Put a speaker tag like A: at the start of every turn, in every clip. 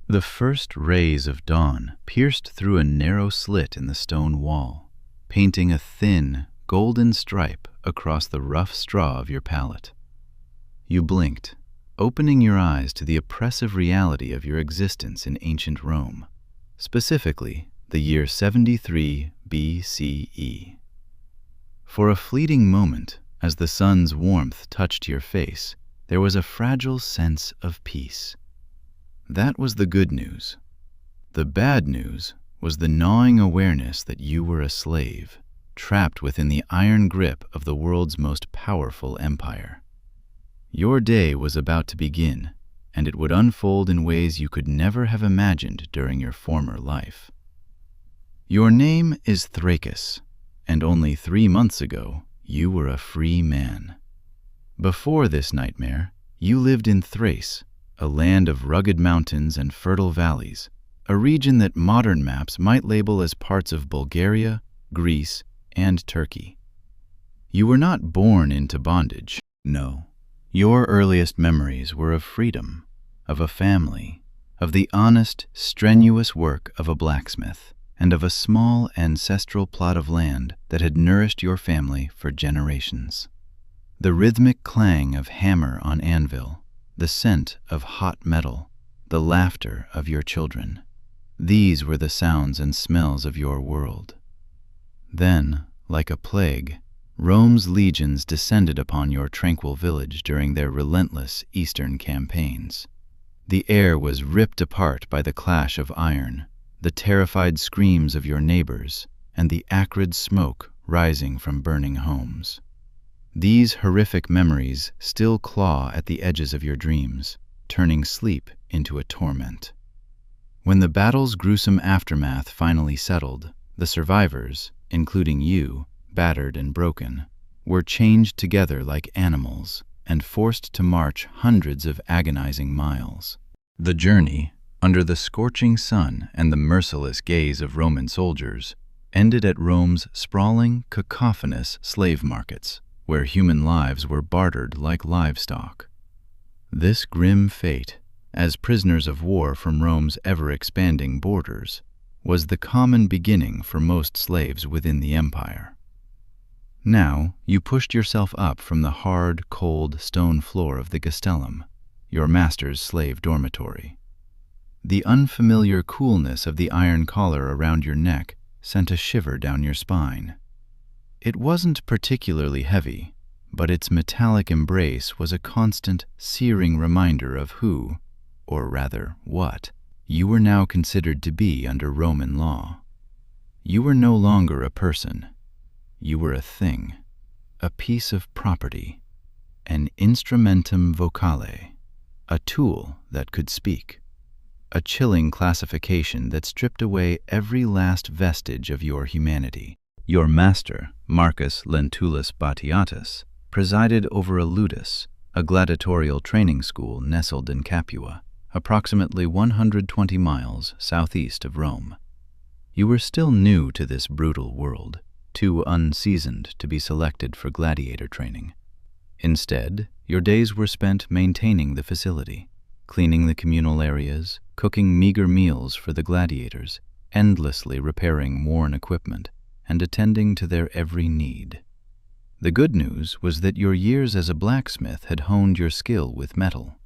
A: The first rays of dawn pierced through a narrow slit in the stone wall, painting a thin, golden stripe across the rough straw of your pallet. You blinked, opening your eyes to the oppressive reality of your existence in ancient Rome, specifically the year 73 BCE. For a fleeting moment, as the sun's warmth touched your face, there was a fragile sense of peace. That was the good news. The bad news was the gnawing awareness that you were a slave, trapped within the iron grip of the world's most powerful empire. Your day was about to begin, and it would unfold in ways you could never have imagined during your former life. Your name is Thrakus, and only 3 months ago, you were a free man. Before this nightmare, you lived in Thrace, a land of rugged mountains and fertile valleys, a region that modern maps might label as parts of Bulgaria, Greece, and Turkey. You were not born into bondage, no. Your earliest memories were of freedom, of a family, of the honest, strenuous work of a blacksmith, and of a small ancestral plot of land that had nourished your family for generations. The rhythmic clang of hammer on anvil, the scent of hot metal, the laughter of your children. These were the sounds and smells of your world. Then, like a plague, Rome's legions descended upon your tranquil village during their relentless eastern campaigns. The air was ripped apart by the clash of iron, the terrified screams of your neighbors, and the acrid smoke rising from burning homes. These horrific memories still claw at the edges of your dreams, turning sleep into a torment. When the battle's gruesome aftermath finally settled, the survivors, including you, battered and broken, were chained together like animals and forced to march hundreds of agonizing miles. The journey, under the scorching sun and the merciless gaze of Roman soldiers, ended at Rome's sprawling, cacophonous slave markets, where human lives were bartered like livestock. This grim fate, as prisoners of war from Rome's ever-expanding borders, was the common beginning for most slaves within the empire. Now you pushed yourself up from the hard, cold stone floor of the Castellum, your master's slave dormitory. The unfamiliar coolness of the iron collar around your neck sent a shiver down your spine. It wasn't particularly heavy, but its metallic embrace was a constant, searing reminder of who, or rather what, you were now considered to be under Roman law. You were no longer a person. You were a thing, a piece of property, an instrumentum vocale, a tool that could speak, a chilling classification that stripped away every last vestige of your humanity. Your master, Marcus Lentulus Batiatus, presided over a ludus, a gladiatorial training school nestled in Capua, approximately 120 miles southeast of Rome. You were still new to this brutal world, too unseasoned to be selected for gladiator training. Instead, your days were spent maintaining the facility, cleaning the communal areas, cooking meager meals for the gladiators, endlessly repairing worn equipment, and attending to their every need. The good news was that your years as a blacksmith had honed your skill with metal.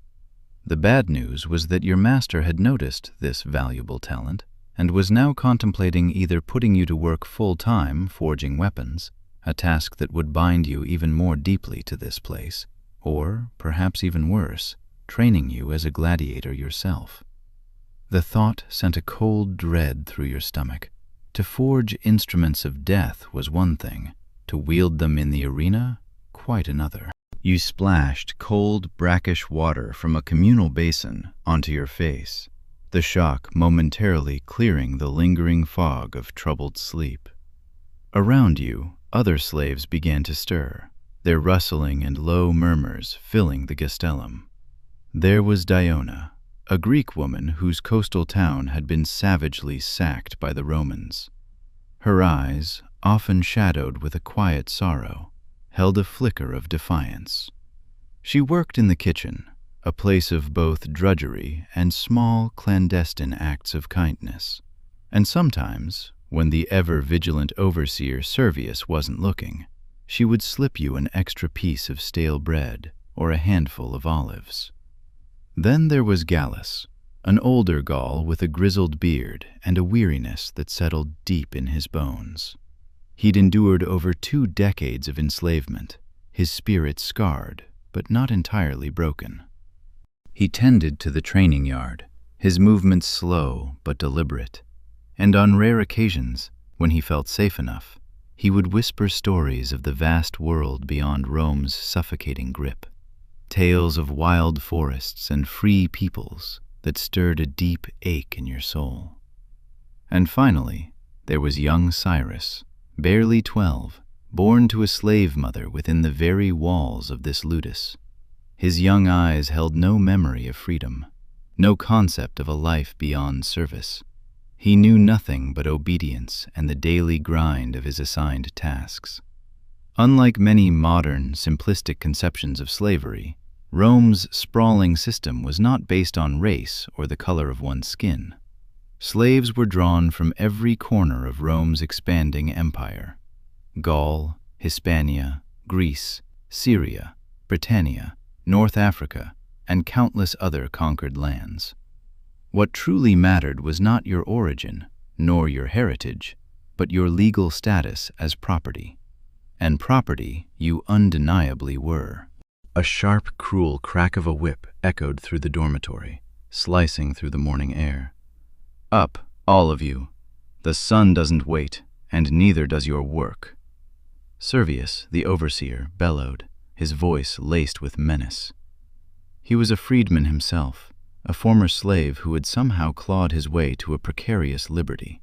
A: The bad news was that your master had noticed this valuable talent and was now contemplating either putting you to work full-time forging weapons, a task that would bind you even more deeply to this place, or, perhaps even worse, training you as a gladiator yourself. The thought sent a cold dread through your stomach. To forge instruments of death was one thing, to wield them in the arena, quite another. You splashed cold, brackish water from a communal basin onto your face, the shock momentarily clearing the lingering fog of troubled sleep. Around you, other slaves began to stir, their rustling and low murmurs filling the Castellum. There was Diona, a Greek woman whose coastal town had been savagely sacked by the Romans. Her eyes, often shadowed with a quiet sorrow, held a flicker of defiance. She worked in the kitchen, a place of both drudgery and small, clandestine acts of kindness. And sometimes, when the ever-vigilant overseer Servius wasn't looking, she would slip you an extra piece of stale bread or a handful of olives. Then there was Gallus, an older Gaul with a grizzled beard and a weariness that settled deep in his bones. He'd endured over 2 decades of enslavement, his spirit scarred, but not entirely broken. He tended to the training yard, his movements slow but deliberate, and on rare occasions, when he felt safe enough, he would whisper stories of the vast world beyond Rome's suffocating grip, tales of wild forests and free peoples that stirred a deep ache in your soul. And finally, there was young Cyrus, barely 12, born to a slave mother within the very walls of this ludus. His young eyes held no memory of freedom, no concept of a life beyond service. He knew nothing but obedience and the daily grind of his assigned tasks. Unlike many modern, simplistic conceptions of slavery, Rome's sprawling system was not based on race or the color of one's skin. Slaves were drawn from every corner of Rome's expanding empire: Gaul, Hispania, Greece, Syria, Britannia, North Africa, and countless other conquered lands. What truly mattered was not your origin, nor your heritage, but your legal status as property. And property you undeniably were. A sharp, cruel crack of a whip echoed through the dormitory, slicing through the morning air. "Up, all of you. The sun doesn't wait, and neither does your work." Servius, the overseer, bellowed, his voice laced with menace. He was a freedman himself, a former slave who had somehow clawed his way to a precarious liberty.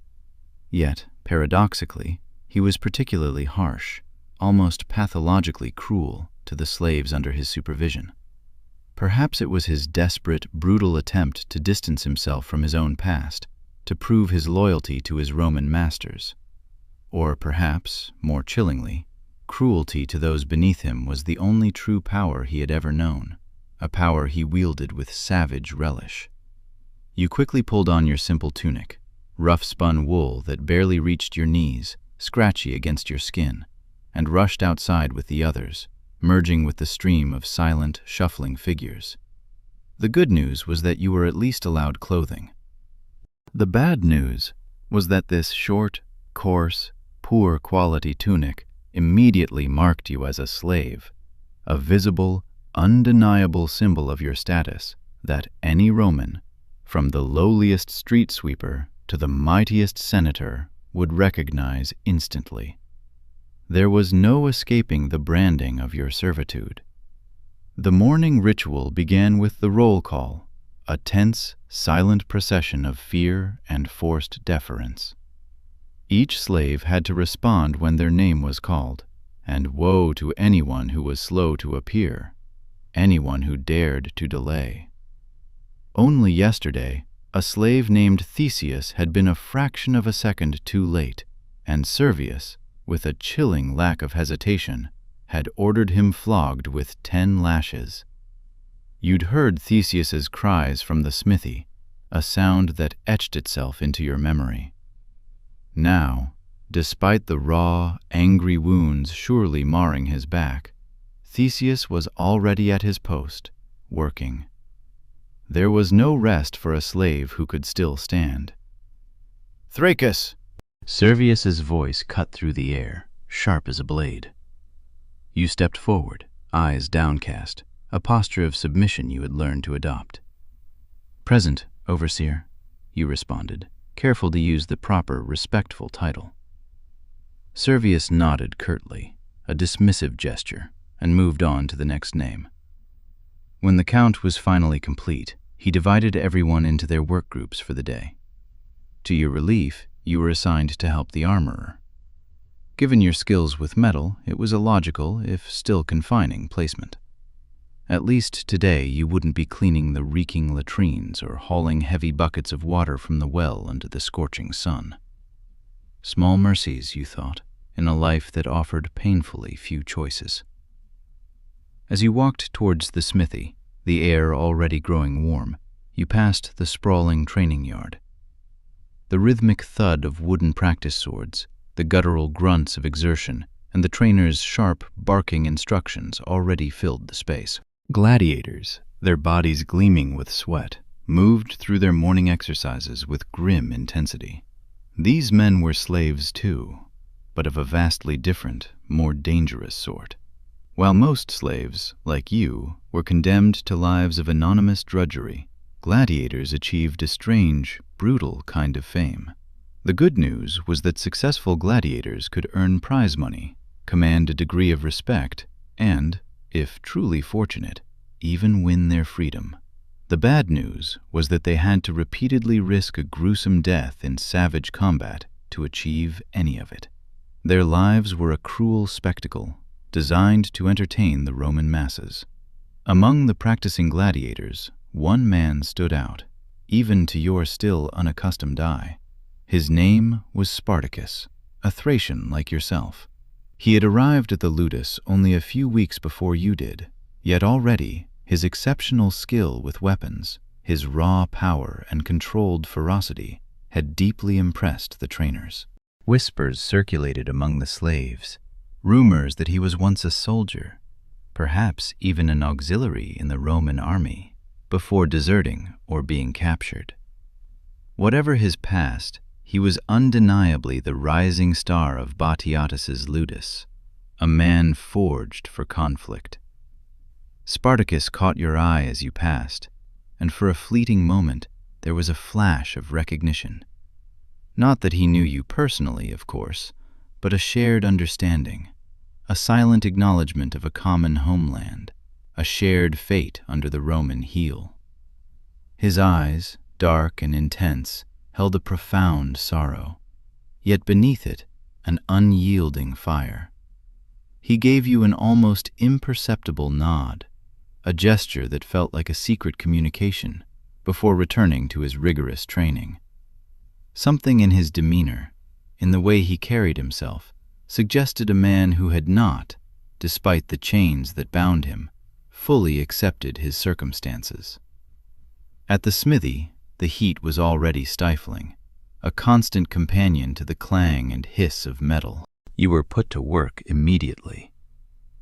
A: Yet, paradoxically, he was particularly harsh, almost pathologically cruel, to the slaves under his supervision. Perhaps it was his desperate, brutal attempt to distance himself from his own past, to prove his loyalty to his Roman masters. Or perhaps, more chillingly, cruelty to those beneath him was the only true power he had ever known, a power he wielded with savage relish. You quickly pulled on your simple tunic, rough-spun wool that barely reached your knees, scratchy against your skin, and rushed outside with the others, merging with the stream of silent, shuffling figures. The good news was that you were at least allowed clothing. The bad news was that this short, coarse, poor-quality tunic immediately marked you as a slave, a visible, undeniable symbol of your status that any Roman, from the lowliest street sweeper to the mightiest senator, would recognize instantly. There was no escaping the branding of your servitude. The morning ritual began with the roll call, a tense, silent procession of fear and forced deference. Each slave had to respond when their name was called, and woe to anyone who was slow to appear, anyone who dared to delay. Only yesterday, a slave named Theseus had been a fraction of a second too late, and Servius, with a chilling lack of hesitation, had ordered him flogged with 10 lashes. You'd heard Theseus's cries from the smithy, a sound that etched itself into your memory. Now, despite the raw, angry wounds surely marring his back, Theseus was already at his post, working. There was no rest for a slave who could still stand. "Thracus!" Servius's voice cut through the air, sharp as a blade. You stepped forward, eyes downcast, a posture of submission you had learned to adopt. "Present, overseer," you responded, careful to use the proper, respectful title. Servius nodded curtly, a dismissive gesture, and moved on to the next name. When the count was finally complete, he divided everyone into their work groups for the day. To your relief, you were assigned to help the armorer. Given your skills with metal, it was a logical, if still confining, placement. At least today you wouldn't be cleaning the reeking latrines or hauling heavy buckets of water from the well under the scorching sun. Small mercies, you thought, in a life that offered painfully few choices. As you walked towards the smithy, the air already growing warm, you passed the sprawling training yard. The rhythmic thud of wooden practice swords, the guttural grunts of exertion, and the trainer's sharp, barking instructions already filled the space. Gladiators, their bodies gleaming with sweat, moved through their morning exercises with grim intensity. These men were slaves too, but of a vastly different, more dangerous sort. While most slaves, like you, were condemned to lives of anonymous drudgery, gladiators achieved a strange, brutal kind of fame. The good news was that successful gladiators could earn prize money, command a degree of respect, and, if truly fortunate, even win their freedom. The bad news was that they had to repeatedly risk a gruesome death in savage combat to achieve any of it. Their lives were a cruel spectacle, designed to entertain the Roman masses. Among the practicing gladiators, one man stood out, even to your still unaccustomed eye. His name was Spartacus, a Thracian like yourself. He had arrived at the Ludus only a few weeks before you did, yet already his exceptional skill with weapons, his raw power and controlled ferocity had deeply impressed the trainers. Whispers circulated among the slaves, rumors that he was once a soldier, perhaps even an auxiliary in the Roman army, before deserting or being captured. Whatever his past, he was undeniably the rising star of Batiatus's Ludus, a man forged for conflict. Spartacus caught your eye as you passed, and for a fleeting moment there was a flash of recognition. Not that he knew you personally, of course, but a shared understanding, a silent acknowledgement of a common homeland, a shared fate under the Roman heel. His eyes, dark and intense, held a profound sorrow, yet beneath it an unyielding fire. He gave you an almost imperceptible nod, a gesture that felt like a secret communication, before returning to his rigorous training. Something in his demeanor, in the way he carried himself, suggested a man who had not, despite the chains that bound him, fully accepted his circumstances. At the smithy, the heat was already stifling, a constant companion to the clang and hiss of metal. You were put to work immediately.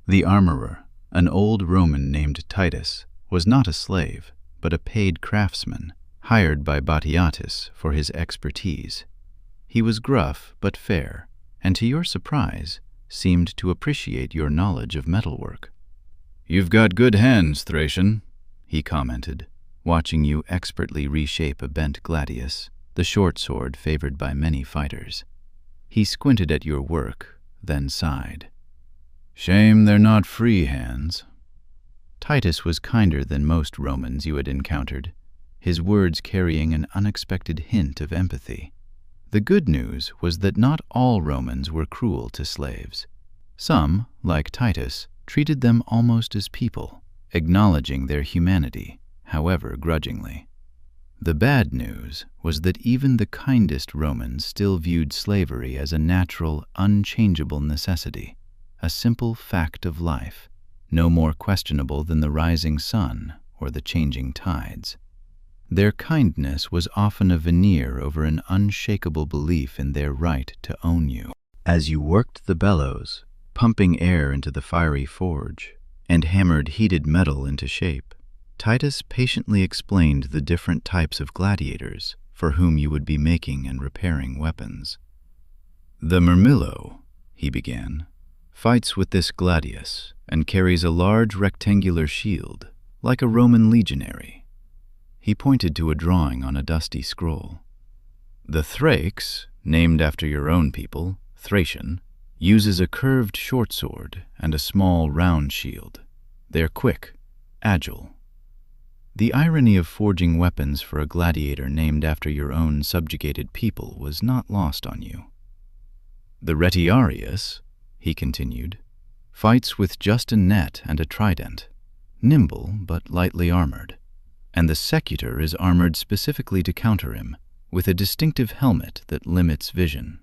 A: The armorer, an old Roman named Titus, was not a slave, but a paid craftsman, hired by Batiatus for his expertise. He was gruff but fair, and to your surprise, seemed to appreciate your knowledge of metalwork. "You've got good hands, Thracian," he commented, watching you expertly reshape a bent gladius, the short sword favored by many fighters. He squinted at your work, then sighed. "Shame they're not free hands." Titus was kinder than most Romans you had encountered, his words carrying an unexpected hint of empathy. The good news was that not all Romans were cruel to slaves. Some, like Titus, treated them almost as people, acknowledging their humanity, however grudgingly. The bad news was that even the kindest Romans still viewed slavery as a natural, unchangeable necessity, a simple fact of life, no more questionable than the rising sun or the changing tides. Their kindness was often a veneer over an unshakable belief in their right to own you. As you worked the bellows, pumping air into the fiery forge, and hammered heated metal into shape, Titus patiently explained the different types of gladiators for whom you would be making and repairing weapons. "The Myrmillo," he began, "fights with this gladius and carries a large rectangular shield, like a Roman legionary." He pointed to a drawing on a dusty scroll. "The Thrax, named after your own people, Thracian, uses a curved short sword and a small round shield. They're quick, agile." The irony of forging weapons for a gladiator named after your own subjugated people was not lost on you. "The Retiarius," he continued, "fights with just a net and a trident, nimble but lightly armored, and the Secutor is armored specifically to counter him, with a distinctive helmet that limits vision."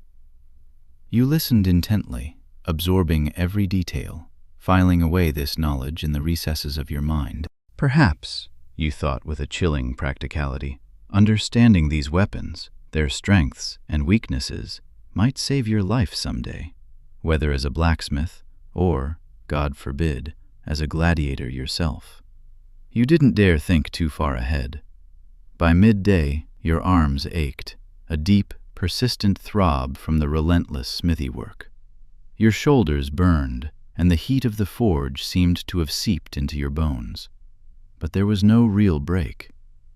A: You listened intently, absorbing every detail, filing away this knowledge in the recesses of your mind. Perhaps, you thought with a chilling practicality, understanding these weapons, their strengths and weaknesses, might save your life someday, whether as a blacksmith or, God forbid, as a gladiator yourself. You didn't dare think too far ahead. By midday, your arms ached, a deep, persistent throb from the relentless smithy work. Your shoulders burned, and the heat of the forge seemed to have seeped into your bones. But there was no real break.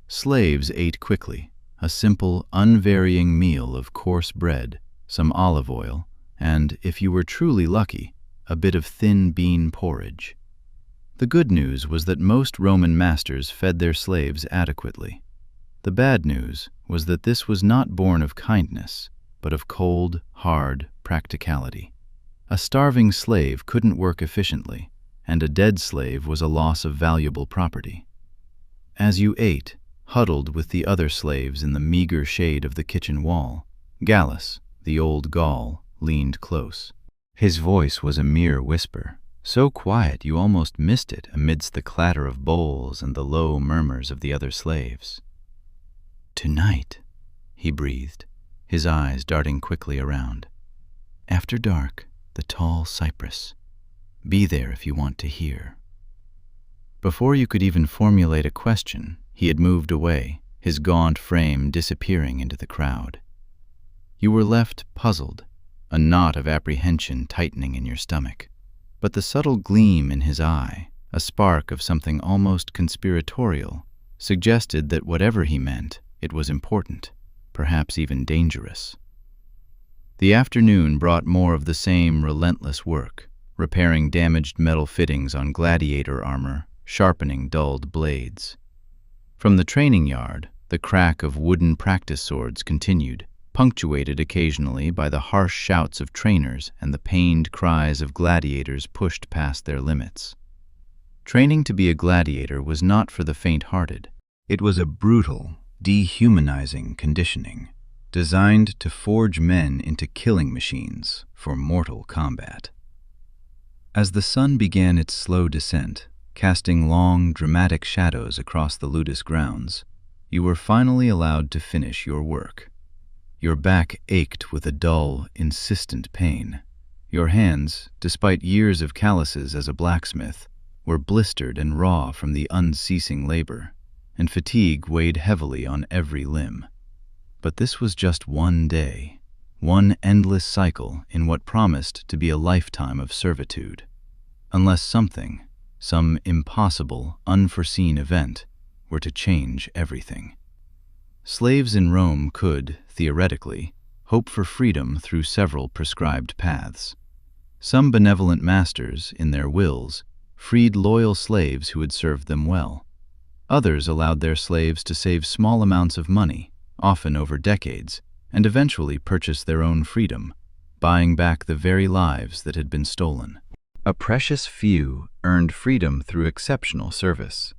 A: Slaves ate quickly, a simple, unvarying meal of coarse bread, some olive oil, and, if you were truly lucky, a bit of thin bean porridge. The good news was that most Roman masters fed their slaves adequately. The bad news was that this was not born of kindness, but of cold, hard practicality. A starving slave couldn't work efficiently, and a dead slave was a loss of valuable property. As you ate, huddled with the other slaves in the meager shade of the kitchen wall, Gallus, the old Gaul, leaned close. His voice was a mere whisper, so quiet you almost missed it amidst the clatter of bowls and the low murmurs of the other slaves. "Tonight," he breathed, his eyes darting quickly around. "After dark, the tall cypress. Be there if you want to hear." Before you could even formulate a question, he had moved away, his gaunt frame disappearing into the crowd. You were left puzzled, a knot of apprehension tightening in your stomach. But the subtle gleam in his eye, a spark of something almost conspiratorial, suggested that whatever he meant, it was important, perhaps even dangerous. The afternoon brought more of the same relentless work, repairing damaged metal fittings on gladiator armor, sharpening dulled blades. From the training yard, the crack of wooden practice swords continued, punctuated occasionally by the harsh shouts of trainers and the pained cries of gladiators pushed past their limits. Training to be a gladiator was not for the faint-hearted. It was a brutal, dehumanizing conditioning, designed to forge men into killing machines for mortal combat. As the sun began its slow descent, casting long, dramatic shadows across the ludus grounds, you were finally allowed to finish your work. Your back ached with a dull, insistent pain. Your hands, despite years of calluses as a blacksmith, were blistered and raw from the unceasing labor, and fatigue weighed heavily on every limb. But this was just one day, one endless cycle in what promised to be a lifetime of servitude. Unless something, some impossible, unforeseen event, were to change everything. Slaves in Rome could, theoretically, hope for freedom through several prescribed paths. Some benevolent masters, in their wills, freed loyal slaves who had served them well. Others allowed their slaves to save small amounts of money, often over decades, and eventually purchase their own freedom, buying back the very lives that had been stolen. A precious few earned freedom through exceptional service,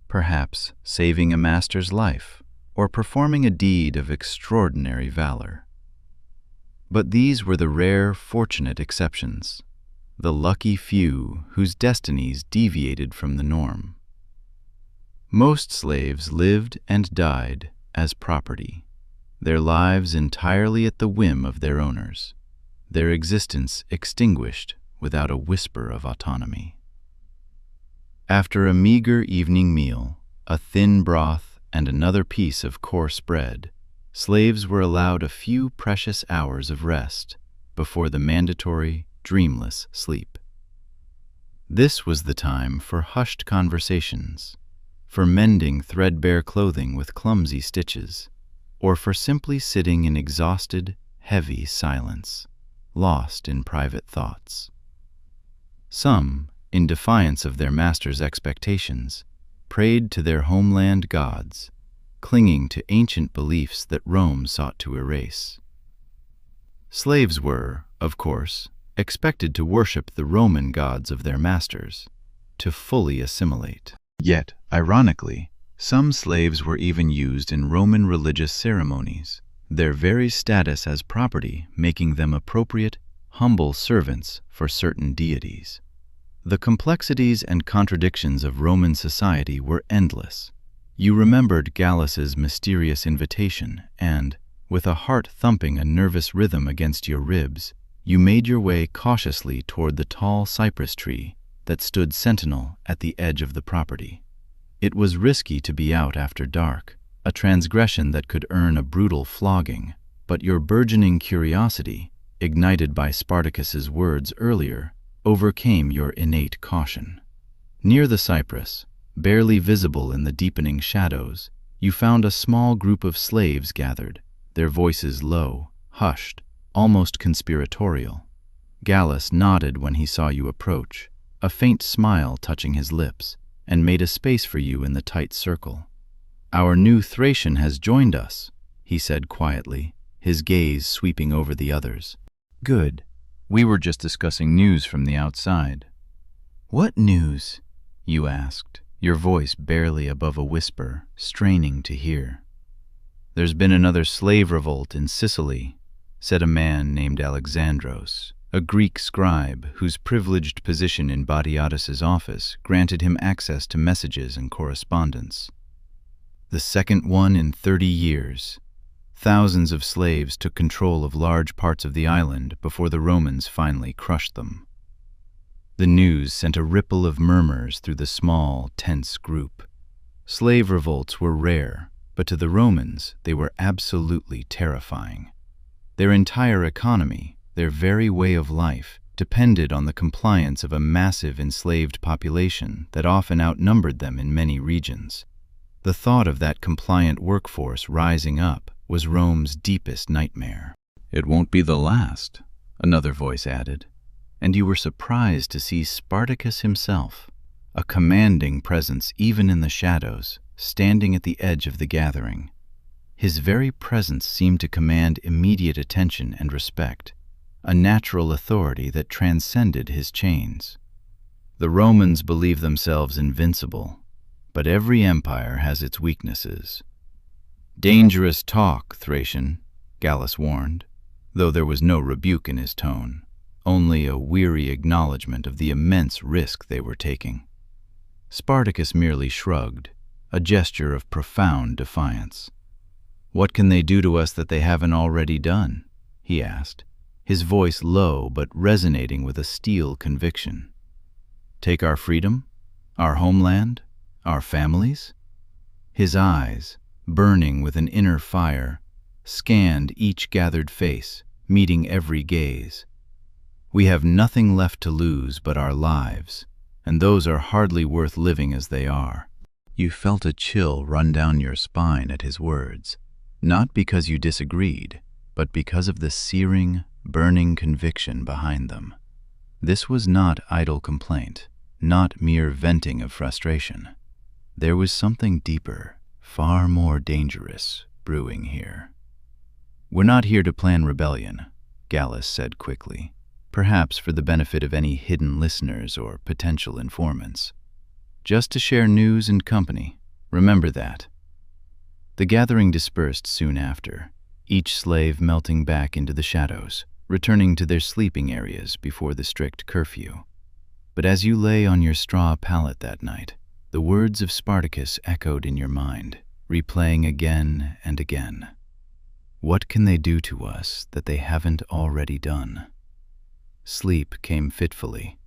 A: perhaps saving a master's life or performing a deed of extraordinary valor. But these were the rare, fortunate exceptions, the lucky few whose destinies deviated from the norm. Most slaves lived and died as property, their lives entirely at the whim of their owners, their existence extinguished without a whisper of autonomy. After a meager evening meal, a thin broth, and another piece of coarse bread, slaves were allowed a few precious hours of rest before the mandatory, dreamless sleep. This was the time for hushed conversations, for mending threadbare clothing with clumsy stitches, or for simply sitting in exhausted, heavy silence, lost in private thoughts. Some, in defiance of their master's expectations, prayed to their homeland gods, clinging to ancient beliefs that Rome sought to erase. Slaves were, of course, expected to worship the Roman gods of their masters, to fully assimilate. Yet, ironically, some slaves were even used in Roman religious ceremonies, their very status as property making them appropriate, humble servants for certain deities. The complexities and contradictions of Roman society were endless. You remembered Gallus's mysterious invitation, and, with a heart thumping a nervous rhythm against your ribs, you made your way cautiously toward the tall cypress tree that stood sentinel at the edge of the property. It was risky to be out after dark, a transgression that could earn a brutal flogging, but your burgeoning curiosity, ignited by Spartacus's words earlier, overcame your innate caution. Near the cypress, barely visible in the deepening shadows, you found a small group of slaves gathered, their voices low, hushed, almost conspiratorial. Gallus nodded when he saw you approach, a faint smile touching his lips, and made a space for you in the tight circle. "Our new Thracian has joined us," he said quietly, his gaze sweeping over the others. "Good. We were just discussing news from the outside." "What news?" you asked, your voice barely above a whisper, straining to hear. "There's been another slave revolt in Sicily," said a man named Alexandros, a Greek scribe whose privileged position in Batiatus's office granted him access to messages and correspondence. "The second one in 30 years. Thousands of slaves took control of large parts of the island before the Romans finally crushed them." The news sent a ripple of murmurs through the small, tense group. Slave revolts were rare, but to the Romans they were absolutely terrifying. Their entire economy, their very way of life, depended on the compliance of a massive enslaved population that often outnumbered them in many regions. The thought of that compliant workforce rising up was Rome's deepest nightmare. "It won't be the last," another voice added, and you were surprised to see Spartacus himself, a commanding presence even in the shadows, standing at the edge of the gathering. His very presence seemed to command immediate attention and respect, a natural authority that transcended his chains. The Romans believed themselves invincible, but every empire has its weaknesses. "Dangerous talk, Thracian," Gallus warned, though there was no rebuke in his tone, only a weary acknowledgement of the immense risk they were taking. Spartacus merely shrugged, a gesture of profound defiance. "What can they do to us that they haven't already done?" he asked, his voice low but resonating with a steel conviction. "Take our freedom? Our homeland? Our families?" His eyes, burning with an inner fire, scanned each gathered face, meeting every gaze. "We have nothing left to lose but our lives, and those are hardly worth living as they are." You felt a chill run down your spine at his words, not because you disagreed, but because of the searing, burning conviction behind them. This was not idle complaint, not mere venting of frustration. There was something deeper, far more dangerous, brewing here. "We're not here to plan rebellion," Gallus said quickly, perhaps for the benefit of any hidden listeners or potential informants. "Just to share news and company. Remember that." The gathering dispersed soon after, each slave melting back into the shadows, returning to their sleeping areas before the strict curfew. But as you lay on your straw pallet that night, the words of Spartacus echoed in your mind, replaying again and again. "What can they do to us that they haven't already done?" Sleep came fitfully,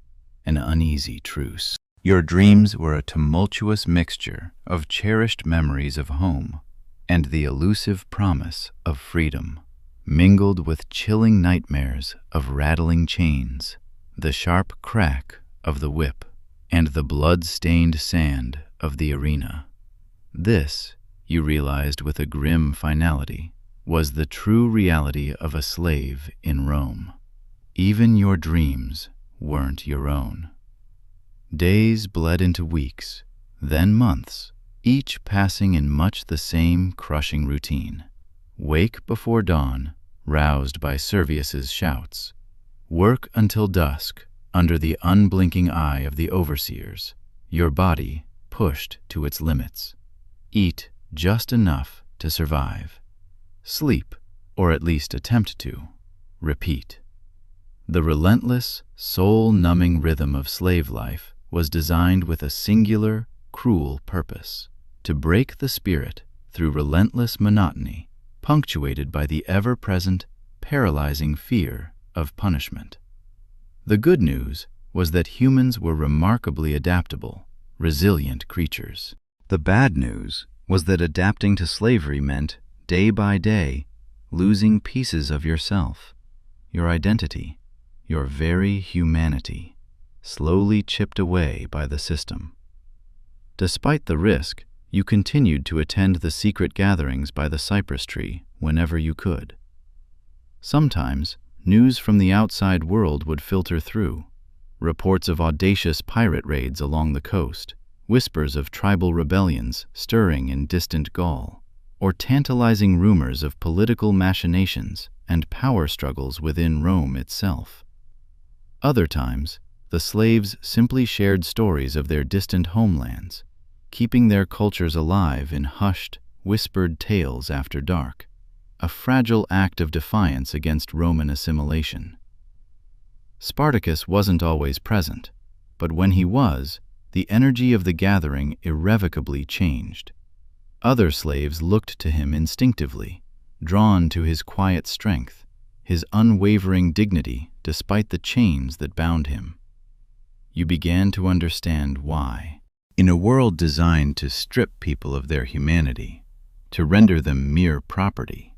A: an uneasy truce. Your dreams were a tumultuous mixture of cherished memories of home and the elusive promise of freedom, mingled with chilling nightmares of rattling chains, the sharp crack of the whip, and the blood-stained sand of the arena. This, you realized with a grim finality, was the true reality of a slave in Rome. Even your dreams weren't your own. Days bled into weeks, then months, each passing in much the same crushing routine. Wake before dawn, roused by Servius's shouts. Work until dusk, under the unblinking eye of the overseers, your body pushed to its limits. Eat just enough to survive. Sleep, or at least attempt to. Repeat. The relentless, soul-numbing rhythm of slave life was designed with a singular, cruel purpose: to break the spirit through relentless monotony, punctuated by the ever-present, paralyzing fear of punishment. The good news was that humans were remarkably adaptable, resilient creatures. The bad news was that adapting to slavery meant, day by day, losing pieces of yourself, your identity, your very humanity, slowly chipped away by the system. Despite the risk, you continued to attend the secret gatherings by the cypress tree whenever you could. Sometimes, news from the outside world would filter through: reports of audacious pirate raids along the coast, whispers of tribal rebellions stirring in distant Gaul, or tantalizing rumors of political machinations and power struggles within Rome itself. Other times, the slaves simply shared stories of their distant homelands, keeping their cultures alive in hushed, whispered tales after dark, a fragile act of defiance against Roman assimilation. Spartacus wasn't always present, but when he was, the energy of the gathering irrevocably changed. Other slaves looked to him instinctively, drawn to his quiet strength, his unwavering dignity despite the chains that bound him. You began to understand why. In a world designed to strip people of their humanity, to render them mere property,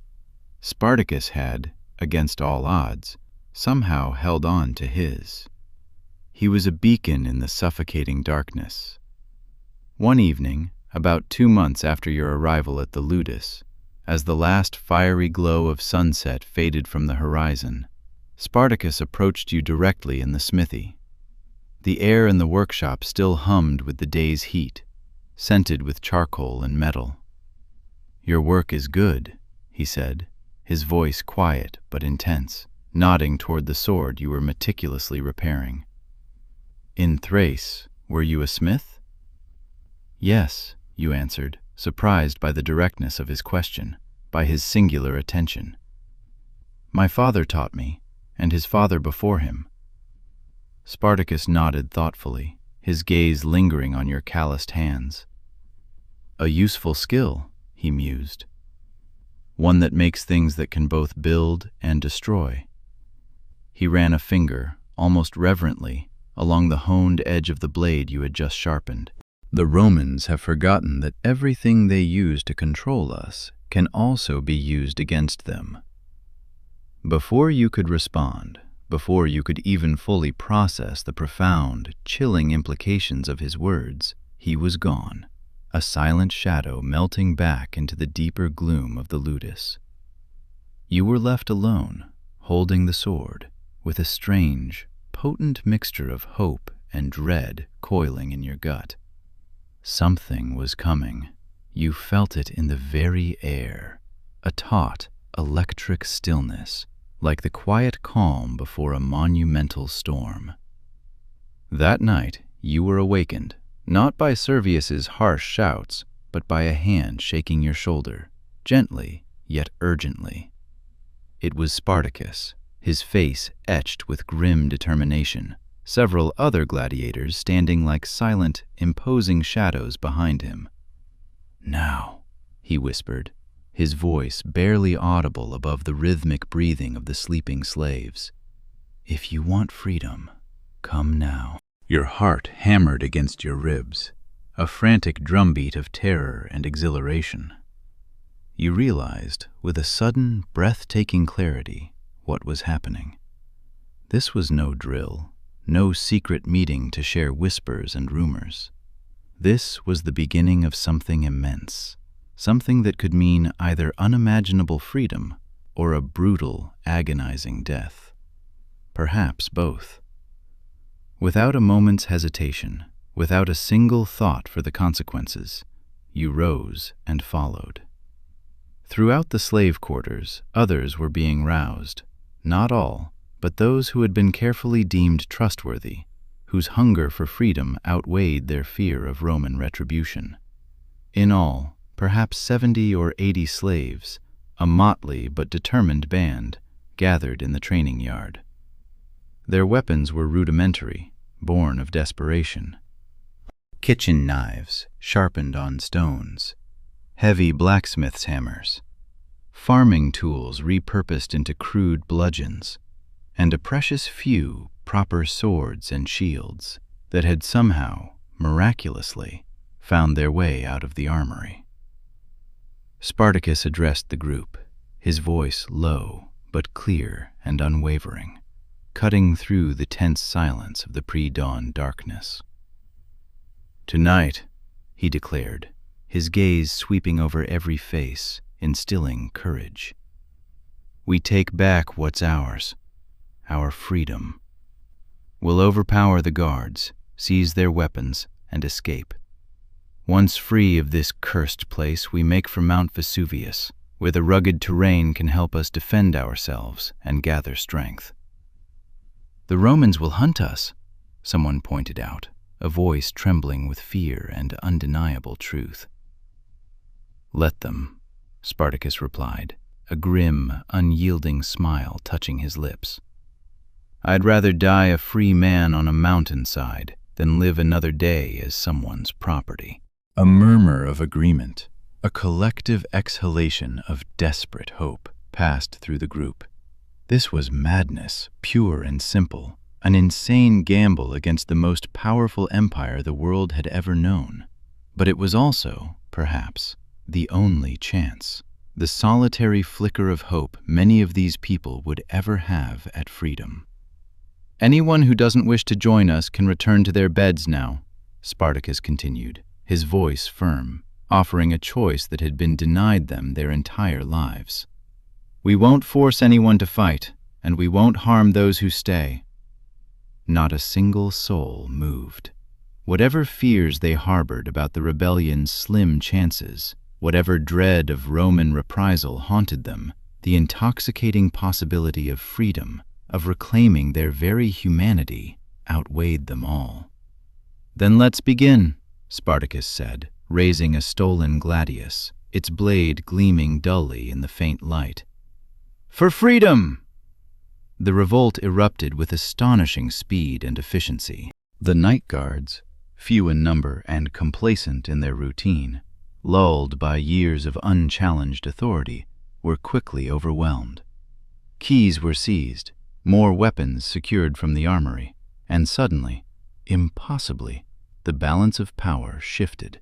A: Spartacus had, against all odds, somehow held on to his. He was a beacon in the suffocating darkness. One evening, about 2 months after your arrival at the Ludus, as the last fiery glow of sunset faded from the horizon, Spartacus approached you directly in the smithy. The air in the workshop still hummed with the day's heat, scented with charcoal and metal. "Your work is good," he said, his voice quiet but intense, nodding toward the sword you were meticulously repairing. "In Thrace, were you a smith?" "Yes," you answered, surprised by the directness of his question, by his singular attention. "My father taught me, and his father before him." Spartacus nodded thoughtfully, his gaze lingering on your calloused hands. "A useful skill," he mused. "One that makes things that can both build and destroy." He ran a finger, almost reverently, along the honed edge of the blade you had just sharpened. "The Romans have forgotten that everything they use to control us can also be used against them." Before you could respond, before you could even fully process the profound, chilling implications of his words, he was gone, a silent shadow melting back into the deeper gloom of the Ludus. You were left alone, holding the sword, with a strange, potent mixture of hope and dread coiling in your gut. Something was coming. You felt it in the very air, a taut, electric stillness, like the quiet calm before a monumental storm. That night, you were awakened, not by Servius's harsh shouts, but by a hand shaking your shoulder, gently yet urgently. It was Spartacus, his face etched with grim determination, several other gladiators standing like silent, imposing shadows behind him. "Now," he whispered, his voice barely audible above the rhythmic breathing of the sleeping slaves. "If you want freedom, come now." Your heart hammered against your ribs, a frantic drumbeat of terror and exhilaration. You realized, with a sudden, breathtaking clarity, what was happening. This was no drill, no secret meeting to share whispers and rumors. This was the beginning of something immense, something that could mean either unimaginable freedom or a brutal, agonizing death. Perhaps both. Without a moment's hesitation, without a single thought for the consequences, you rose and followed. Throughout the slave quarters, others were being roused. Not all, but those who had been carefully deemed trustworthy, whose hunger for freedom outweighed their fear of Roman retribution. In all, perhaps 70 or 80 slaves, a motley but determined band, gathered in the training yard. Their weapons were rudimentary, born of desperation. Kitchen knives sharpened on stones, heavy blacksmith's hammers, farming tools repurposed into crude bludgeons, and a precious few proper swords and shields that had somehow, miraculously, found their way out of the armory. Spartacus addressed the group, his voice low but clear and unwavering, cutting through the tense silence of the pre-dawn darkness. "Tonight," he declared, his gaze sweeping over every face, instilling courage, "we take back what's ours, our freedom. We'll overpower the guards, seize their weapons, and escape. Once free of this cursed place, we make for Mount Vesuvius, where the rugged terrain can help us defend ourselves and gather strength." "The Romans will hunt us," someone pointed out, a voice trembling with fear and undeniable truth. "Let them," Spartacus replied, a grim, unyielding smile touching his lips. "I'd rather die a free man on a mountainside than live another day as someone's property." A murmur of agreement, a collective exhalation of desperate hope, passed through the group. This was madness, pure and simple, an insane gamble against the most powerful empire the world had ever known. But it was also, perhaps, the only chance, the solitary flicker of hope many of these people would ever have at freedom. "Anyone who doesn't wish to join us can return to their beds now," Spartacus continued, his voice firm, offering a choice that had been denied them their entire lives. "We won't force anyone to fight, and we won't harm those who stay." Not a single soul moved. Whatever fears they harbored about the rebellion's slim chances, whatever dread of Roman reprisal haunted them, the intoxicating possibility of freedom, of reclaiming their very humanity, outweighed them all. "Then let's begin," Spartacus said, raising a stolen gladius, its blade gleaming dully in the faint light. "For freedom!" The revolt erupted with astonishing speed and efficiency. The night guards, few in number and complacent in their routine, lulled by years of unchallenged authority, were quickly overwhelmed. Keys were seized, more weapons secured from the armory, and suddenly, impossibly, the balance of power shifted.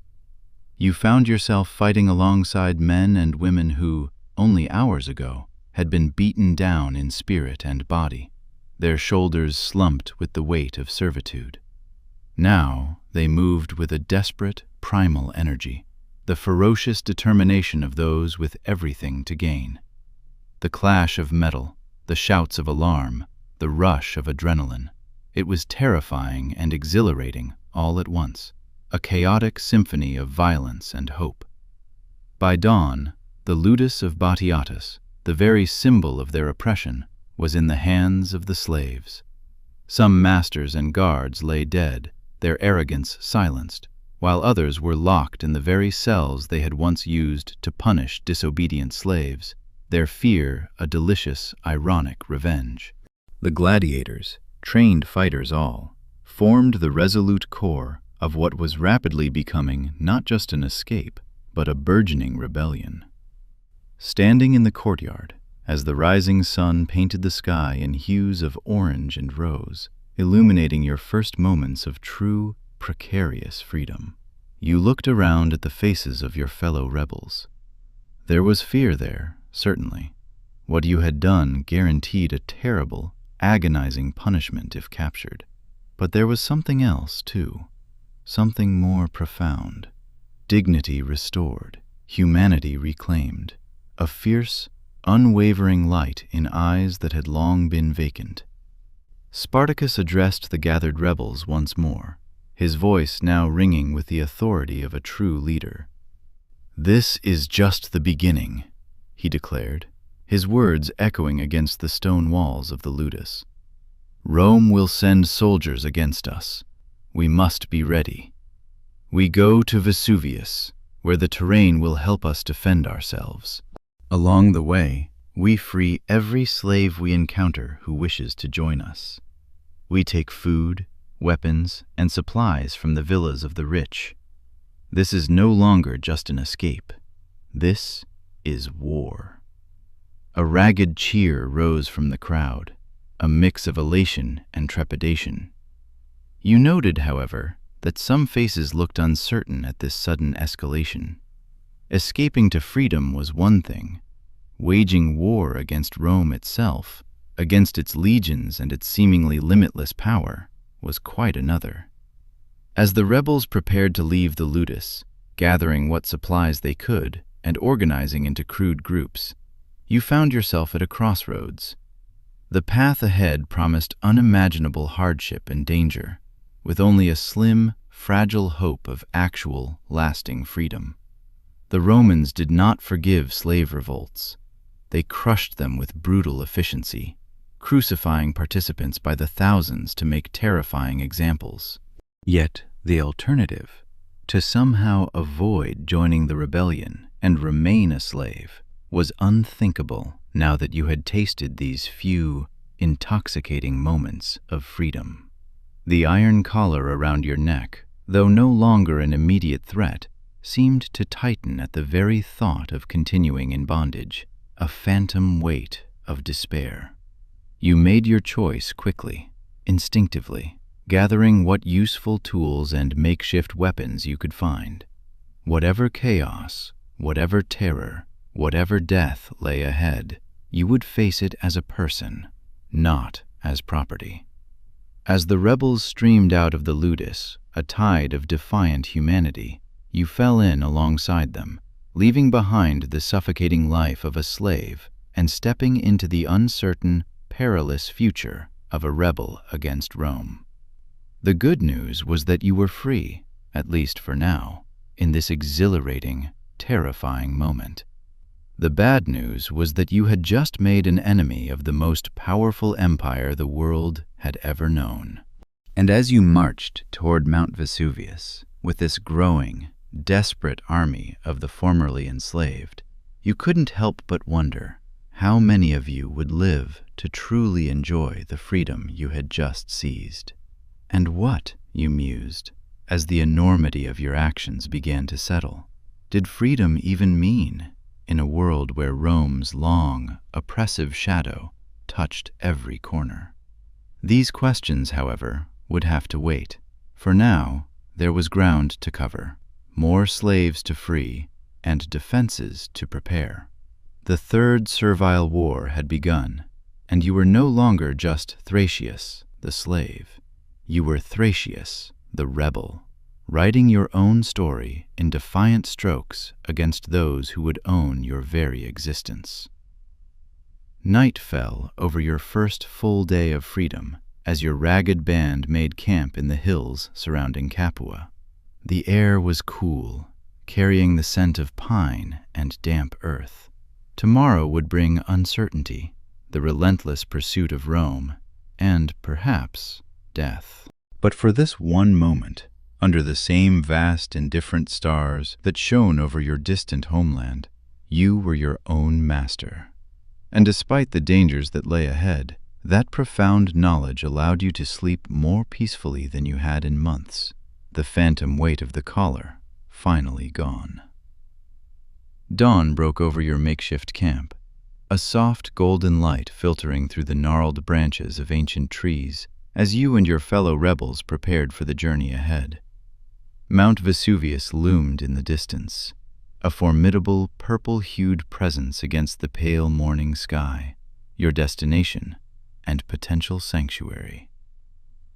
A: You found yourself fighting alongside men and women who, only hours ago, had been beaten down in spirit and body, their shoulders slumped with the weight of servitude. Now they moved with a desperate, primal energy, the ferocious determination of those with everything to gain. The clash of metal, the shouts of alarm, the rush of adrenaline. It was terrifying and exhilarating all at once, a chaotic symphony of violence and hope. By dawn, the ludus of Batiatus, the very symbol of their oppression, was in the hands of the slaves. Some masters and guards lay dead, their arrogance silenced, while others were locked in the very cells they had once used to punish disobedient slaves, their fear a delicious, ironic revenge. The gladiators, trained fighters all, formed the resolute core of what was rapidly becoming not just an escape, but a burgeoning rebellion. Standing in the courtyard, as the rising sun painted the sky in hues of orange and rose, illuminating your first moments of true, precarious freedom, you looked around at the faces of your fellow rebels. There was fear there, certainly. What you had done guaranteed a terrible, agonizing punishment if captured. But there was something else, too, something more profound. Dignity restored, humanity reclaimed, a fierce, unwavering light in eyes that had long been vacant. Spartacus addressed the gathered rebels once more, his voice now ringing with the authority of a true leader. "This is just the beginning," he declared, his words echoing against the stone walls of the ludus. "Rome will send soldiers against us. We must be ready. We go to Vesuvius, where the terrain will help us defend ourselves. Along the way, we free every slave we encounter who wishes to join us. We take food, weapons, and supplies from the villas of the rich. This is no longer just an escape. This is war. A ragged cheer rose from the crowd, a mix of elation and trepidation. You noted, however, that some faces looked uncertain at this sudden escalation. Escaping to freedom was one thing. Waging war against Rome itself, against its legions and its seemingly limitless power, was quite another. As the rebels prepared to leave the ludus, gathering what supplies they could and organizing into crude groups, you found yourself at a crossroads. The path ahead promised unimaginable hardship and danger, with only a slim, fragile hope of actual, lasting freedom. The Romans did not forgive slave revolts. They crushed them with brutal efficiency, crucifying participants by the thousands to make terrifying examples. Yet the alternative, to somehow avoid joining the rebellion and remain a slave, was unthinkable now that you had tasted these few, intoxicating moments of freedom. The iron collar around your neck, though no longer an immediate threat, seemed to tighten at the very thought of continuing in bondage, a phantom weight of despair. You made your choice quickly, instinctively, gathering what useful tools and makeshift weapons you could find. Whatever chaos, whatever terror, whatever death lay ahead, you would face it as a person, not as property. As the rebels streamed out of the ludus, a tide of defiant humanity, you fell in alongside them, leaving behind the suffocating life of a slave and stepping into the uncertain, perilous future of a rebel against Rome. The good news was that you were free, at least for now, in this exhilarating, terrifying moment. The bad news was that you had just made an enemy of the most powerful empire the world had ever known. And as you marched toward Mount Vesuvius, with this growing, desperate army of the formerly enslaved, you couldn't help but wonder how many of you would live to truly enjoy the freedom you had just seized. And what, you mused, as the enormity of your actions began to settle, did freedom even mean in a world where Rome's long, oppressive shadow touched every corner? These questions, however, would have to wait. For now, there was ground to cover, more slaves to free, and defenses to prepare. The Third Servile War had begun, and you were no longer just Thracius, the slave. You were Thracius, the rebel, writing your own story in defiant strokes against those who would own your very existence. Night fell over your first full day of freedom as your ragged band made camp in the hills surrounding Capua. The air was cool, carrying the scent of pine and damp earth. Tomorrow would bring uncertainty, the relentless pursuit of Rome, and perhaps death. But for this one moment, under the same vast and different stars that shone over your distant homeland, you were your own master. And despite the dangers that lay ahead, that profound knowledge allowed you to sleep more peacefully than you had in months, the phantom weight of the collar finally gone. Dawn broke over your makeshift camp, a soft golden light filtering through the gnarled branches of ancient trees as you and your fellow rebels prepared for the journey ahead. Mount Vesuvius loomed in the distance, a formidable purple-hued presence against the pale morning sky, your destination and potential sanctuary.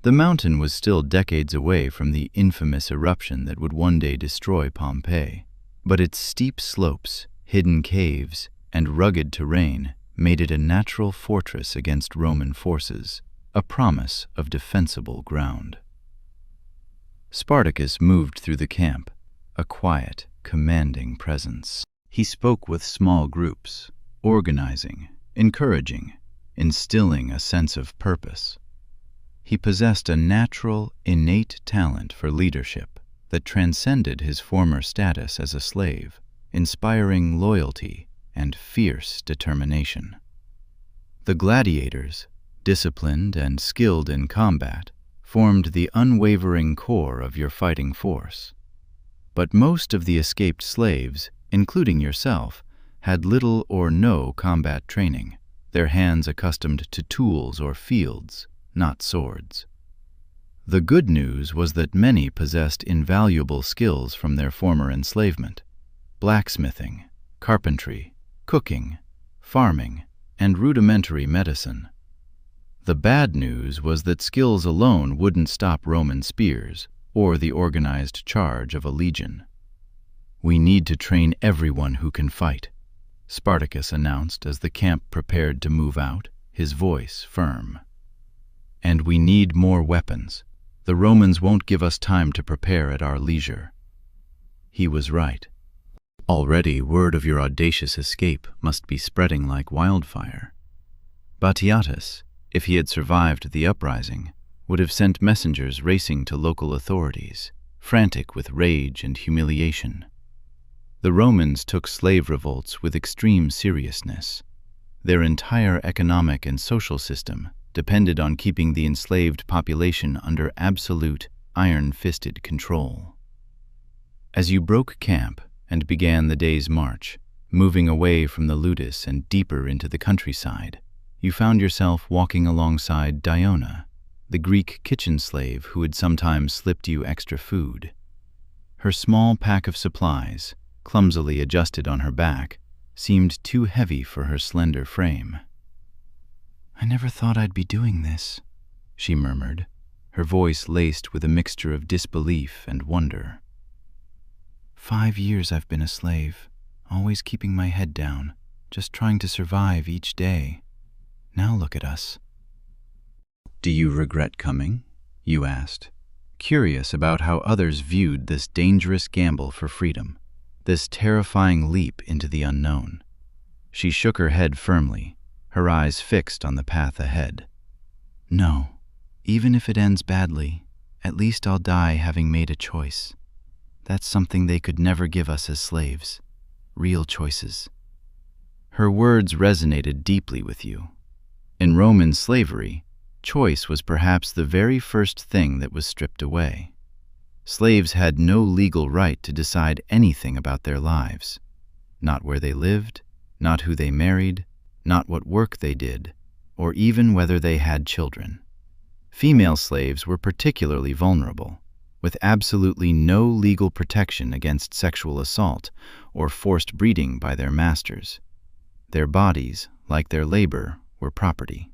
A: The mountain was still decades away from the infamous eruption that would one day destroy Pompeii, but its steep slopes, hidden caves, and rugged terrain made it a natural fortress against Roman forces, a promise of defensible ground. Spartacus moved through the camp, a quiet, commanding presence. He spoke with small groups, organizing, encouraging, instilling a sense of purpose. He possessed a natural, innate talent for leadership that transcended his former status as a slave, inspiring loyalty and fierce determination. The gladiators, disciplined and skilled in combat, formed the unwavering core of your fighting force. But most of the escaped slaves, including yourself, had little or no combat training, their hands accustomed to tools or fields, not swords. The good news was that many possessed invaluable skills from their former enslavement: blacksmithing, carpentry, cooking, farming, and rudimentary medicine. The bad news was that skills alone wouldn't stop Roman spears or the organized charge of a legion. "We need to train everyone who can fight," Spartacus announced as the camp prepared to move out, his voice firm. "And we need more weapons. The Romans won't give us time to prepare at our leisure." He was right. Already word of your audacious escape must be spreading like wildfire. Batiatus, if he had survived the uprising, would have sent messengers racing to local authorities, frantic with rage and humiliation. The Romans took slave revolts with extreme seriousness. Their entire economic and social system depended on keeping the enslaved population under absolute, iron-fisted control. As you broke camp and began the day's march, moving away from the ludus and deeper into the countryside, you found yourself walking alongside Diona, the Greek kitchen slave who had sometimes slipped you extra food. Her small pack of supplies, clumsily adjusted on her back, seemed too heavy for her slender frame. "I never thought I'd be doing this," she murmured, her voice laced with a mixture of disbelief and wonder. "5 years I've been a slave, always keeping my head down, just trying to survive each day. Now look at us." "Do you regret coming?" you asked, curious about how others viewed this dangerous gamble for freedom, this terrifying leap into the unknown. She shook her head firmly, her eyes fixed on the path ahead. "No, even if it ends badly, at least I'll die having made a choice. That's something they could never give us as slaves. Real choices." Her words resonated deeply with you. In Roman slavery, choice was perhaps the very first thing that was stripped away. Slaves had no legal right to decide anything about their lives. Not where they lived, not who they married, not what work they did, or even whether they had children. Female slaves were particularly vulnerable, with absolutely no legal protection against sexual assault or forced breeding by their masters. Their bodies, like their labor, were property.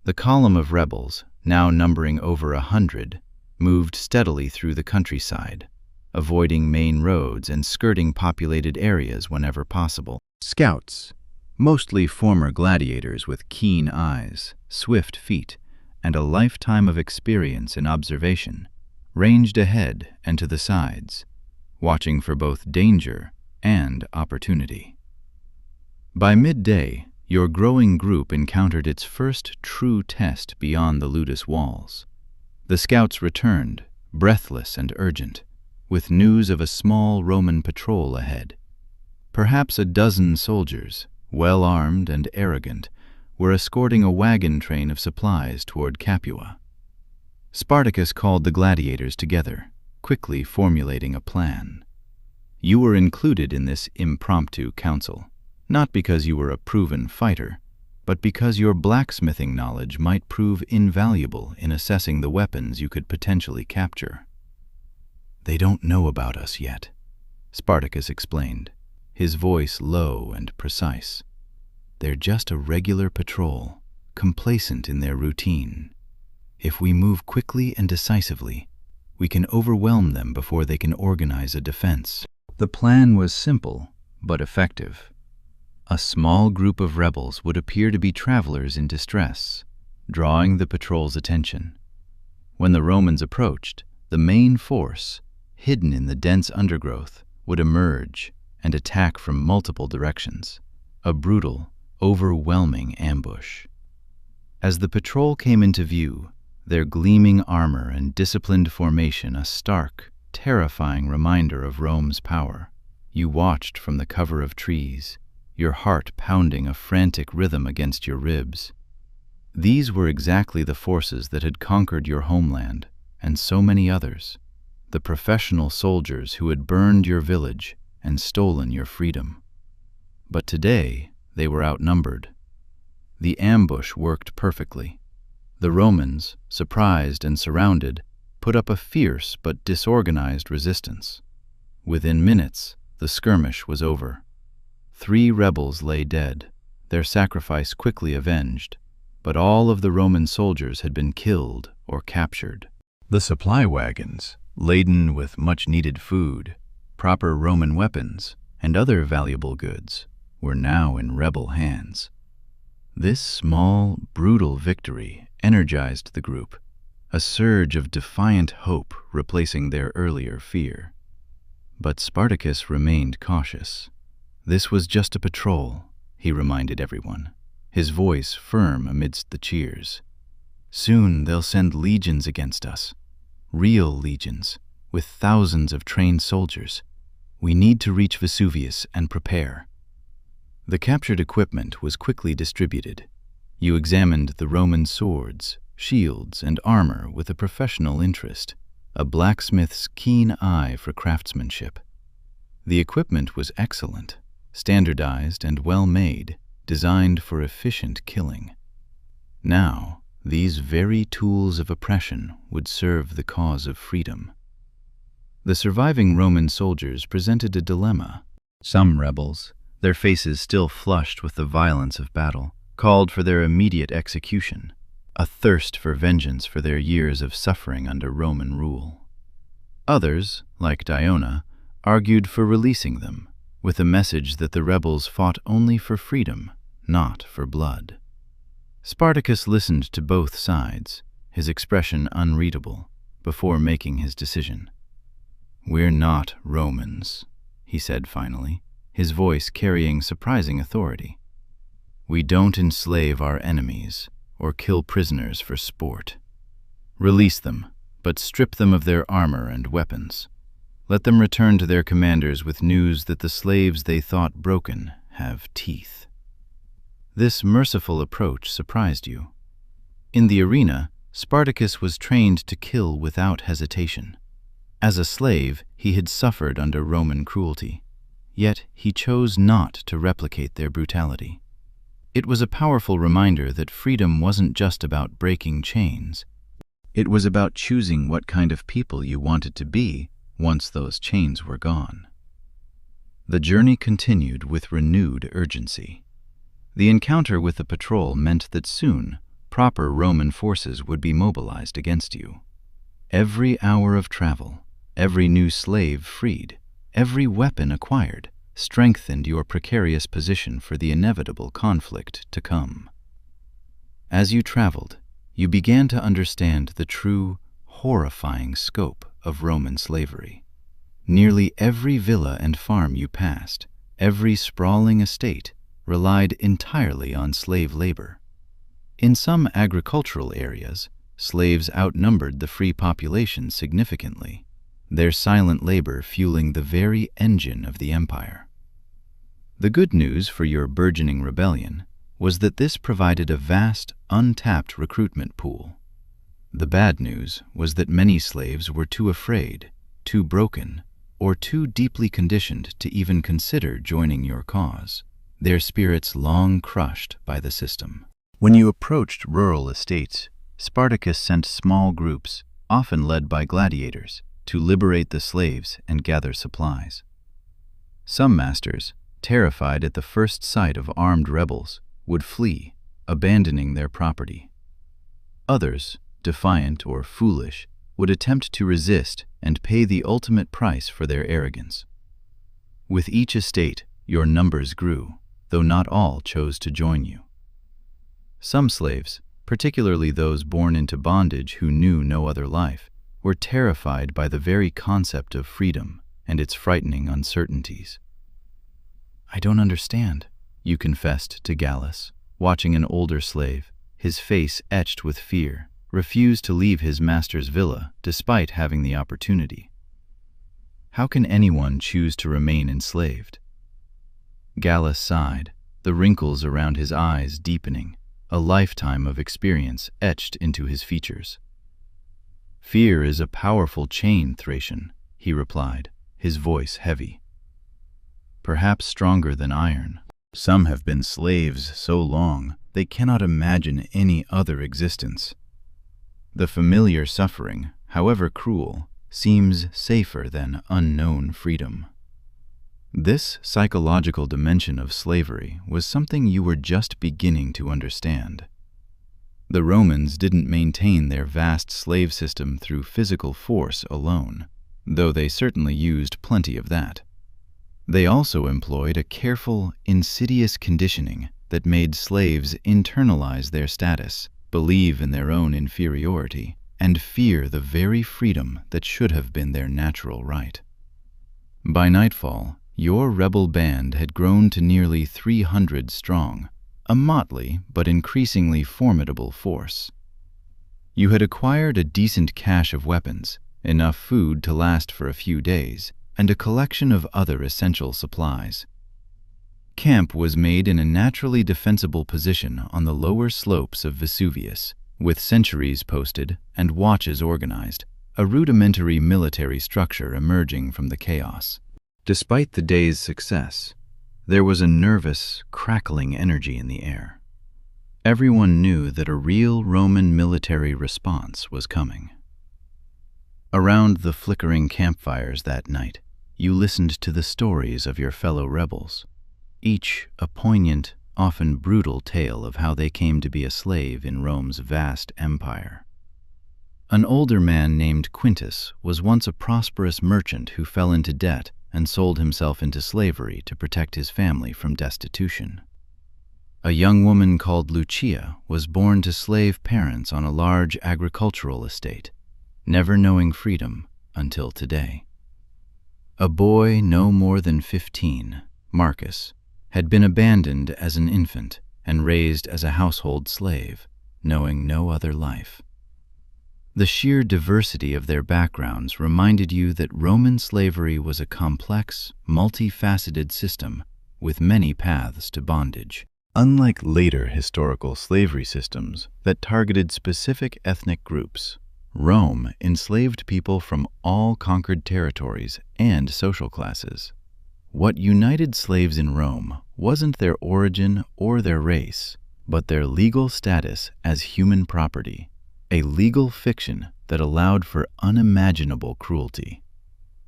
A: The column of rebels, now numbering over 100, moved steadily through the countryside, avoiding main roads and skirting populated areas whenever possible. Scouts, mostly former gladiators with keen eyes, swift feet, and a lifetime of experience in observation, ranged ahead and to the sides, watching for both danger and opportunity. By midday, your growing group encountered its first true test beyond the ludus walls. The scouts returned, breathless and urgent, with news of a small Roman patrol ahead. Perhaps a dozen soldiers, well-armed and arrogant, were escorting a wagon train of supplies toward Capua. Spartacus called the gladiators together, quickly formulating a plan. You were included in this impromptu council, not because you were a proven fighter, but because your blacksmithing knowledge might prove invaluable in assessing the weapons you could potentially capture. "They don't know about us yet," Spartacus explained, his voice low and precise. "They're just a regular patrol, complacent in their routine. If we move quickly and decisively, we can overwhelm them before they can organize a defense." The plan was simple, but effective. A small group of rebels would appear to be travelers in distress, drawing the patrol's attention. When the Romans approached, the main force, hidden in the dense undergrowth, would emerge and attack from multiple directions, a brutal, overwhelming ambush. As the patrol came into view, their gleaming armor and disciplined formation a stark, terrifying reminder of Rome's power, you watched from the cover of trees, your heart pounding a frantic rhythm against your ribs. These were exactly the forces that had conquered your homeland and so many others, the professional soldiers who had burned your village and stolen your freedom. But today they were outnumbered. The ambush worked perfectly. The Romans, surprised and surrounded, put up a fierce but disorganized resistance. Within minutes, the skirmish was over. 3 rebels lay dead, their sacrifice quickly avenged, but all of the Roman soldiers had been killed or captured. The supply wagons, laden with much-needed food, proper Roman weapons, and other valuable goods, were now in rebel hands. This small, brutal victory energized the group, a surge of defiant hope replacing their earlier fear. But Spartacus remained cautious. This was just a patrol, he reminded everyone, his voice firm amidst the cheers. Soon they'll send legions against us, real legions, with thousands of trained soldiers. We need to reach Vesuvius and prepare. The captured equipment was quickly distributed. You examined the Roman swords, shields, and armor with a professional interest, a blacksmith's keen eye for craftsmanship. The equipment was excellent, standardized and well-made, designed for efficient killing. Now, these very tools of oppression would serve the cause of freedom. The surviving Roman soldiers presented a dilemma. Some rebels, their faces still flushed with the violence of battle, called for their immediate execution, a thirst for vengeance for their years of suffering under Roman rule. Others, like Diona, argued for releasing them, with a message that the rebels fought only for freedom, not for blood. Spartacus listened to both sides, his expression unreadable, before making his decision. "We're not Romans," he said finally, his voice carrying surprising authority. "We don't enslave our enemies or kill prisoners for sport. Release them, but strip them of their armor and weapons. Let them return to their commanders with news that the slaves they thought broken have teeth." This merciful approach surprised you. In the arena, Spartacus was trained to kill without hesitation. As a slave, he had suffered under Roman cruelty, yet he chose not to replicate their brutality. It was a powerful reminder that freedom wasn't just about breaking chains. It was about choosing what kind of people you wanted to be once those chains were gone. The journey continued with renewed urgency. The encounter with the patrol meant that soon proper Roman forces would be mobilized against you. Every hour of travel, every new slave freed, every weapon acquired, strengthened your precarious position for the inevitable conflict to come. As you traveled, you began to understand the true, horrifying scope of Roman slavery. Nearly every villa and farm you passed, every sprawling estate, relied entirely on slave labor. In some agricultural areas, slaves outnumbered the free population significantly, their silent labor fueling the very engine of the empire. The good news for your burgeoning rebellion was that this provided a vast, untapped recruitment pool. The bad news was that many slaves were too afraid, too broken, or too deeply conditioned to even consider joining your cause, their spirits long crushed by the system. When you approached rural estates, Spartacus sent small groups, often led by gladiators, to liberate the slaves and gather supplies. Some masters, terrified at the first sight of armed rebels, would flee, abandoning their property. Others, defiant or foolish, would attempt to resist and pay the ultimate price for their arrogance. With each estate, your numbers grew, though not all chose to join you. Some slaves, particularly those born into bondage who knew no other life, were terrified by the very concept of freedom and its frightening uncertainties. "I don't understand," you confessed to Gallus, watching an older slave, his face etched with fear, refuse to leave his master's villa despite having the opportunity. "How can anyone choose to remain enslaved?" Gallus sighed, the wrinkles around his eyes deepening, a lifetime of experience etched into his features. "Fear is a powerful chain, Thracian," he replied, his voice heavy. "Perhaps stronger than iron. Some have been slaves so long they cannot imagine any other existence. The familiar suffering, however cruel, seems safer than unknown freedom." This psychological dimension of slavery was something you were just beginning to understand. The Romans didn't maintain their vast slave system through physical force alone, though they certainly used plenty of that. They also employed a careful, insidious conditioning that made slaves internalize their status, believe in their own inferiority, and fear the very freedom that should have been their natural right. By nightfall, your rebel band had grown to nearly 300 strong, a motley but increasingly formidable force. You had acquired a decent cache of weapons, enough food to last for a few days, and a collection of other essential supplies. Camp was made in a naturally defensible position on the lower slopes of Vesuvius, with sentries posted and watches organized, a rudimentary military structure emerging from the chaos. Despite the day's success, there was a nervous, crackling energy in the air. Everyone knew that a real Roman military response was coming. Around the flickering campfires that night, you listened to the stories of your fellow rebels, each a poignant, often brutal tale of how they came to be a slave in Rome's vast empire. An older man named Quintus was once a prosperous merchant who fell into debt and sold himself into slavery to protect his family from destitution. A young woman called Lucia was born to slave parents on a large agricultural estate, never knowing freedom until today. A boy no more than 15, Marcus, had been abandoned as an infant and raised as a household slave, knowing no other life. The sheer diversity of their backgrounds reminded you that Roman slavery was a complex, multifaceted system with many paths to bondage. Unlike later historical slavery systems that targeted specific ethnic groups, Rome enslaved people from all conquered territories and social classes. What united slaves in Rome wasn't their origin or their race, but their legal status as human property, a legal fiction that allowed for unimaginable cruelty.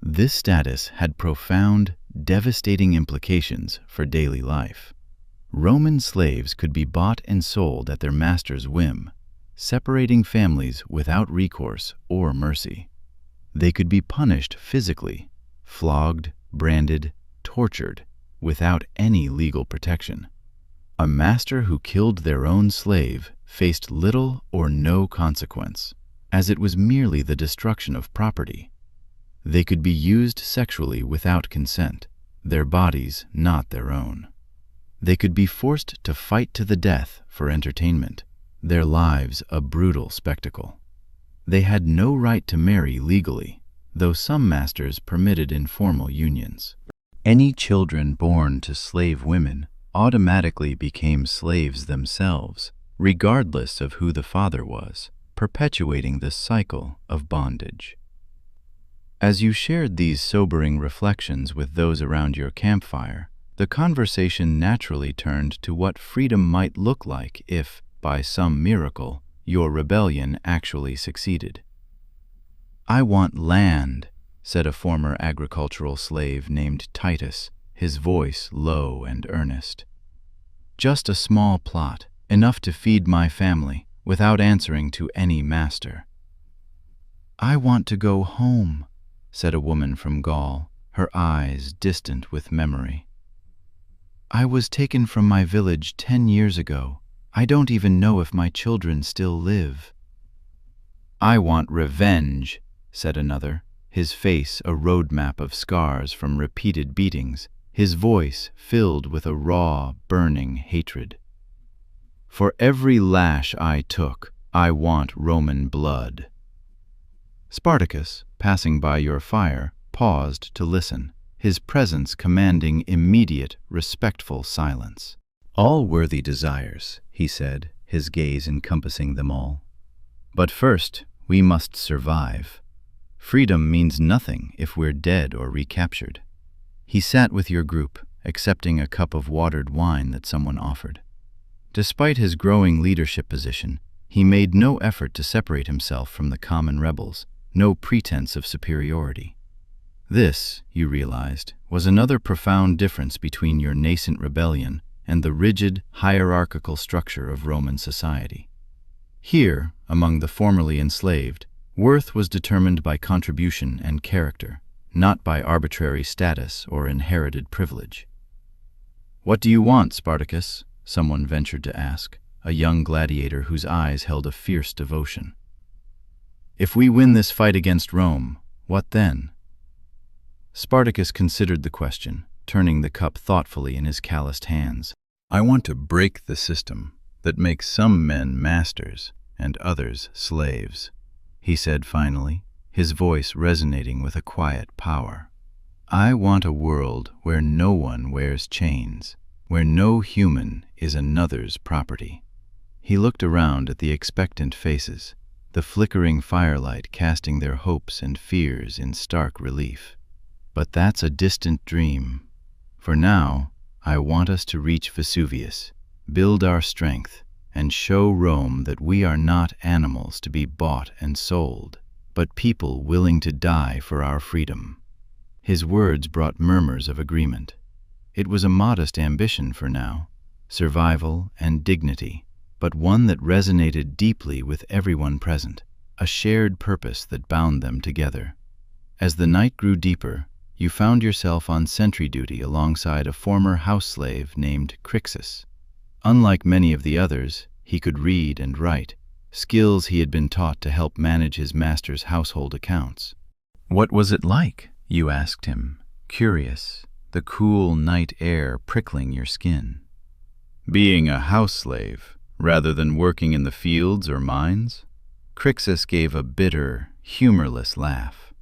A: This status had profound, devastating implications for daily life. Roman slaves could be bought and sold at their master's whim, separating families without recourse or mercy. They could be punished physically, flogged, branded, tortured, without any legal protection. A master who killed their own slave faced little or no consequence, as it was merely the destruction of property. They could be used sexually without consent, their bodies not their own. They could be forced to fight to the death for entertainment, their lives a brutal spectacle. They had no right to marry legally, though some masters permitted informal unions. Any children born to slave women automatically became slaves themselves, regardless of who the father was, perpetuating the cycle of bondage. As you shared these sobering reflections with those around your campfire, the conversation naturally turned to what freedom might look like if, by some miracle, your rebellion actually succeeded. "I want land," said a former agricultural slave named Titus, his voice low and earnest. "Just a small plot, enough to feed my family, without answering to any master." "I want to go home," said a woman from Gaul, her eyes distant with memory. "I was taken from my village 10 years ago. I don't even know if my children still live." "I want revenge," said another, his face a roadmap of scars from repeated beatings, his voice filled with a raw, burning hatred. "For every lash I took, I want Roman blood." Spartacus, passing by your fire, paused to listen, his presence commanding immediate, respectful silence. "All worthy desires," he said, his gaze encompassing them all. "But first, we must survive. Freedom means nothing if we're dead or recaptured." He sat with your group, accepting a cup of watered wine that someone offered. Despite his growing leadership position, he made no effort to separate himself from the common rebels, no pretense of superiority. This, you realized, was another profound difference between your nascent rebellion and the rigid, hierarchical structure of Roman society. Here, among the formerly enslaved, worth was determined by contribution and character, not by arbitrary status or inherited privilege. "What do you want, Spartacus?" someone ventured to ask, a young gladiator whose eyes held a fierce devotion. "If we win this fight against Rome, what then?" Spartacus considered the question, turning the cup thoughtfully in his calloused hands. "I want to break the system that makes some men masters and others slaves," he said finally, his voice resonating with a quiet power. "I want a world where no one wears chains, where no human is another's property." He looked around at the expectant faces, the flickering firelight casting their hopes and fears in stark relief. "But that's a distant dream. For now, I want us to reach Vesuvius, build our strength, and show Rome that we are not animals to be bought and sold, but people willing to die for our freedom." His words brought murmurs of agreement. It was a modest ambition for now, survival and dignity, but one that resonated deeply with everyone present, a shared purpose that bound them together. As the night grew deeper, you found yourself on sentry duty alongside a former house slave named Crixus. Unlike many of the others, he could read and write, skills he had been taught to help manage his master's household accounts. "What was it like?" you asked him, curious, the cool night air prickling your skin. "Being a house slave, rather than working in the fields or mines?" Crixus gave a bitter, humorless laugh.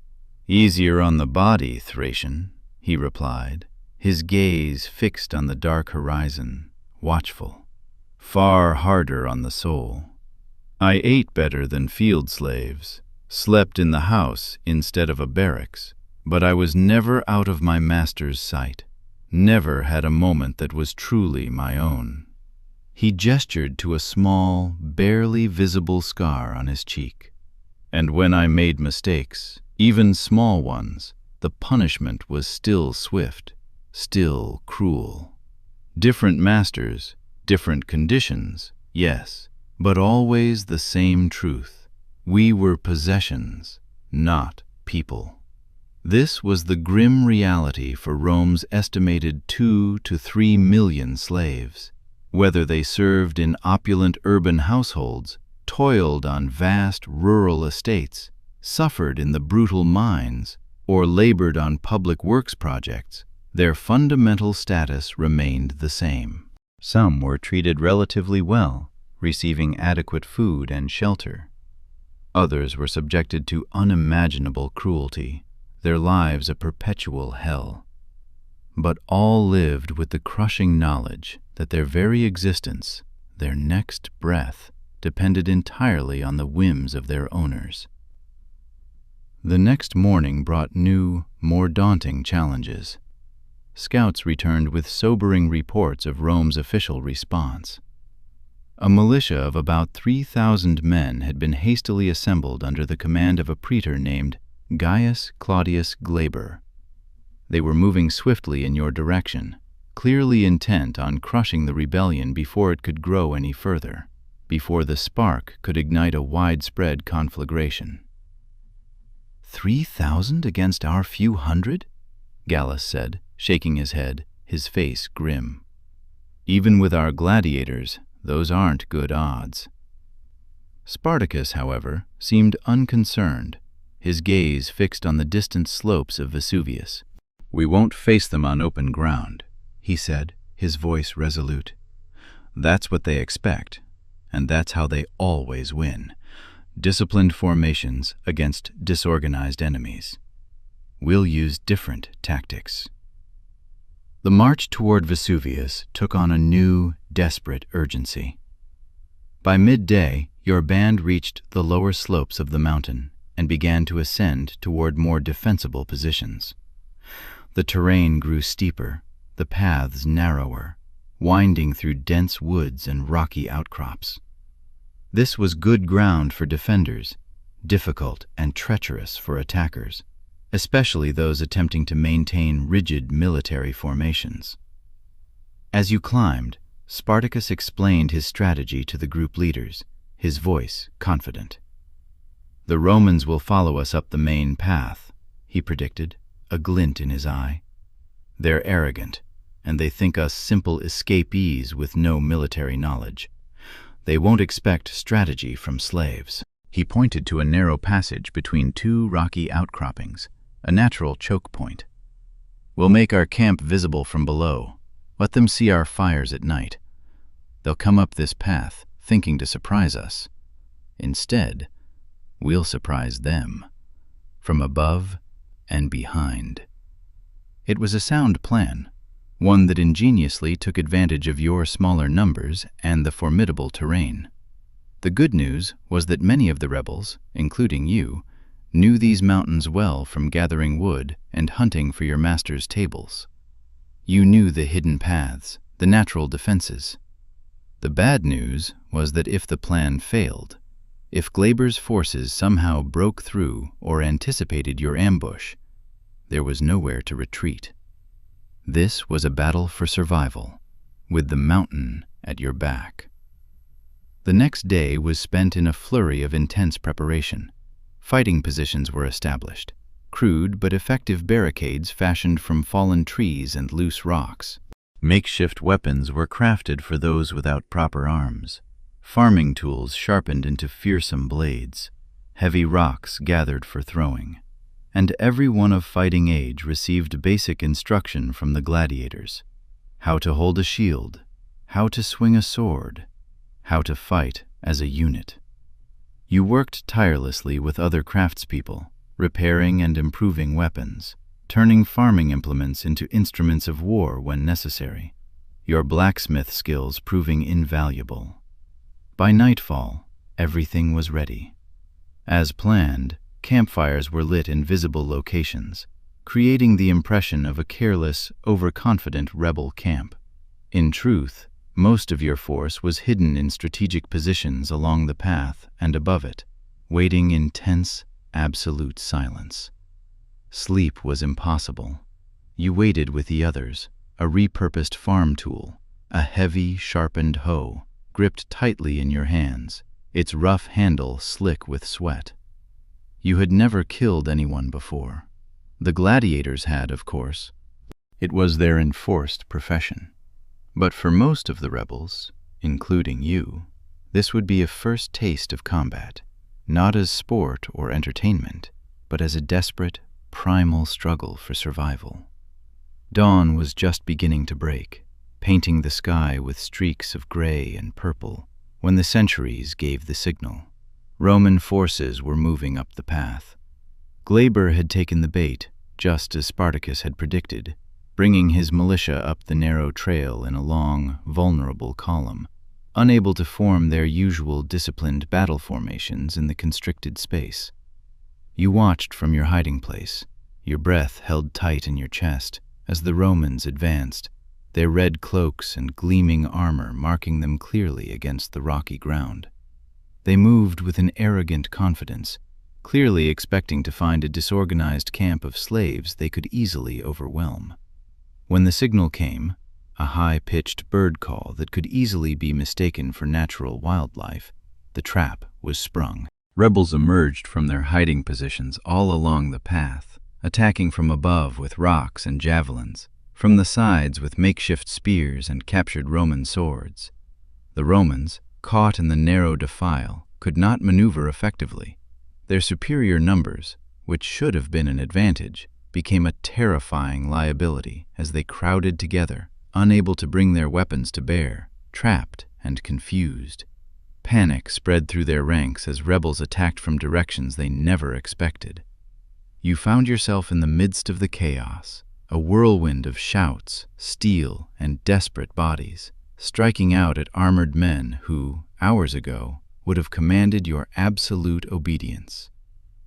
A: "Easier on the body, Thracian," he replied, his gaze fixed on the dark horizon, watchful. "Far harder on the soul. I ate better than field slaves, slept in the house instead of a barracks, but I was never out of my master's sight, never had a moment that was truly my own." He gestured to a small, barely visible scar on his cheek. "And when I made mistakes, even small ones, the punishment was still swift, still cruel. Different masters, different conditions, yes, but always the same truth. We were possessions, not people." This was the grim reality for Rome's estimated 2 to 3 million slaves. Whether they served in opulent urban households, toiled on vast rural estates, suffered in the brutal mines, or labored on public works projects, their fundamental status remained the same. Some were treated relatively well, receiving adequate food and shelter. Others were subjected to unimaginable cruelty, their lives a perpetual hell. But all lived with the crushing knowledge that their very existence, their next breath, depended entirely on the whims of their owners. The next morning brought new, more daunting challenges. Scouts returned with sobering reports of Rome's official response. A militia of about 3,000 men had been hastily assembled under the command of a praetor named Gaius Claudius Glaber. They were moving swiftly in your direction, clearly intent on crushing the rebellion before it could grow any further, before the spark could ignite a widespread conflagration. 3,000 against our few hundred? Gallus said, shaking his head, his face grim. "Even with our gladiators, those aren't good odds." Spartacus, however, seemed unconcerned, his gaze fixed on the distant slopes of Vesuvius. "We won't face them on open ground," he said, his voice resolute. "That's what they expect, and that's how they always win. Disciplined formations against disorganized enemies. We'll use different tactics." The march toward Vesuvius took on a new, desperate urgency. By midday, your band reached the lower slopes of the mountain and began to ascend toward more defensible positions. The terrain grew steeper, the paths narrower, winding through dense woods and rocky outcrops. This was good ground for defenders, difficult and treacherous for attackers, especially those attempting to maintain rigid military formations. As you climbed, Spartacus explained his strategy to the group leaders, his voice confident. "The Romans will follow us up the main path," he predicted, a glint in his eye. "They're arrogant, and they think us simple escapees with no military knowledge. They won't expect strategy from slaves." He pointed to a narrow passage between two rocky outcroppings, a natural choke point. "We'll make our camp visible from below. Let them see our fires at night. They'll come up this path, thinking to surprise us. Instead, we'll surprise them, from above and behind." It was a sound plan, one that ingeniously took advantage of your smaller numbers and the formidable terrain. The good news was that many of the rebels, including you, knew these mountains well from gathering wood and hunting for your master's tables. You knew the hidden paths, the natural defenses. The bad news was that if the plan failed, if Glaber's forces somehow broke through or anticipated your ambush, there was nowhere to retreat. This was a battle for survival, with the mountain at your back. The next day was spent in a flurry of intense preparation. Fighting positions were established, crude but effective barricades fashioned from fallen trees and loose rocks. Makeshift weapons were crafted for those without proper arms, farming tools sharpened into fearsome blades, heavy rocks gathered for throwing, and everyone of fighting age received basic instruction from the gladiators: how to hold a shield, how to swing a sword, how to fight as a unit. You worked tirelessly with other craftspeople, repairing and improving weapons, turning farming implements into instruments of war when necessary, your blacksmith skills proving invaluable. By nightfall, everything was ready. As planned, campfires were lit in visible locations, creating the impression of a careless, overconfident rebel camp. In truth, most of your force was hidden in strategic positions along the path and above it, waiting in tense, absolute silence. Sleep was impossible. You waited with the others, a repurposed farm tool, a heavy, sharpened hoe, gripped tightly in your hands, its rough handle slick with sweat. You had never killed anyone before. The gladiators had, of course. It was their enforced profession. But for most of the rebels, including you, this would be a first taste of combat, not as sport or entertainment, but as a desperate, primal struggle for survival. Dawn was just beginning to break, painting the sky with streaks of gray and purple, when the sentries gave the signal. Roman forces were moving up the path. Glaber had taken the bait, just as Spartacus had predicted, bringing his militia up the narrow trail in a long, vulnerable column, unable to form their usual disciplined battle formations in the constricted space. You watched from your hiding place, your breath held tight in your chest as the Romans advanced, their red cloaks and gleaming armor marking them clearly against the rocky ground. They moved with an arrogant confidence, clearly expecting to find a disorganized camp of slaves they could easily overwhelm. When the signal came, a high-pitched bird call that could easily be mistaken for natural wildlife, the trap was sprung. Rebels emerged from their hiding positions all along the path, attacking from above with rocks and javelins, from the sides with makeshift spears and captured Roman swords. The Romans, caught in the narrow defile, could not maneuver effectively. Their superior numbers, which should have been an advantage, became a terrifying liability as they crowded together, unable to bring their weapons to bear, trapped and confused. Panic spread through their ranks as rebels attacked from directions they never expected. You found yourself in the midst of the chaos, a whirlwind of shouts, steel, and desperate bodies, striking out at armored men who, hours ago, would have commanded your absolute obedience.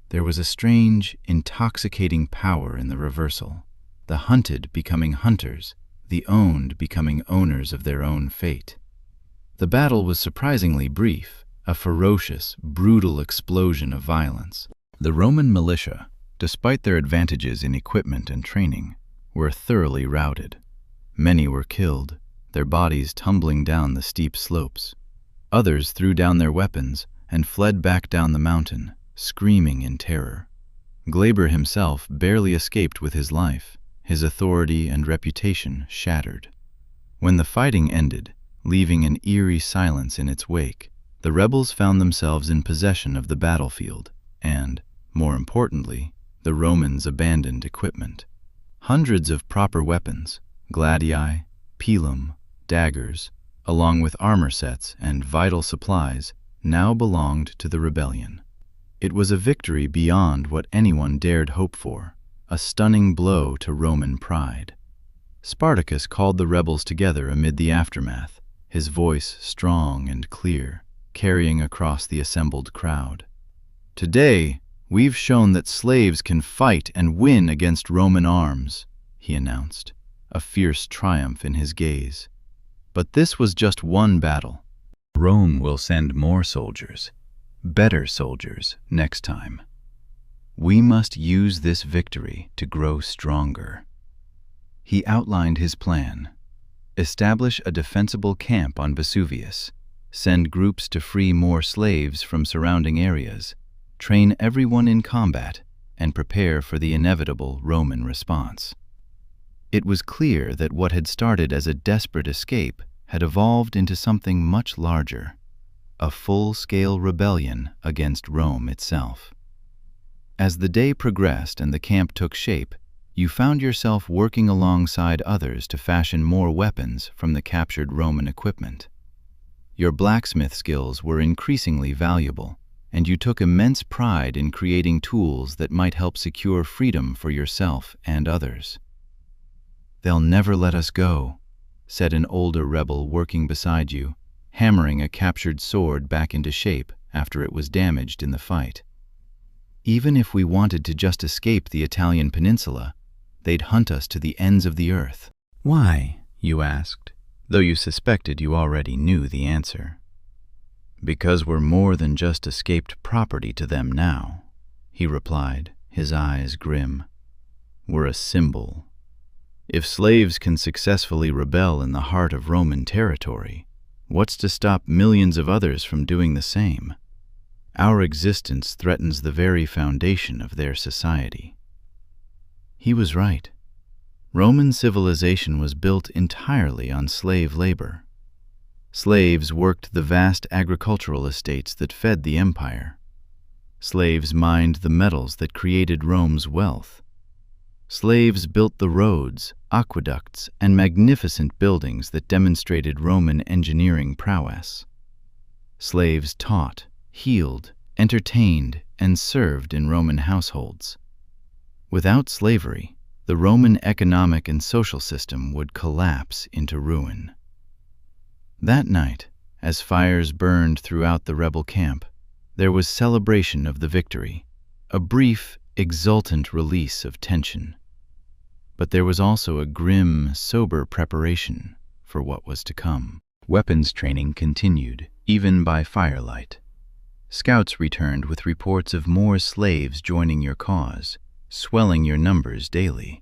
A: There was a strange, intoxicating power in the reversal, the hunted becoming hunters, the owned becoming owners of their own fate. The battle was surprisingly brief, a ferocious, brutal explosion of violence. The Roman militia, despite their advantages in equipment and training, were thoroughly routed. Many were killed, their bodies tumbling down the steep slopes. Others threw down their weapons and fled back down the mountain, screaming in terror. Glaber himself barely escaped with his life, his authority and reputation shattered. When the fighting ended, leaving an eerie silence in its wake, the rebels found themselves in possession of the battlefield and, more importantly, the Romans' abandoned equipment. Hundreds of proper weapons, gladii, pilum, daggers, along with armor sets and vital supplies, now belonged to the rebellion. It was a victory beyond what anyone dared hope for, a stunning blow to Roman pride. Spartacus called the rebels together amid the aftermath, his voice strong and clear, carrying across the assembled crowd. "Today, we've shown that slaves can fight and win against Roman arms," he announced, a fierce triumph in his gaze. But this was just one battle. Rome will send more soldiers, better soldiers, next time. We must use this victory to grow stronger. He outlined his plan. Establish a defensible camp on Vesuvius, send groups to free more slaves from surrounding areas, train everyone in combat, and prepare for the inevitable Roman response. It was clear that what had started as a desperate escape had evolved into something much larger, a full-scale rebellion against Rome itself. As the day progressed and the camp took shape, you found yourself working alongside others to fashion more weapons from the captured Roman equipment. Your blacksmith skills were increasingly valuable, and you took immense pride in creating tools that might help secure freedom for yourself and others. "They'll never let us go," said an older rebel working beside you, hammering a captured sword back into shape after it was damaged in the fight. "Even if we wanted to just escape the Italian peninsula, they'd hunt us to the ends of the earth." "Why?" you asked, though you suspected you already knew the answer. "Because we're more than just escaped property to them now," he replied, his eyes grim. "We're a symbol. If slaves can successfully rebel in the heart of Roman territory, what's to stop millions of others from doing the same? Our existence threatens the very foundation of their society." He was right. Roman civilization was built entirely on slave labor. Slaves worked the vast agricultural estates that fed the empire. Slaves mined the metals that created Rome's wealth. Slaves built the roads, aqueducts, and magnificent buildings that demonstrated Roman engineering prowess. Slaves taught, healed, entertained, and served in Roman households. Without slavery, the Roman economic and social system would collapse into ruin. That night, as fires burned throughout the rebel camp, there was celebration of the victory, a brief, exultant release of tension. But there was also a grim, sober preparation for what was to come. Weapons training continued, even by firelight. Scouts returned with reports of more slaves joining your cause, swelling your numbers daily.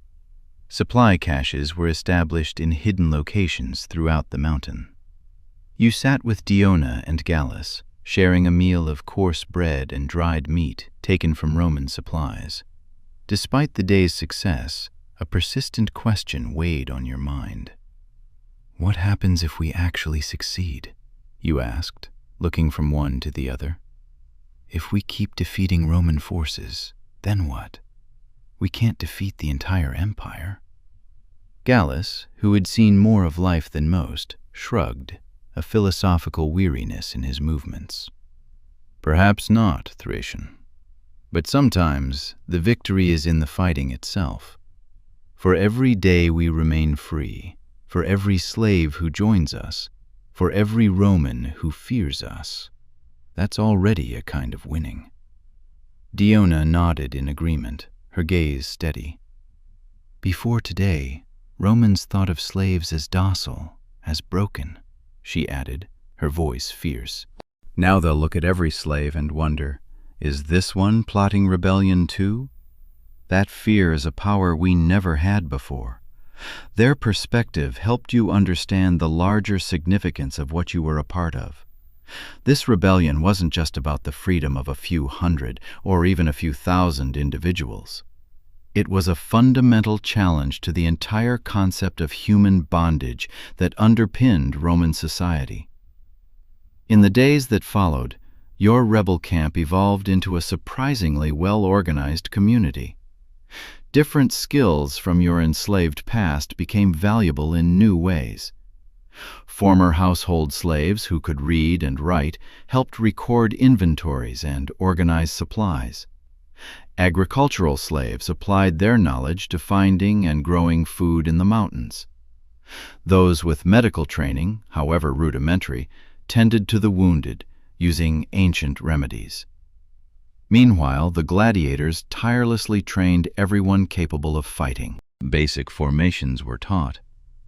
A: Supply caches were established in hidden locations throughout the mountain. You sat with Diona and Gallus, sharing a meal of coarse bread and dried meat taken from Roman supplies. Despite the day's success, a persistent question weighed on your mind. "What happens if we actually succeed?" you asked, looking from one to the other. "If we keep defeating Roman forces, then what? We can't defeat the entire empire." Gallus, who had seen more of life than most, shrugged, a philosophical weariness in his movements. "Perhaps not, Thracian. But sometimes the victory is in the fighting itself. For every day we remain free, for every slave who joins us, For every Roman who fears us, that's already a kind of winning." Diona nodded in agreement, her gaze steady. "Before today, Romans thought of slaves as docile, as broken," she added, her voice fierce. "Now they'll look at every slave and wonder, is this one plotting rebellion too? That fear is a power we never had before. Their perspective helped you understand the larger significance of what you were a part of. This rebellion wasn't just about the freedom of a few hundred or even a few thousand individuals. It was a fundamental challenge to the entire concept of human bondage that underpinned Roman society. In the days that followed, your rebel camp evolved into a surprisingly well-organized community. Different skills from your enslaved past became valuable in new ways. Former household slaves who could read and write helped record inventories and organize supplies. Agricultural slaves applied their knowledge to finding and growing food in the mountains. Those with medical training, however rudimentary, tended to the wounded, using ancient remedies. Meanwhile, the gladiators tirelessly trained everyone capable of fighting. Basic formations were taught,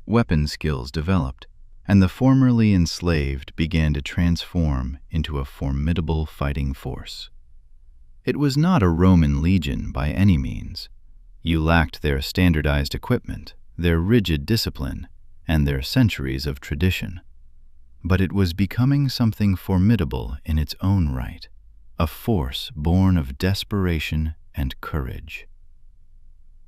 A: weapon skills developed, and the formerly enslaved began to transform into a formidable fighting force. It was not a Roman legion by any means. You lacked their standardized equipment, their rigid discipline, and their centuries of tradition. But it was becoming something formidable in its own right, a force born of desperation and courage.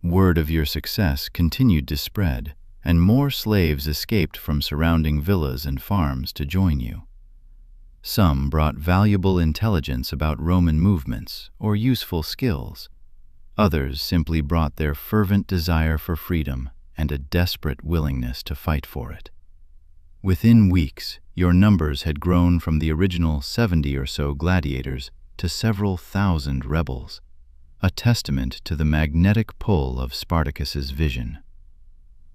A: Word of your success continued to spread, and more slaves escaped from surrounding villas and farms to join you. Some brought valuable intelligence about Roman movements or useful skills. Others simply brought their fervent desire for freedom and a desperate willingness to fight for it. Within weeks, your numbers had grown from the original 70 or so gladiators to several thousand rebels, a testament to the magnetic pull of Spartacus's vision.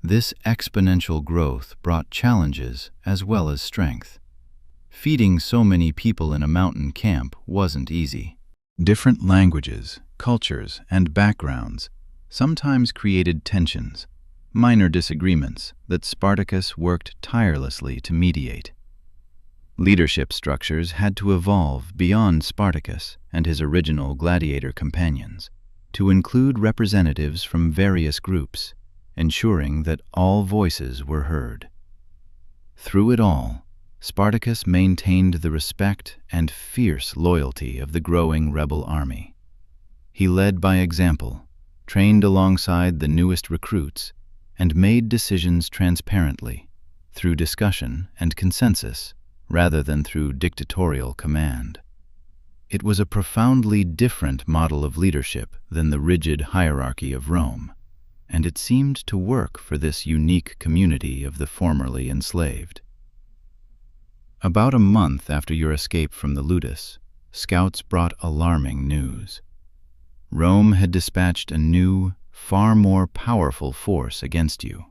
A: This exponential growth brought challenges as well as strength. Feeding so many people in a mountain camp wasn't easy. Different languages, cultures, and backgrounds sometimes created tensions, minor disagreements that Spartacus worked tirelessly to mediate. Leadership structures had to evolve beyond Spartacus and his original gladiator companions to include representatives from various groups, ensuring that all voices were heard. Through it all, Spartacus maintained the respect and fierce loyalty of the growing rebel army. He led by example, trained alongside the newest recruits, and made decisions transparently, through discussion and consensus, rather than through dictatorial command. It was a profoundly different model of leadership than the rigid hierarchy of Rome, and it seemed to work for this unique community of the formerly enslaved. About a month after your escape from the Ludus, scouts brought alarming news. Rome had dispatched a new, far more powerful force against you.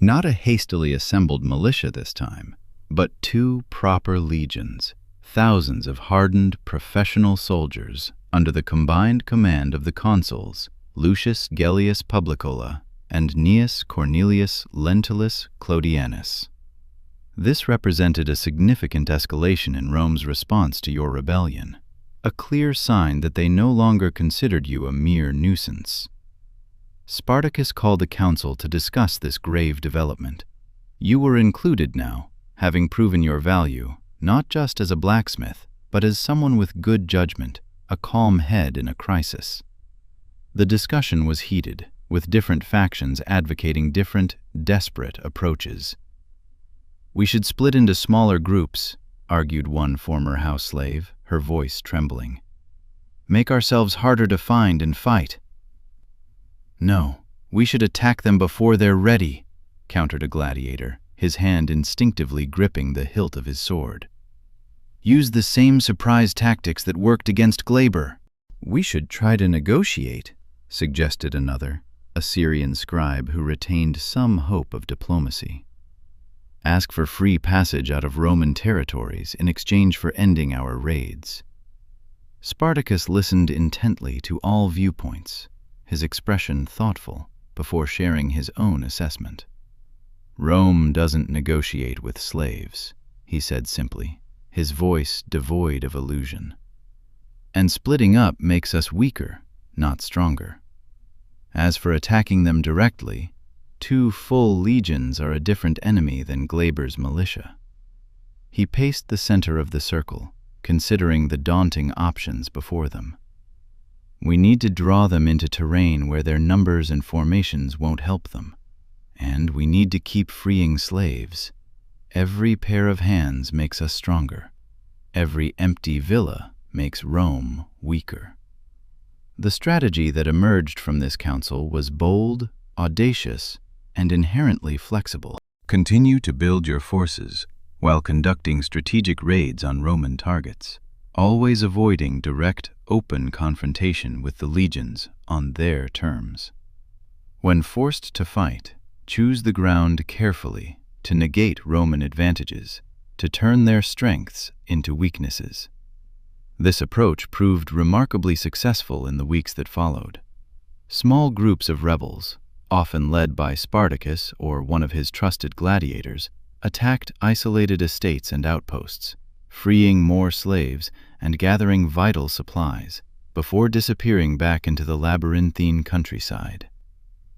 A: Not a hastily assembled militia this time, but 2 proper legions, thousands of hardened professional soldiers under the combined command of the consuls Lucius Gellius Publicola and Gnaeus Cornelius Lentulus Clodianus. This represented a significant escalation in Rome's response to your rebellion, a clear sign that they no longer considered you a mere nuisance. Spartacus called a council to discuss this grave development. You were included now, having proven your value, not just as a blacksmith, but as someone with good judgment, a calm head in a crisis. The discussion was heated, with different factions advocating different, desperate approaches. "We should split into smaller groups," argued one former house slave, her voice trembling. "Make ourselves harder to find and fight." "No, we should attack them before they're ready," countered a gladiator, his hand instinctively gripping the hilt of his sword. "Use the same surprise tactics that worked against Glaber." "We should try to negotiate," suggested another, a Syrian scribe who retained some hope of diplomacy. Ask for free passage out of Roman territories in exchange for ending our raids. Spartacus listened intently to all viewpoints, his expression thoughtful, before sharing his own assessment. "Rome doesn't negotiate with slaves," he said simply, his voice devoid of illusion. "And splitting up makes us weaker, not stronger. As for attacking them directly, 2 full legions are a different enemy than Glaber's militia." He paced the center of the circle, considering the daunting options before them. "We need to draw them into terrain where their numbers and formations won't help them. And we need to keep freeing slaves. Every pair of hands makes us stronger. Every empty villa makes Rome weaker." The strategy that emerged from this council was bold, audacious, and inherently flexible. Continue to build your forces while conducting strategic raids on Roman targets, always avoiding direct, open confrontation with the legions on their terms. When forced to fight, choose the ground carefully to negate Roman advantages, to turn their strengths into weaknesses. This approach proved remarkably successful in the weeks that followed. Small groups of rebels, often led by Spartacus or one of his trusted gladiators, attacked isolated estates and outposts, freeing more slaves and gathering vital supplies before disappearing back into the labyrinthine countryside.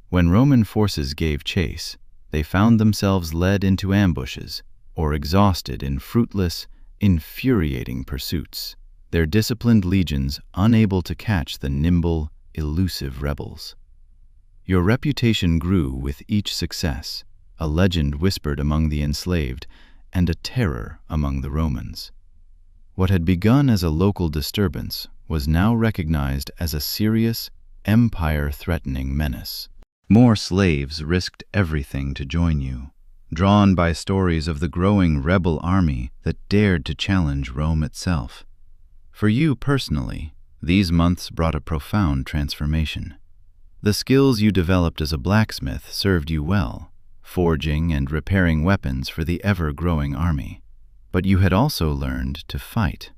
A: When Roman forces gave chase, they found themselves led into ambushes or exhausted in fruitless, infuriating pursuits, their disciplined legions unable to catch the nimble, elusive rebels. Your reputation grew with each success, a legend whispered among the enslaved and a terror among the Romans. What had begun as a local disturbance was now recognized as a serious, empire-threatening menace. More slaves risked everything to join you, drawn by stories of the growing rebel army that dared to challenge Rome itself. For you personally, these months brought a profound transformation. The skills you developed as a blacksmith served you well, forging and repairing weapons for the ever-growing army. But you had also learned to fight,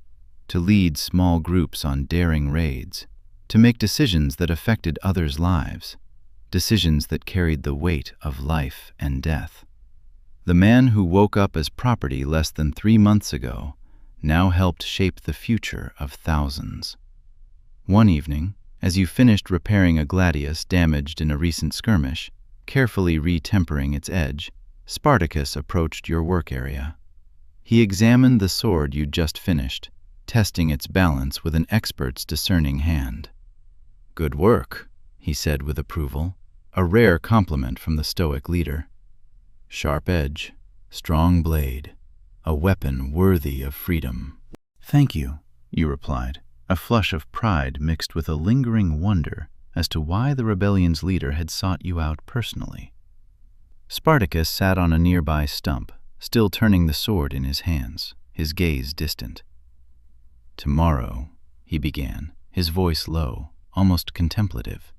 A: to lead small groups on daring raids, to make decisions that affected others' lives, decisions that carried the weight of life and death. The man who woke up as property less than 3 months ago now helped shape the future of thousands. One evening, as you finished repairing a gladius damaged in a recent skirmish, carefully retempering its edge, Spartacus approached your work area. He examined the sword you'd just finished, testing its balance with an expert's discerning hand. "Good work," he said with approval, a rare compliment from the Stoic leader. "Sharp edge, strong blade, a weapon worthy of freedom." "Thank you," you replied, a flush of pride mixed with a lingering wonder as to why the rebellion's leader had sought you out personally. Spartacus sat on a nearby stump, still turning the sword in his hands, his gaze distant. "Tomorrow," he began, his voice low, almost contemplative,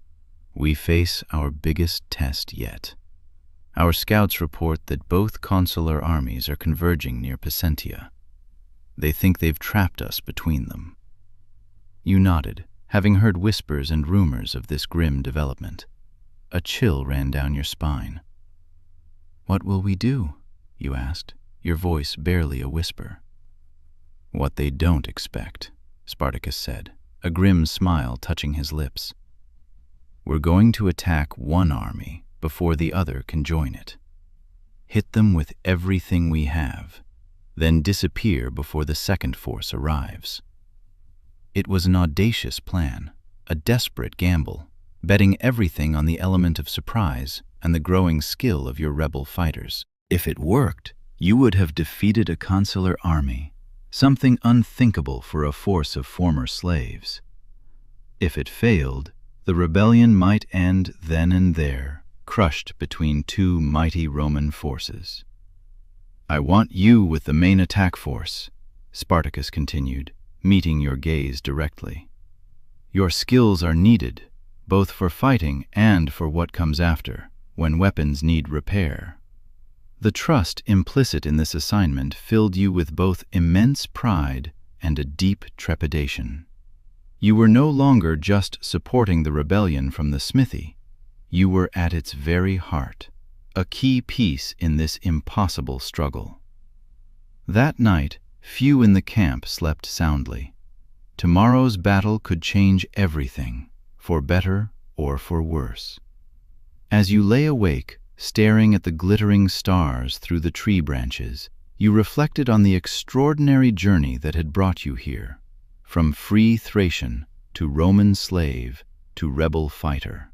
A: "we face our biggest test yet. Our scouts report that both consular armies are converging near Placentia. They think they've trapped us between them." You nodded, having heard whispers and rumors of this grim development. A chill ran down your spine. "What will we do?" you asked, your voice barely a whisper. "What they don't expect," Spartacus said, a grim smile touching his lips. "We're going to attack one army before the other can join it. Hit them with everything we have, then disappear before the second force arrives." It was an audacious plan, a desperate gamble, betting everything on the element of surprise and the growing skill of your rebel fighters. If it worked, you would have defeated a consular army, something unthinkable for a force of former slaves. If it failed, the rebellion might end then and there, crushed between 2 mighty Roman forces. "I want you with the main attack force," Spartacus continued, meeting your gaze directly. "Your skills are needed, both for fighting and for what comes after, when weapons need repair. The trust implicit in this assignment filled you with both immense pride and a deep trepidation. You were no longer just supporting the rebellion from the smithy. You were at its very heart, a key piece in this impossible struggle. That night, few in the camp slept soundly. Tomorrow's battle could change everything, for better or for worse. As you lay awake, staring at the glittering stars through the tree branches, you reflected on the extraordinary journey that had brought you here, from free Thracian to Roman slave to rebel fighter.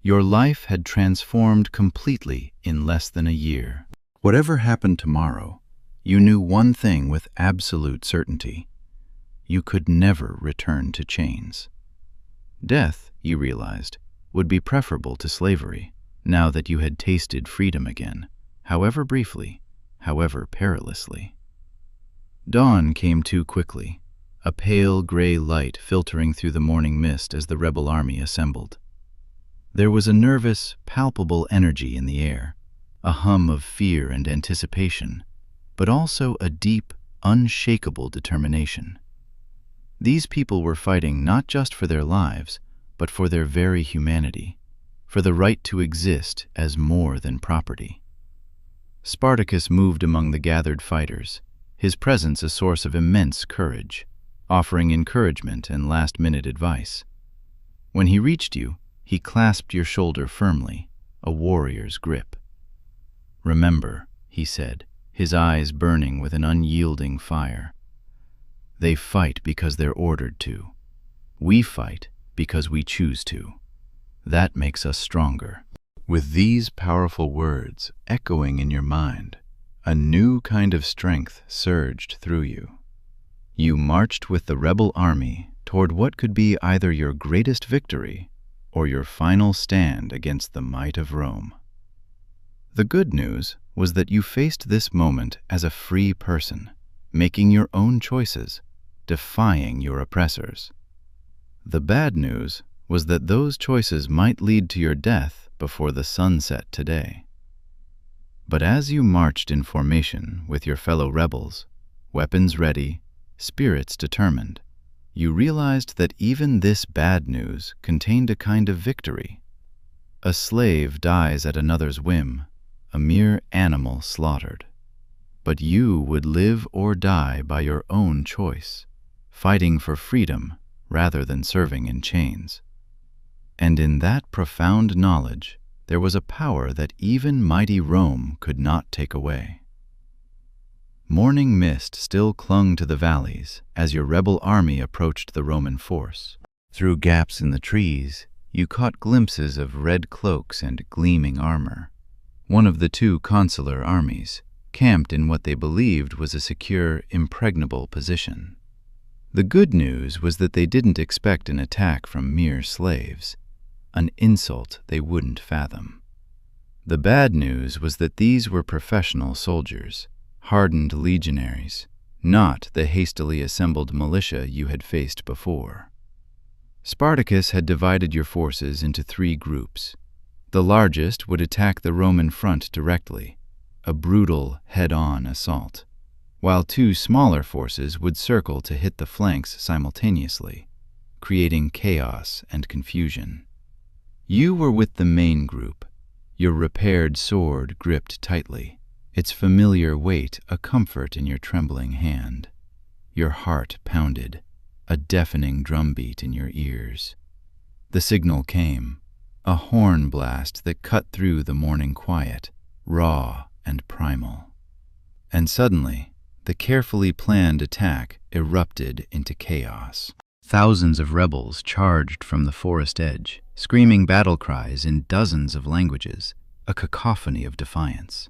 A: Your life had transformed completely in less than a year. Whatever happened tomorrow, you knew one thing with absolute certainty. You could never return to chains. Death, you realized, would be preferable to slavery, now that you had tasted freedom again, however briefly, however perilously. Dawn came too quickly, a pale gray light filtering through the morning mist as the rebel army assembled. There was a nervous, palpable energy in the air, a hum of fear and anticipation, but also a deep, unshakable determination. These people were fighting not just for their lives, but for their very humanity, for the right to exist as more than property. Spartacus moved among the gathered fighters, his presence a source of immense courage, offering encouragement and last-minute advice. When he reached you, he clasped your shoulder firmly, a warrior's grip. "Remember," he said, his eyes burning with an unyielding fire. "They fight because they're ordered to. We fight because we choose to. That makes us stronger." With these powerful words echoing in your mind, a new kind of strength surged through you. You marched with the rebel army toward what could be either your greatest victory or your final stand against the might of Rome. The good news was that you faced this moment as a free person, making your own choices, defying your oppressors. The bad news was that those choices might lead to your death before the sun set today. But as you marched in formation with your fellow rebels, weapons ready, spirits determined, you realized that even this bad news contained a kind of victory. A slave dies at another's whim, a mere animal slaughtered. But you would live or die by your own choice, fighting for freedom rather than serving in chains. And in that profound knowledge, there was a power that even mighty Rome could not take away. Morning mist still clung to the valleys as your rebel army approached the Roman force. Through gaps in the trees, you caught glimpses of red cloaks and gleaming armor. One of the two consular armies, camped in what they believed was a secure, impregnable position. The good news was that they didn't expect an attack from mere slaves, an insult they wouldn't fathom. The bad news was that these were professional soldiers, hardened legionaries, not the hastily assembled militia you had faced before. Spartacus had divided your forces into 3 groups. The largest would attack the Roman front directly, a brutal, head-on assault, while 2 smaller forces would circle to hit the flanks simultaneously, creating chaos and confusion. You were with the main group, your repaired sword gripped tightly, its familiar weight a comfort in your trembling hand. Your heart pounded, a deafening drumbeat in your ears. The signal came, a horn blast that cut through the morning quiet, raw and primal. And suddenly, the carefully planned attack erupted into chaos. Thousands of rebels charged from the forest edge, screaming battle cries in dozens of languages, a cacophony of defiance.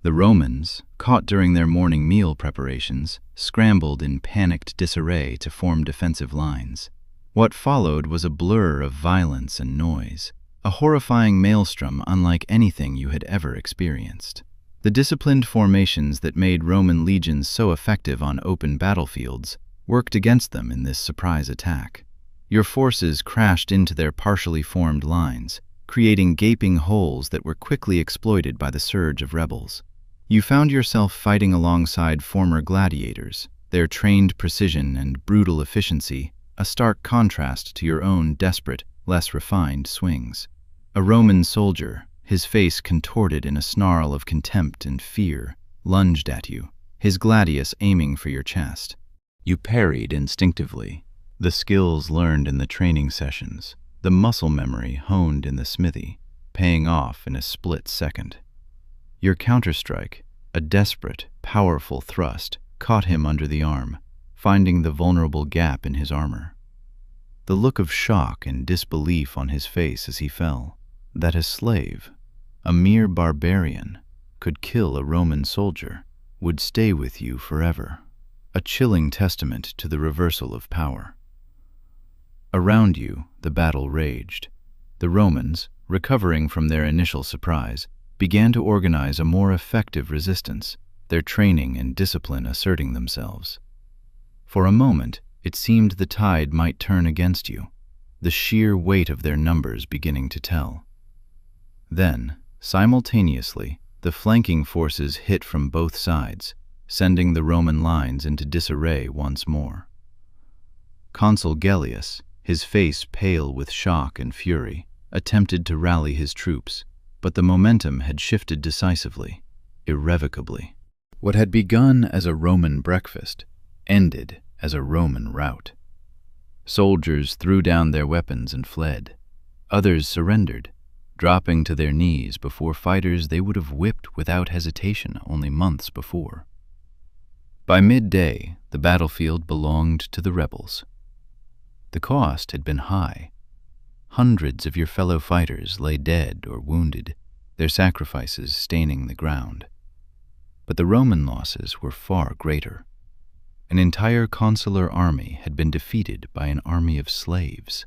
A: The Romans, caught during their morning meal preparations, scrambled in panicked disarray to form defensive lines. What followed was a blur of violence and noise, a horrifying maelstrom unlike anything you had ever experienced. The disciplined formations that made Roman legions so effective on open battlefields worked against them in this surprise attack. Your forces crashed into their partially formed lines, creating gaping holes that were quickly exploited by the surge of rebels. You found yourself fighting alongside former gladiators, their trained precision and brutal efficiency a stark contrast to your own desperate, less refined swings. A Roman soldier, his face contorted in a snarl of contempt and fear, lunged at you, his gladius aiming for your chest. You parried instinctively, the skills learned in the training sessions, the muscle memory honed in the smithy, paying off in a split second. Your counterstrike, a desperate, powerful thrust, caught him under the arm, finding the vulnerable gap in his armor. The look of shock and disbelief on his face as he fell, that a slave, a mere barbarian, could kill a Roman soldier, would stay with you forever, a chilling testament to the reversal of power. Around you, the battle raged. The Romans, recovering from their initial surprise, began to organize a more effective resistance, their training and discipline asserting themselves. For a moment, it seemed the tide might turn against you, the sheer weight of their numbers beginning to tell. Then, simultaneously, the flanking forces hit from both sides, sending the Roman lines into disarray once more. Consul Gellius, his face pale with shock and fury, attempted to rally his troops, but the momentum had shifted decisively, irrevocably. What had begun as a Roman breakfast ended as a Roman rout. Soldiers threw down their weapons and fled. Others surrendered, dropping to their knees before fighters they would have whipped without hesitation only months before. By midday, the battlefield belonged to the rebels. The cost had been high. Hundreds of your fellow fighters lay dead or wounded, their sacrifices staining the ground. But the Roman losses were far greater. An entire consular army had been defeated by an army of slaves.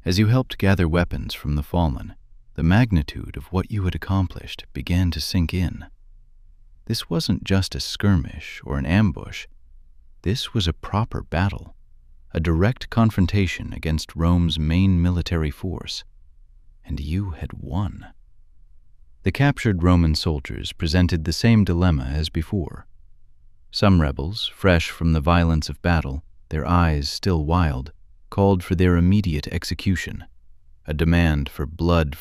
A: As you helped gather weapons from the fallen, the magnitude of what you had accomplished began to sink in. This wasn't just a skirmish or an ambush. This was a proper battle, a direct confrontation against Rome's main military force. And you had won. The captured Roman soldiers presented the same dilemma as before. Some rebels, fresh from the violence of battle, their eyes still wild, called for their immediate execution, a demand for blood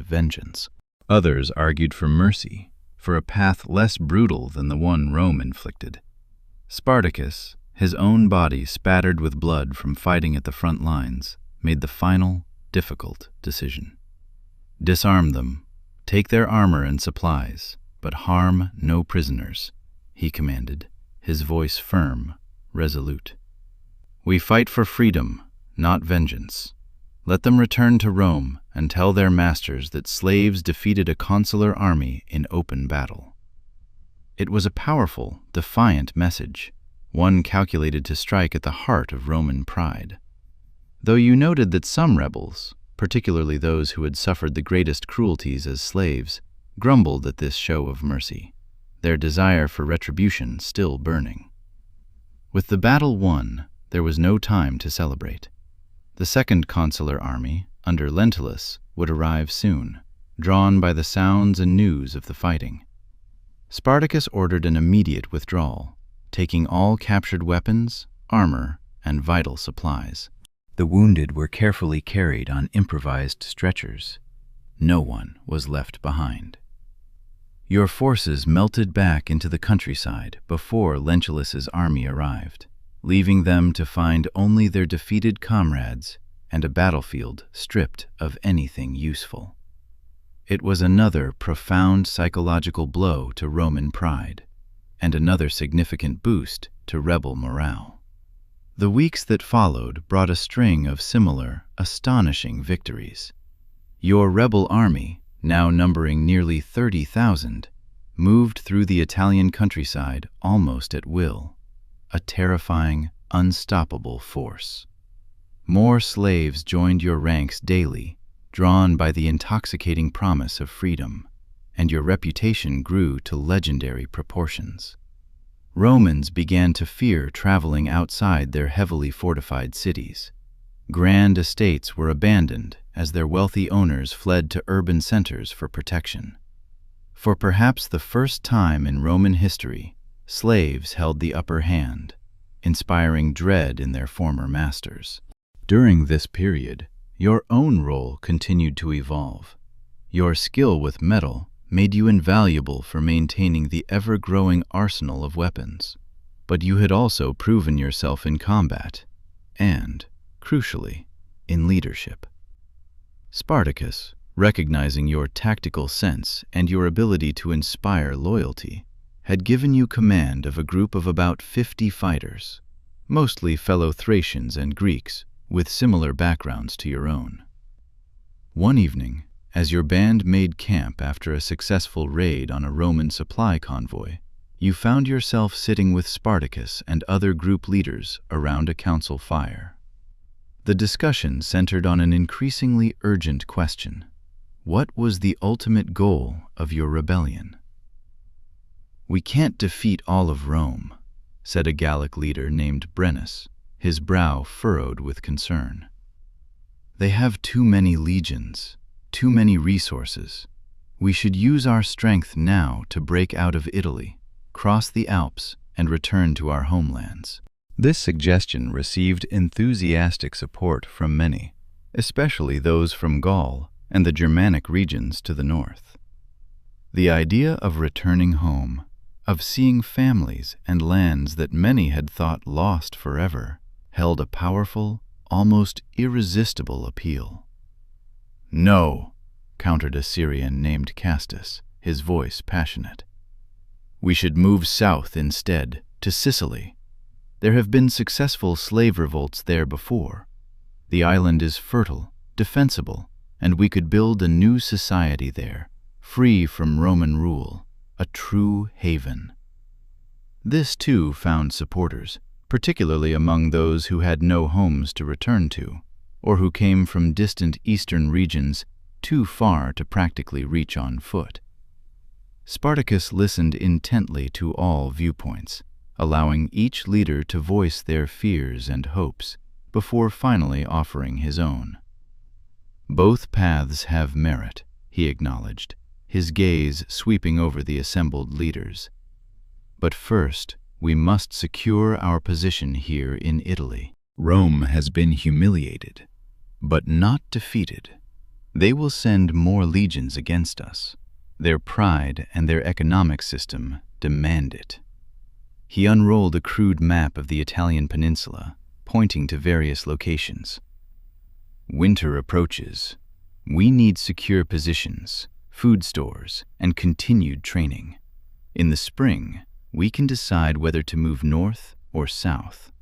A: vengeance. Others argued for mercy, for a path less brutal than the one Rome inflicted. Spartacus, his own body spattered with blood from fighting at the front lines, made the final, difficult decision. Disarm them, take their armor and supplies, but harm no prisoners, he commanded, his voice firm, resolute. We fight for freedom, not vengeance. Let them return to Rome and tell their masters that slaves defeated a consular army in open battle. It was a powerful, defiant message, one calculated to strike at the heart of Roman pride. Though you noted that some rebels, particularly those who had suffered the greatest cruelties as slaves, grumbled at this show of mercy, their desire for retribution still burning. With the battle won, there was no time to celebrate. The second consular army, under Lentulus, would arrive soon, drawn by the sounds and news of the fighting. Spartacus ordered an immediate withdrawal, taking all captured weapons, armor, and vital supplies. The wounded were carefully carried on improvised stretchers. No one was left behind. Your forces melted back into the countryside before Lentulus's army arrived, leaving them to find only their defeated comrades and a battlefield stripped of anything useful. It was another profound psychological blow to Roman pride, and another significant boost to rebel morale. The weeks that followed brought a string of similar, astonishing victories. Your rebel army, now numbering nearly 30,000, moved through the Italian countryside almost at will, a terrifying, unstoppable force. More slaves joined your ranks daily, drawn by the intoxicating promise of freedom, and your reputation grew to legendary proportions. Romans began to fear traveling outside their heavily fortified cities. Grand estates were abandoned as their wealthy owners fled to urban centers for protection. For perhaps the first time in Roman history, slaves held the upper hand, inspiring dread in their former masters. During this period, your own role continued to evolve. Your skill with metal made you invaluable for maintaining the ever-growing arsenal of weapons. But you had also proven yourself in combat and, crucially, in leadership. Spartacus, recognizing your tactical sense and your ability to inspire loyalty, had given you command of a group of about 50 fighters, mostly fellow Thracians and Greeks with similar backgrounds to your own. One evening, as your band made camp after a successful raid on a Roman supply convoy, you found yourself sitting with Spartacus and other group leaders around a council fire. The discussion centered on an increasingly urgent question. What was the ultimate goal of your rebellion? "We can't defeat all of Rome," said a Gallic leader named Brennus, his brow furrowed with concern. "They have too many legions, too many resources. We should use our strength now to break out of Italy, cross the Alps, and return to our homelands." This suggestion received enthusiastic support from many, especially those from Gaul and the Germanic regions to the north. The idea of returning home, of seeing families and lands that many had thought lost forever, held a powerful, almost irresistible appeal. "No," countered a Syrian named Castus, his voice passionate. "We should move south instead, to Sicily. There have been successful slave revolts there before. The island is fertile, defensible, and we could build a new society there, free from Roman rule, a true haven." This too found supporters, particularly among those who had no homes to return to, or who came from distant eastern regions too far to practically reach on foot. Spartacus listened intently to all viewpoints, allowing each leader to voice their fears and hopes before finally offering his own. "Both paths have merit," he acknowledged, his gaze sweeping over the assembled leaders. "But first, we must secure our position here in Italy. Rome has been humiliated, but not defeated. They will send more legions against us. Their pride and their economic system demand it." He unrolled a crude map of the Italian peninsula, pointing to various locations. "Winter approaches. We need secure positions, food stores, and continued training. In the spring, we can decide whether to move north or south."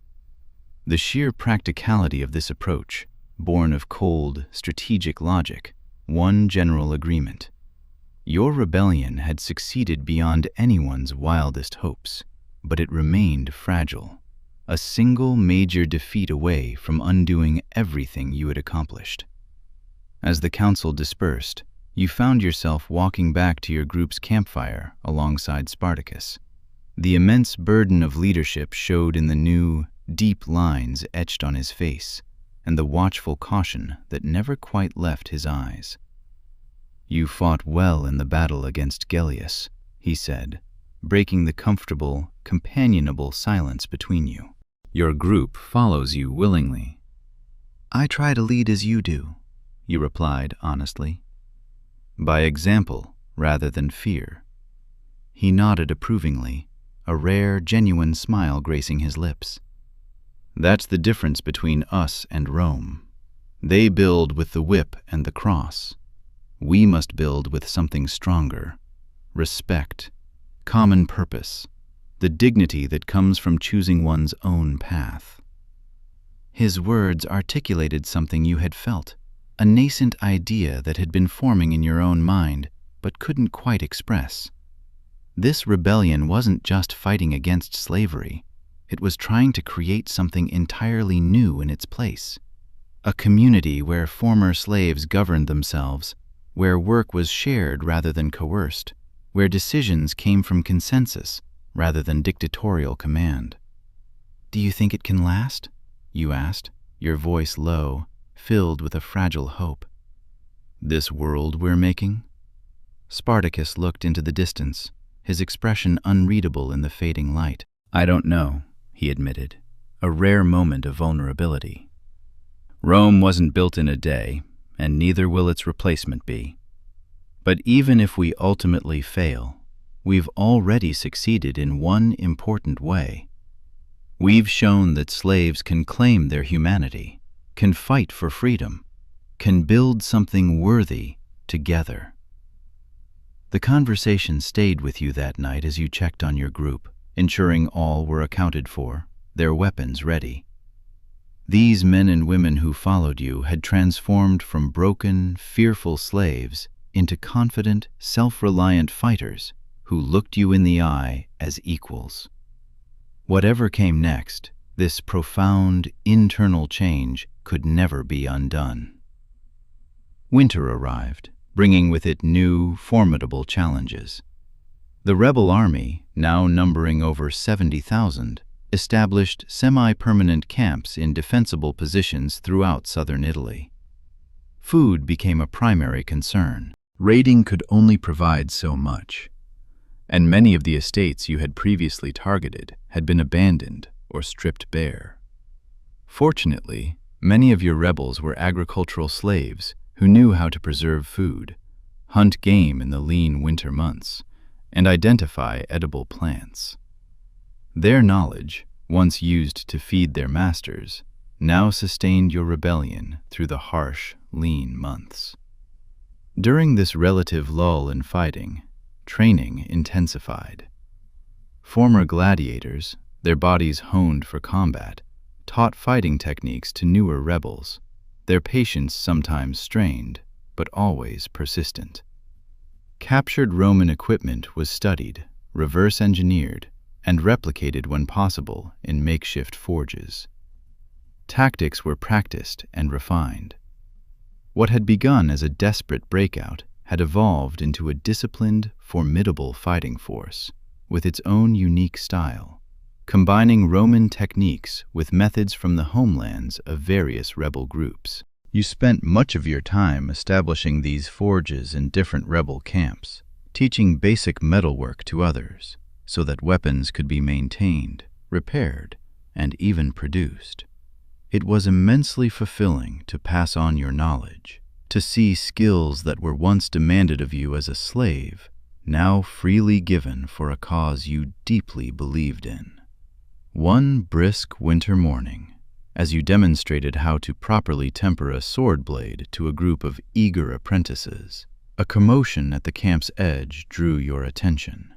A: The sheer practicality of this approach, born of cold, strategic logic, won general agreement. Your rebellion had succeeded beyond anyone's wildest hopes, but it remained fragile, a single major defeat away from undoing everything you had accomplished. As the council dispersed, you found yourself walking back to your group's campfire alongside Spartacus. The immense burden of leadership showed in the new, deep lines etched on his face, and the watchful caution that never quite left his eyes. "You fought well in the battle against Gellius," he said, breaking the comfortable, companionable silence between you. "Your group follows you willingly." "I try to lead as you do," you replied honestly. "By example rather than fear." He nodded approvingly, a rare, genuine smile gracing his lips. "That's the difference between us and Rome. They build with the whip and the cross. We must build with something stronger: respect, common purpose, the dignity that comes from choosing one's own path." His words articulated something you had felt, a nascent idea that had been forming in your own mind but couldn't quite express. This rebellion wasn't just fighting against slavery. It was trying to create something entirely new in its place. A community where former slaves governed themselves, where work was shared rather than coerced, where decisions came from consensus rather than dictatorial command. "Do you think it can last?" you asked, your voice low, filled with a fragile hope. "This world we're making?" Spartacus looked into the distance, his expression unreadable in the fading light. "I don't know," he admitted, a rare moment of vulnerability. "Rome wasn't built in a day, and neither will its replacement be. But even if we ultimately fail, we've already succeeded in one important way. We've shown that slaves can claim their humanity, can fight for freedom, can build something worthy together." The conversation stayed with you that night as you checked on your group, ensuring all were accounted for, their weapons ready. These men and women who followed you had transformed from broken, fearful slaves into confident, self-reliant fighters who looked you in the eye as equals. Whatever came next, this profound, internal change could never be undone. Winter arrived, bringing with it new, formidable challenges. The rebel army, now numbering over 70,000, established semi-permanent camps in defensible positions throughout southern Italy. Food became a primary concern. Raiding could only provide so much, and many of the estates you had previously targeted had been abandoned or stripped bare. Fortunately, many of your rebels were agricultural slaves who knew how to preserve food, hunt game in the lean winter months, and identify edible plants. Their knowledge, once used to feed their masters, now sustained your rebellion through the harsh, lean months. During this relative lull in fighting, training intensified. Former gladiators, their bodies honed for combat, taught fighting techniques to newer rebels, their patience sometimes strained, but always persistent. Captured Roman equipment was studied, reverse-engineered, and replicated when possible in makeshift forges. Tactics were practiced and refined. What had begun as a desperate breakout had evolved into a disciplined, formidable fighting force with its own unique style, combining Roman techniques with methods from the homelands of various rebel groups. You spent much of your time establishing these forges in different rebel camps, teaching basic metalwork to others so that weapons could be maintained, repaired, and even produced. It was immensely fulfilling to pass on your knowledge, to see skills that were once demanded of you as a slave, now freely given for a cause you deeply believed in. One brisk winter morning, as you demonstrated how to properly temper a sword blade to a group of eager apprentices, a commotion at the camp's edge drew your attention.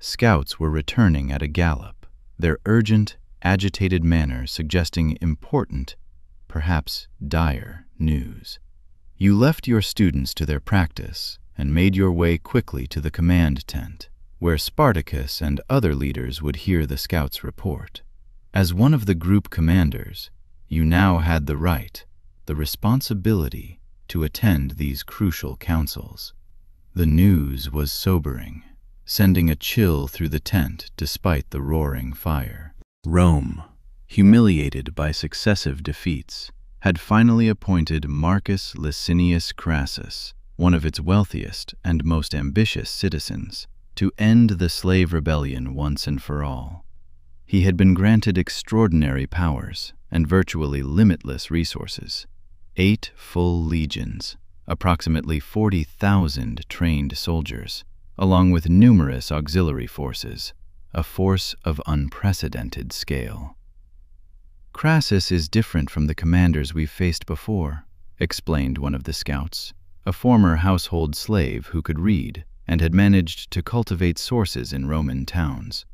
A: Scouts were returning at a gallop, their urgent, agitated manner suggesting important, perhaps dire, news. You left your students to their practice and made your way quickly to the command tent, where Spartacus and other leaders would hear the scouts' report. As one of the group commanders, you now had the right, the responsibility, to attend these crucial councils. The news was sobering, sending a chill through the tent despite the roaring fire. Rome, humiliated by successive defeats, had finally appointed Marcus Licinius Crassus, one of its wealthiest and most ambitious citizens, to end the slave rebellion once and for all. He had been granted extraordinary powers and virtually limitless resources. 8 full legions, approximately 40,000 trained soldiers, along with numerous auxiliary forces, a force of unprecedented scale. "Crassus is different from the commanders we've faced before," explained one of the scouts, a former household slave who could read and had managed to cultivate sources in Roman towns.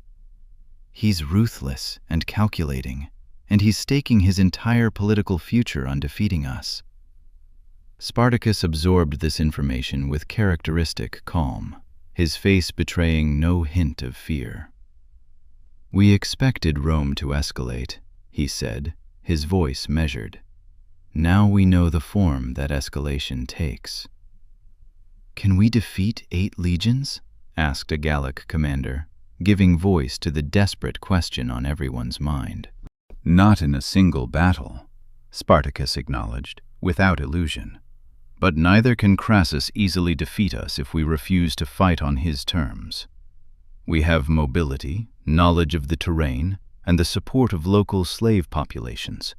A: "He's ruthless and calculating, and he's staking his entire political future on defeating us." Spartacus absorbed this information with characteristic calm, his face betraying no hint of fear. "We expected Rome to escalate," he said, his voice measured. "Now we know the form that escalation takes." "Can we defeat 8 legions?" asked a Gallic commander, giving voice to the desperate question on everyone's mind. "Not in a single battle," Spartacus acknowledged, without illusion. But neither can Crassus easily defeat us if we refuse to fight on his terms. We have mobility, knowledge of the terrain, and the support of local slave populations.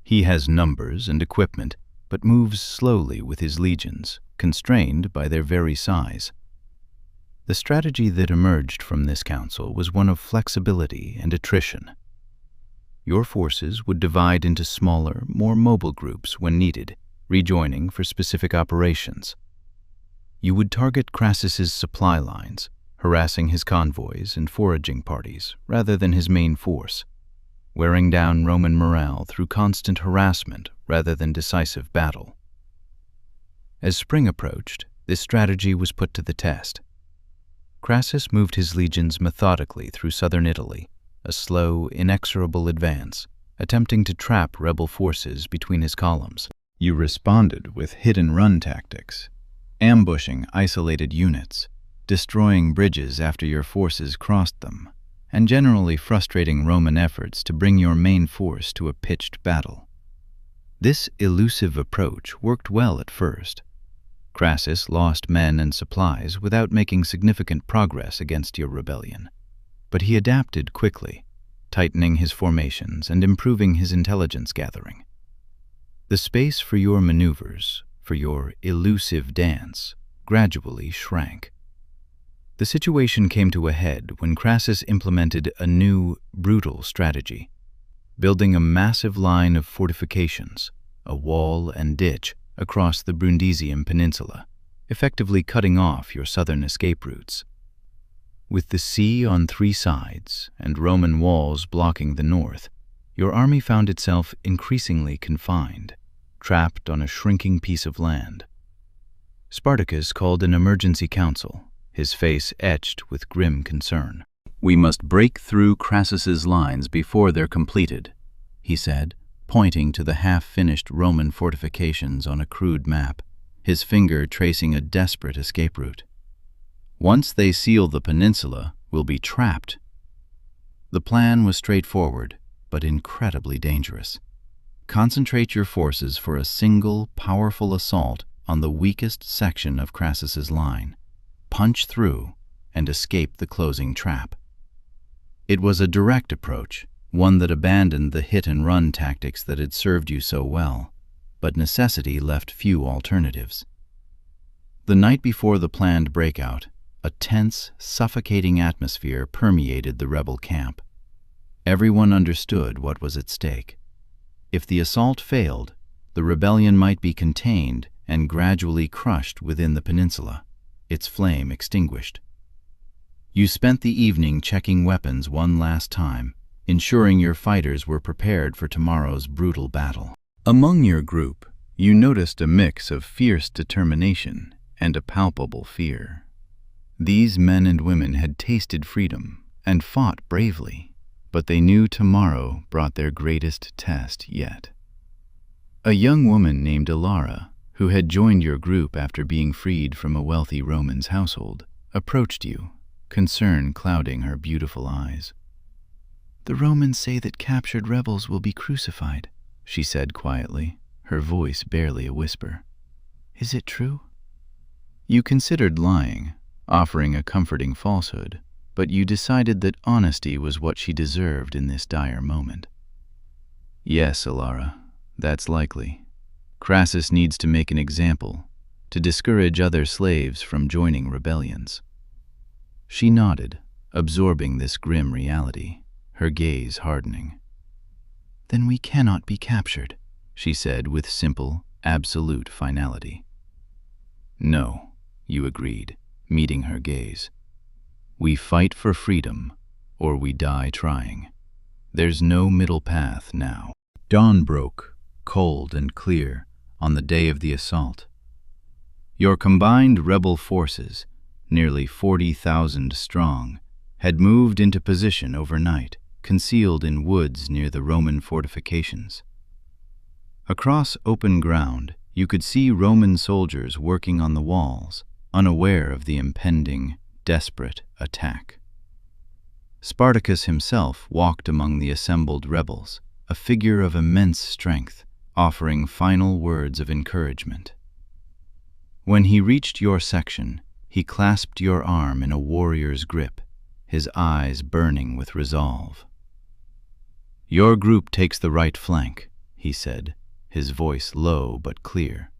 A: He has numbers and equipment, but moves slowly with his legions, constrained by their very size. The strategy that emerged from this council was one of flexibility and attrition. Your forces would divide into smaller, more mobile groups when needed, rejoining for specific operations. You would target Crassus's supply lines, harassing his convoys and foraging parties rather than his main force, wearing down Roman morale through constant harassment rather than decisive battle. As spring approached, this strategy was put to the test. Crassus moved his legions methodically through southern Italy, a slow, inexorable advance, attempting to trap rebel forces between his columns. You responded with hit-and-run tactics, ambushing isolated units, destroying bridges after your forces crossed them, and generally frustrating Roman efforts to bring your main force to a pitched battle. This elusive approach worked well at first. Crassus lost men and supplies without making significant progress against your rebellion, but he adapted quickly, tightening his formations and improving his intelligence gathering. The space for your maneuvers, for your elusive dance, gradually shrank. The situation came to a head when Crassus implemented a new, brutal strategy, building a massive line of fortifications, a wall and ditch, across the Brundisian Peninsula, effectively cutting off your southern escape routes. With the sea on 3 sides and Roman walls blocking the north, your army found itself increasingly confined, trapped on a shrinking piece of land. Spartacus called an emergency council, his face etched with grim concern. "We must break through Crassus's lines before they're completed," he said, pointing to the half-finished Roman fortifications on a crude map, his finger tracing a desperate escape route. "Once they seal the peninsula, we'll be trapped." The plan was straightforward, but incredibly dangerous. Concentrate your forces for a single, powerful assault on the weakest section of Crassus's line, punch through, and escape the closing trap. It was a direct approach, one that abandoned the hit-and-run tactics that had served you so well, but necessity left few alternatives. The night before the planned breakout, a tense, suffocating atmosphere permeated the rebel camp. Everyone understood what was at stake. If the assault failed, the rebellion might be contained and gradually crushed within the peninsula, its flame extinguished. You spent the evening checking weapons one last time, ensuring your fighters were prepared for tomorrow's brutal battle. Among your group, you noticed a mix of fierce determination and a palpable fear. These men and women had tasted freedom and fought bravely, but they knew tomorrow brought their greatest test yet. A young woman named Ilara, who had joined your group after being freed from a wealthy Roman's household, approached you, concern clouding her beautiful eyes. "The Romans say that captured rebels will be crucified," she said quietly, her voice barely a whisper. "Is it true?" You considered lying, offering a comforting falsehood, but you decided that honesty was what she deserved in this dire moment. "Yes, Ilara, that's likely. Crassus needs to make an example, to discourage other slaves from joining rebellions." She nodded, absorbing this grim reality, her gaze hardening. "Then we cannot be captured," she said with simple, absolute finality. "No," you agreed, meeting her gaze. "We fight for freedom, or we die trying. There's no middle path now." Dawn broke, cold and clear, on the day of the assault. Your combined rebel forces, nearly 40,000 strong, had moved into position overnight, concealed in woods near the Roman fortifications. Across open ground, you could see Roman soldiers working on the walls, unaware of the impending, desperate attack. Spartacus himself walked among the assembled rebels, a figure of immense strength, offering final words of encouragement. When he reached your section, he clasped your arm in a warrior's grip, his eyes burning with resolve. "Your group takes the right flank," he said, his voice low but clear.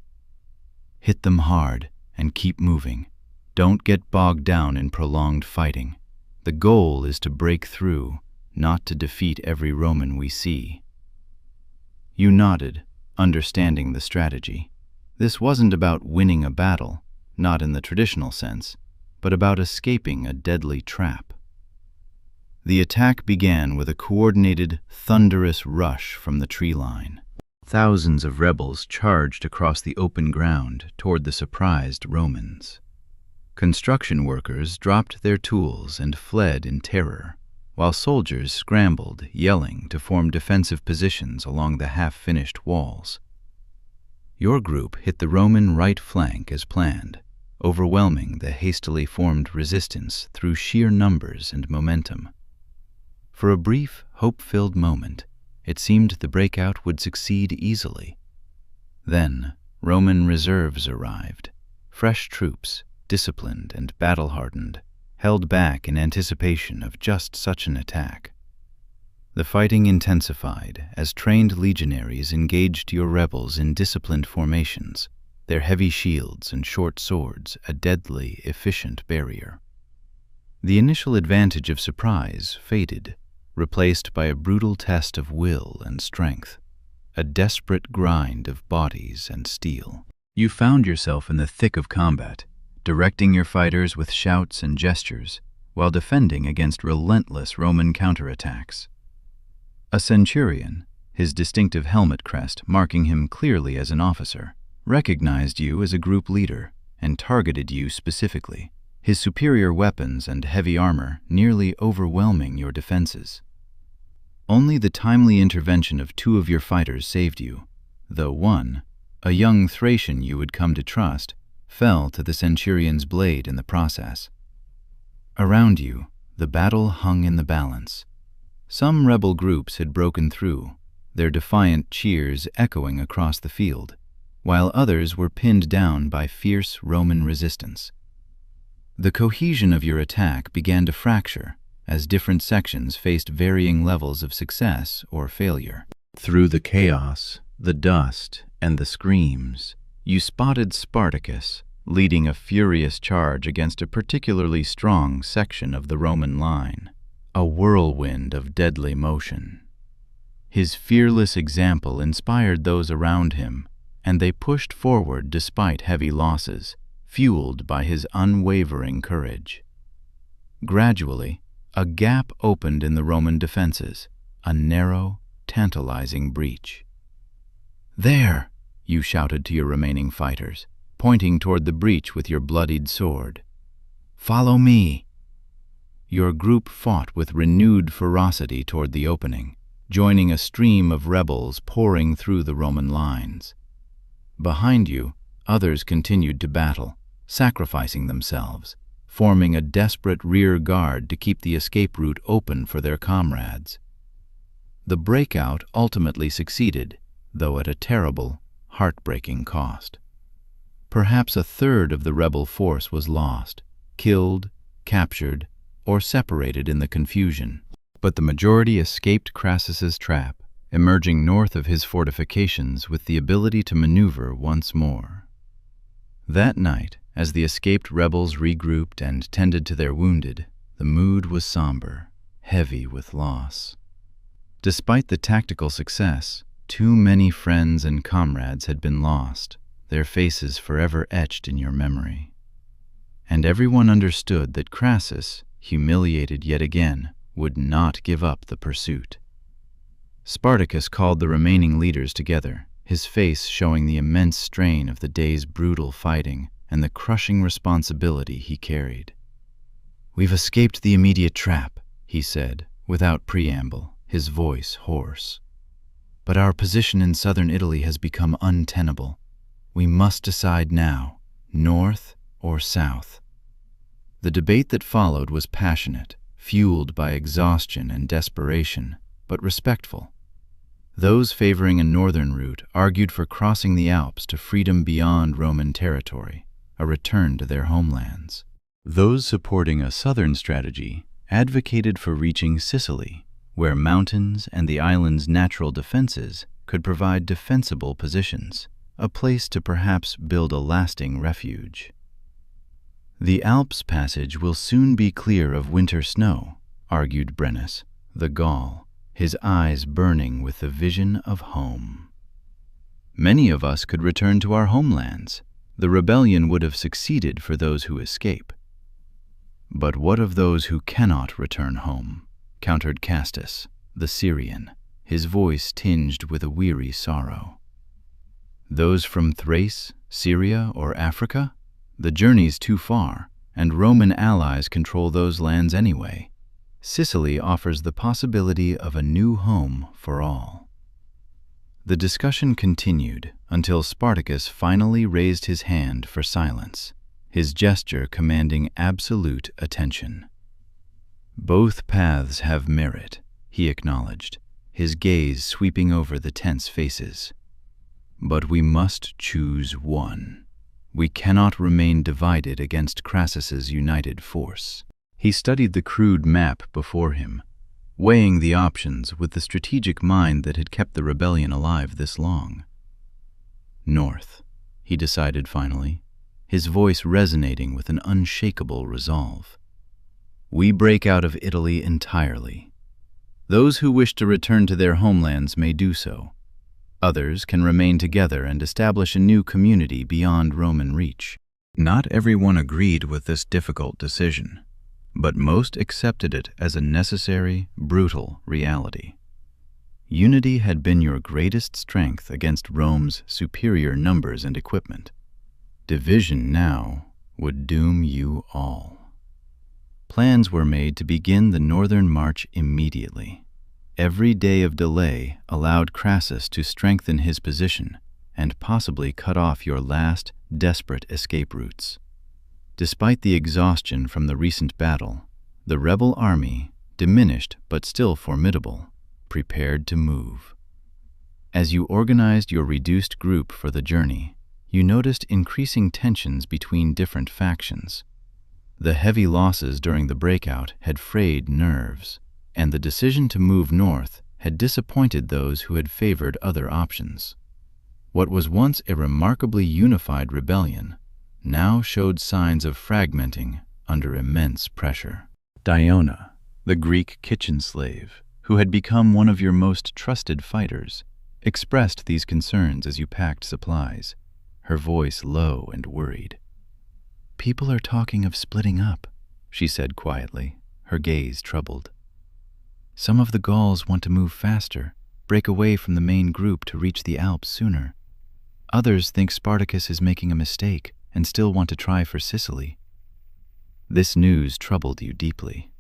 A: "Hit them hard and keep moving. Don't get bogged down in prolonged fighting. The goal is to break through, not to defeat every Roman we see." You nodded, understanding the strategy. This wasn't about winning a battle, not in the traditional sense, but about escaping a deadly trap. The attack began with a coordinated, thunderous rush from the tree line. Thousands of rebels charged across the open ground toward the surprised Romans. Construction workers dropped their tools and fled in terror, while soldiers scrambled, yelling, to form defensive positions along the half-finished walls. Your group hit the Roman right flank as planned, overwhelming the hastily formed resistance through sheer numbers and momentum. For a brief, hope-filled moment, it seemed the breakout would succeed easily. Then, Roman reserves arrived, fresh troops, disciplined and battle-hardened, held back in anticipation of just such an attack. The fighting intensified as trained legionaries engaged your rebels in disciplined formations, their heavy shields and short swords a deadly, efficient barrier. The initial advantage of surprise faded, replaced by a brutal test of will and strength, a desperate grind of bodies and steel. You found yourself in the thick of combat, directing your fighters with shouts and gestures, while defending against relentless Roman counterattacks. A centurion, his distinctive helmet crest marking him clearly as an officer, recognized you as a group leader and targeted you specifically, his superior weapons and heavy armor nearly overwhelming your defenses. Only the timely intervention of two of your fighters saved you, though one, a young Thracian you would come to trust, fell to the centurion's blade in the process. Around you, the battle hung in the balance. Some rebel groups had broken through, their defiant cheers echoing across the field, while others were pinned down by fierce Roman resistance. The cohesion of your attack began to fracture as different sections faced varying levels of success or failure. Through the chaos, the dust, and the screams, you spotted Spartacus leading a furious charge against a particularly strong section of the Roman line, a whirlwind of deadly motion. His fearless example inspired those around him, and they pushed forward despite heavy losses, fueled by his unwavering courage. Gradually, a gap opened in the Roman defenses, a narrow, tantalizing breach. "There!" you shouted to your remaining fighters, pointing toward the breach with your bloodied sword. "Follow me!" Your group fought with renewed ferocity toward the opening, joining a stream of rebels pouring through the Roman lines. Behind you, others continued to battle, sacrificing themselves, forming a desperate rear guard to keep the escape route open for their comrades. The breakout ultimately succeeded, though at a terrible, heartbreaking cost. Perhaps a third of the rebel force was lost, killed, captured, or separated in the confusion. But the majority escaped Crassus's trap, emerging north of his fortifications with the ability to maneuver once more. That night, as the escaped rebels regrouped and tended to their wounded, the mood was somber, heavy with loss. Despite the tactical success, too many friends and comrades had been lost, their faces forever etched in your memory. And everyone understood that Crassus, humiliated yet again, would not give up the pursuit. Spartacus called the remaining leaders together, his face showing the immense strain of the day's brutal fighting and the crushing responsibility he carried. "We've escaped the immediate trap," he said, without preamble, his voice hoarse. "But our position in southern Italy has become untenable. We must decide now, north or south." The debate that followed was passionate, fueled by exhaustion and desperation, but respectful. Those favoring a northern route argued for crossing the Alps to freedom beyond Roman territory, a return to their homelands. Those supporting a southern strategy advocated for reaching Sicily, where mountains and the island's natural defenses could provide defensible positions, a place to perhaps build a lasting refuge. The Alps passage will soon be clear of winter snow, argued Brennus, the Gaul, his eyes burning with the vision of home. Many of us could return to our homelands. The rebellion would have succeeded for those who escape. But what of those who cannot return home? Countered Castus, the Syrian, his voice tinged with a weary sorrow. Those from Thrace, Syria, or Africa? The journey's too far, and Roman allies control those lands anyway. Sicily offers the possibility of a new home for all. The discussion continued until Spartacus finally raised his hand for silence, his gesture commanding absolute attention. Both paths have merit, he acknowledged, his gaze sweeping over the tense faces. But we must choose one. We cannot remain divided against Crassus's united force. He studied the crude map before him, weighing the options with the strategic mind that had kept the rebellion alive this long. North, he decided finally, his voice resonating with an unshakable resolve. We break out of Italy entirely. Those who wish to return to their homelands may do so. Others can remain together and establish a new community beyond Roman reach. Not everyone agreed with this difficult decision, but most accepted it as a necessary, brutal reality. Unity had been your greatest strength against Rome's superior numbers and equipment. Division now would doom you all. Plans were made to begin the northern march immediately. Every day of delay allowed Crassus to strengthen his position and possibly cut off your last desperate escape routes. Despite the exhaustion from the recent battle, the rebel army, diminished but still formidable, prepared to move. As you organized your reduced group for the journey, you noticed increasing tensions between different factions. The heavy losses during the breakout had frayed nerves, and the decision to move north had disappointed those who had favored other options. What was once a remarkably unified rebellion now showed signs of fragmenting under immense pressure. Diona, the Greek kitchen slave, who had become one of your most trusted fighters, expressed these concerns as you packed supplies, her voice low and worried. People are talking of splitting up, she said quietly, her gaze troubled. Some of the Gauls want to move faster, break away from the main group to reach the Alps sooner. Others think Spartacus is making a mistake and still want to try for Sicily. This news troubled you deeply.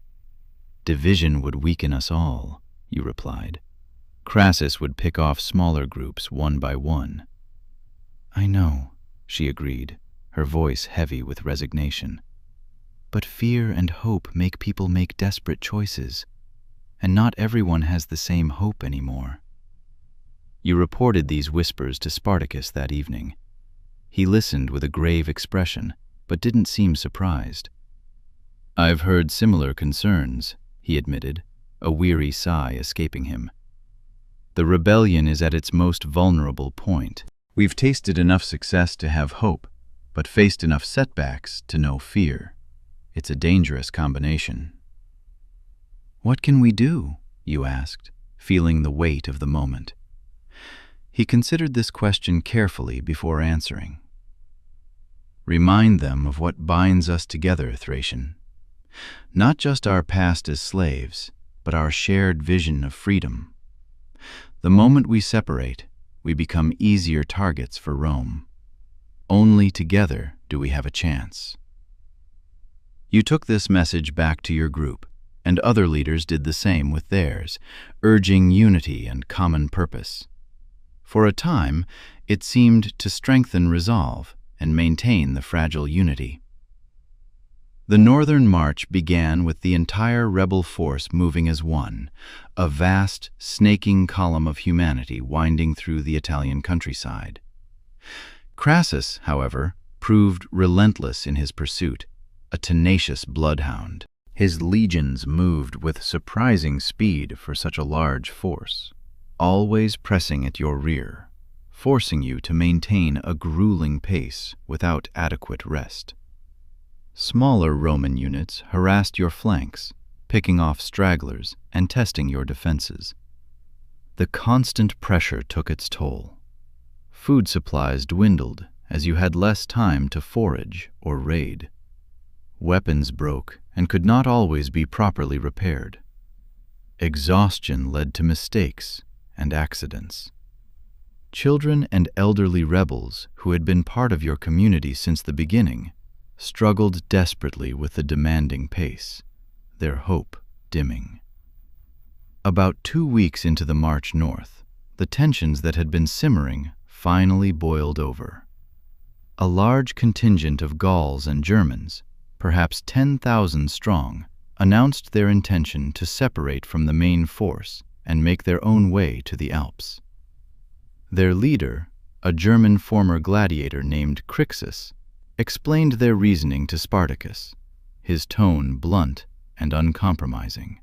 A: Division would weaken us all, you replied. Crassus would pick off smaller groups one by one. I know, she agreed, her voice heavy with resignation. But fear and hope make people make desperate choices, and not everyone has the same hope anymore. You reported these whispers to Spartacus that evening. He listened with a grave expression, but didn't seem surprised. I've heard similar concerns, he admitted, a weary sigh escaping him. The rebellion is at its most vulnerable point. We've tasted enough success to have hope, but faced enough setbacks to know fear. It's a dangerous combination. What can we do? You asked, feeling the weight of the moment. He considered this question carefully before answering. Remind them of what binds us together, Thracian. Not just our past as slaves, but our shared vision of freedom. The moment we separate, we become easier targets for Rome. Only together do we have a chance. You took this message back to your group, and other leaders did the same with theirs, urging unity and common purpose. For a time, it seemed to strengthen resolve and maintain the fragile unity. The northern march began with the entire rebel force moving as one, a vast, snaking column of humanity winding through the Italian countryside. Crassus, however, proved relentless in his pursuit, a tenacious bloodhound. His legions moved with surprising speed for such a large force, always pressing at your rear, forcing you to maintain a grueling pace without adequate rest. Smaller Roman units harassed your flanks, picking off stragglers and testing your defenses. The constant pressure took its toll. Food supplies dwindled as you had less time to forage or raid. Weapons broke and could not always be properly repaired. Exhaustion led to mistakes and accidents. Children and elderly rebels who had been part of your community since the beginning struggled desperately with the demanding pace, their hope dimming. About 2 weeks into the march north, the tensions that had been simmering finally boiled over. A large contingent of Gauls and Germans, perhaps 10,000 strong, announced their intention to separate from the main force and make their own way to the Alps. Their leader, a German former gladiator named Crixus, explained their reasoning to Spartacus, his tone blunt and uncompromising.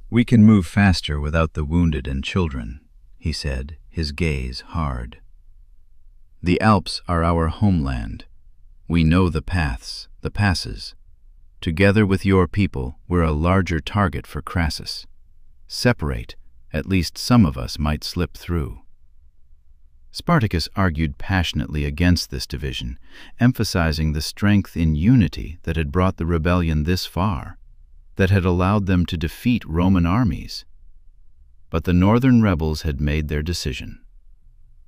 A: "We can move faster without the wounded and children," he said, his gaze hard. "The Alps are our homeland. We know the paths, the passes. Together with your people, we're a larger target for Crassus. Separate, at least some of us might slip through." Spartacus argued passionately against this division, emphasizing the strength in unity that had brought the rebellion this far, that had allowed them to defeat Roman armies. But the northern rebels had made their decision.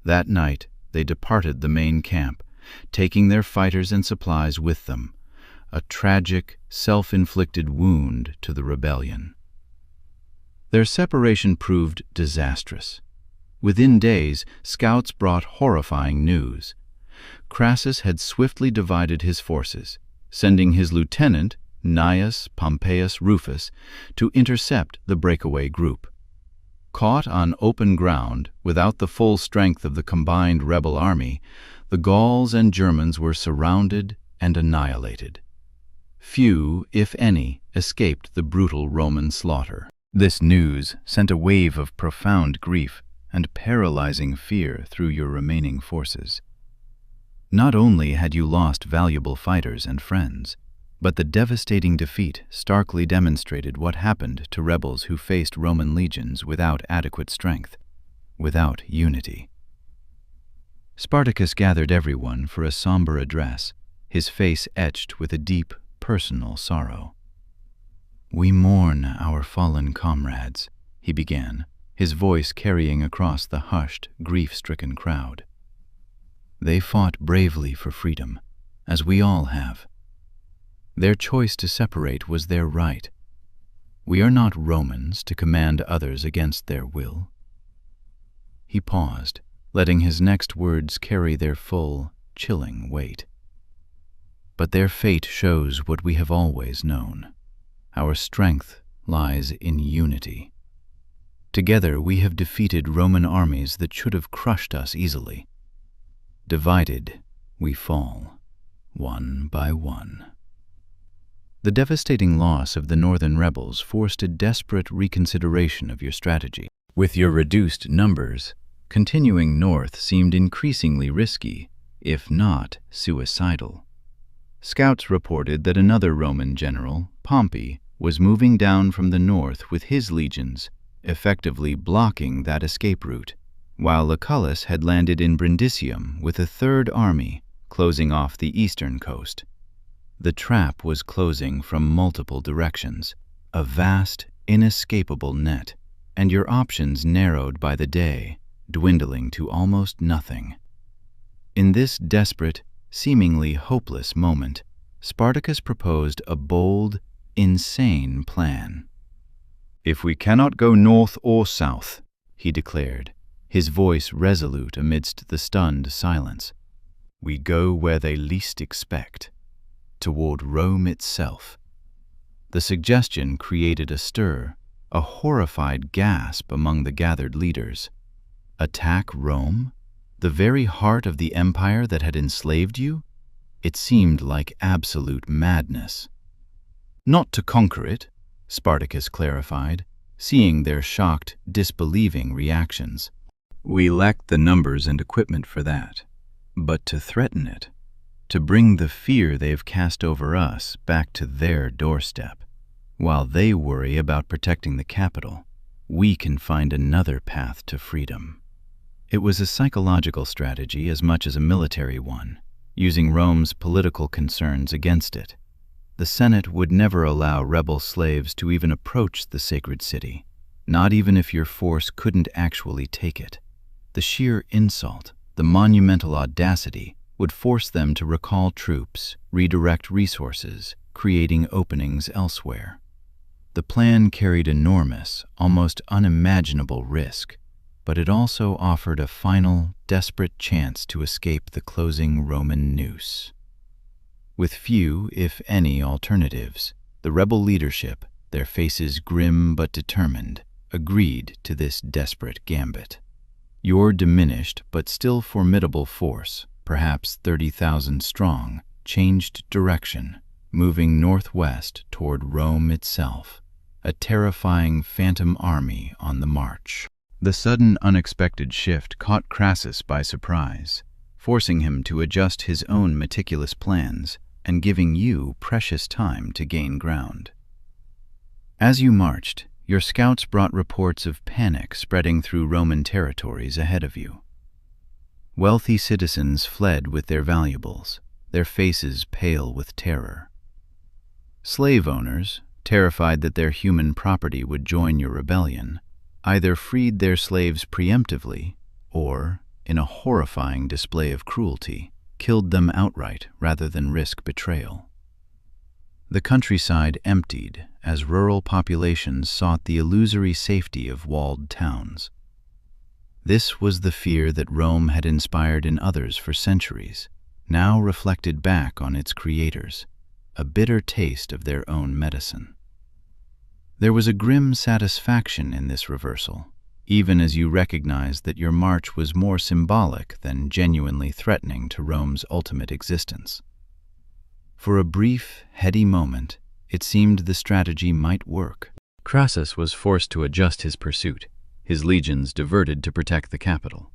A: That night, they departed the main camp, taking their fighters and supplies with them, a tragic, self-inflicted wound to the rebellion. Their separation proved disastrous. Within days, scouts brought horrifying news. Crassus had swiftly divided his forces, sending his lieutenant, Gnaeus Pompeius Rufus, to intercept the breakaway group. Caught on open ground, without the full strength of the combined rebel army, the Gauls and Germans were surrounded and annihilated. Few, if any, escaped the brutal Roman slaughter. This news sent a wave of profound grief and paralyzing fear through your remaining forces. Not only had you lost valuable fighters and friends, but the devastating defeat starkly demonstrated what happened to rebels who faced Roman legions without adequate strength, without unity. Spartacus gathered everyone for a somber address, his face etched with a deep, personal sorrow. "We mourn our fallen comrades," he began, his voice carrying across the hushed, grief-stricken crowd. "They fought bravely for freedom, as we all have. Their choice to separate was their right. We are not Romans to command others against their will." He paused, letting his next words carry their full, chilling weight. "But their fate shows what we have always known. Our strength lies in unity. Together we have defeated Roman armies that should have crushed us easily. Divided, we fall, one by one." The devastating loss of the northern rebels forced a desperate reconsideration of your strategy. With your reduced numbers, continuing north seemed increasingly risky, if not suicidal. Scouts reported that another Roman general, Pompey, was moving down from the north with his legions, effectively blocking that escape route, while Lucullus had landed in Brundisium with a third army, closing off the eastern coast. The trap was closing from multiple directions, a vast, inescapable net, and your options narrowed by the day, dwindling to almost nothing. In this desperate, seemingly hopeless moment, Spartacus proposed a bold, insane plan. "If we cannot go north or south," he declared, his voice resolute amidst the stunned silence, "we go where they least expect, toward Rome itself." The suggestion created a stir, a horrified gasp among the gathered leaders. Attack Rome? The very heart of the empire that had enslaved you? It seemed like absolute madness. Not to conquer it, Spartacus clarified, seeing their shocked, disbelieving reactions. We lacked the numbers and equipment for that, but to threaten it, to bring the fear they've cast over us back to their doorstep. While they worry about protecting the capital, we can find another path to freedom. It was a psychological strategy as much as a military one, using Rome's political concerns against it. The Senate would never allow rebel slaves to even approach the sacred city, not even if your force couldn't actually take it. The sheer insult, the monumental audacity, would force them to recall troops, redirect resources, creating openings elsewhere. The plan carried enormous, almost unimaginable risk, but it also offered a final, desperate chance to escape the closing Roman noose. With few, if any, alternatives, the rebel leadership, their faces grim but determined, agreed to this desperate gambit. Your diminished but still formidable force, perhaps 30,000 strong, changed direction, moving northwest toward Rome itself, a terrifying phantom army on the march. The sudden, unexpected shift caught Crassus by surprise, forcing him to adjust his own meticulous plans and giving you precious time to gain ground. As you marched, your scouts brought reports of panic spreading through Roman territories ahead of you. Wealthy citizens fled with their valuables, their faces pale with terror. Slave owners, terrified that their human property would join your rebellion, either freed their slaves preemptively or, in a horrifying display of cruelty, killed them outright rather than risk betrayal. The countryside emptied as rural populations sought the illusory safety of walled towns. This was the fear that Rome had inspired in others for centuries, now reflected back on its creators, a bitter taste of their own medicine. There was a grim satisfaction in this reversal, even as you recognized that your march was more symbolic than genuinely threatening to Rome's ultimate existence. For a brief, heady moment, it seemed the strategy might work. Crassus was forced to adjust his pursuit, his legions diverted to protect the capital.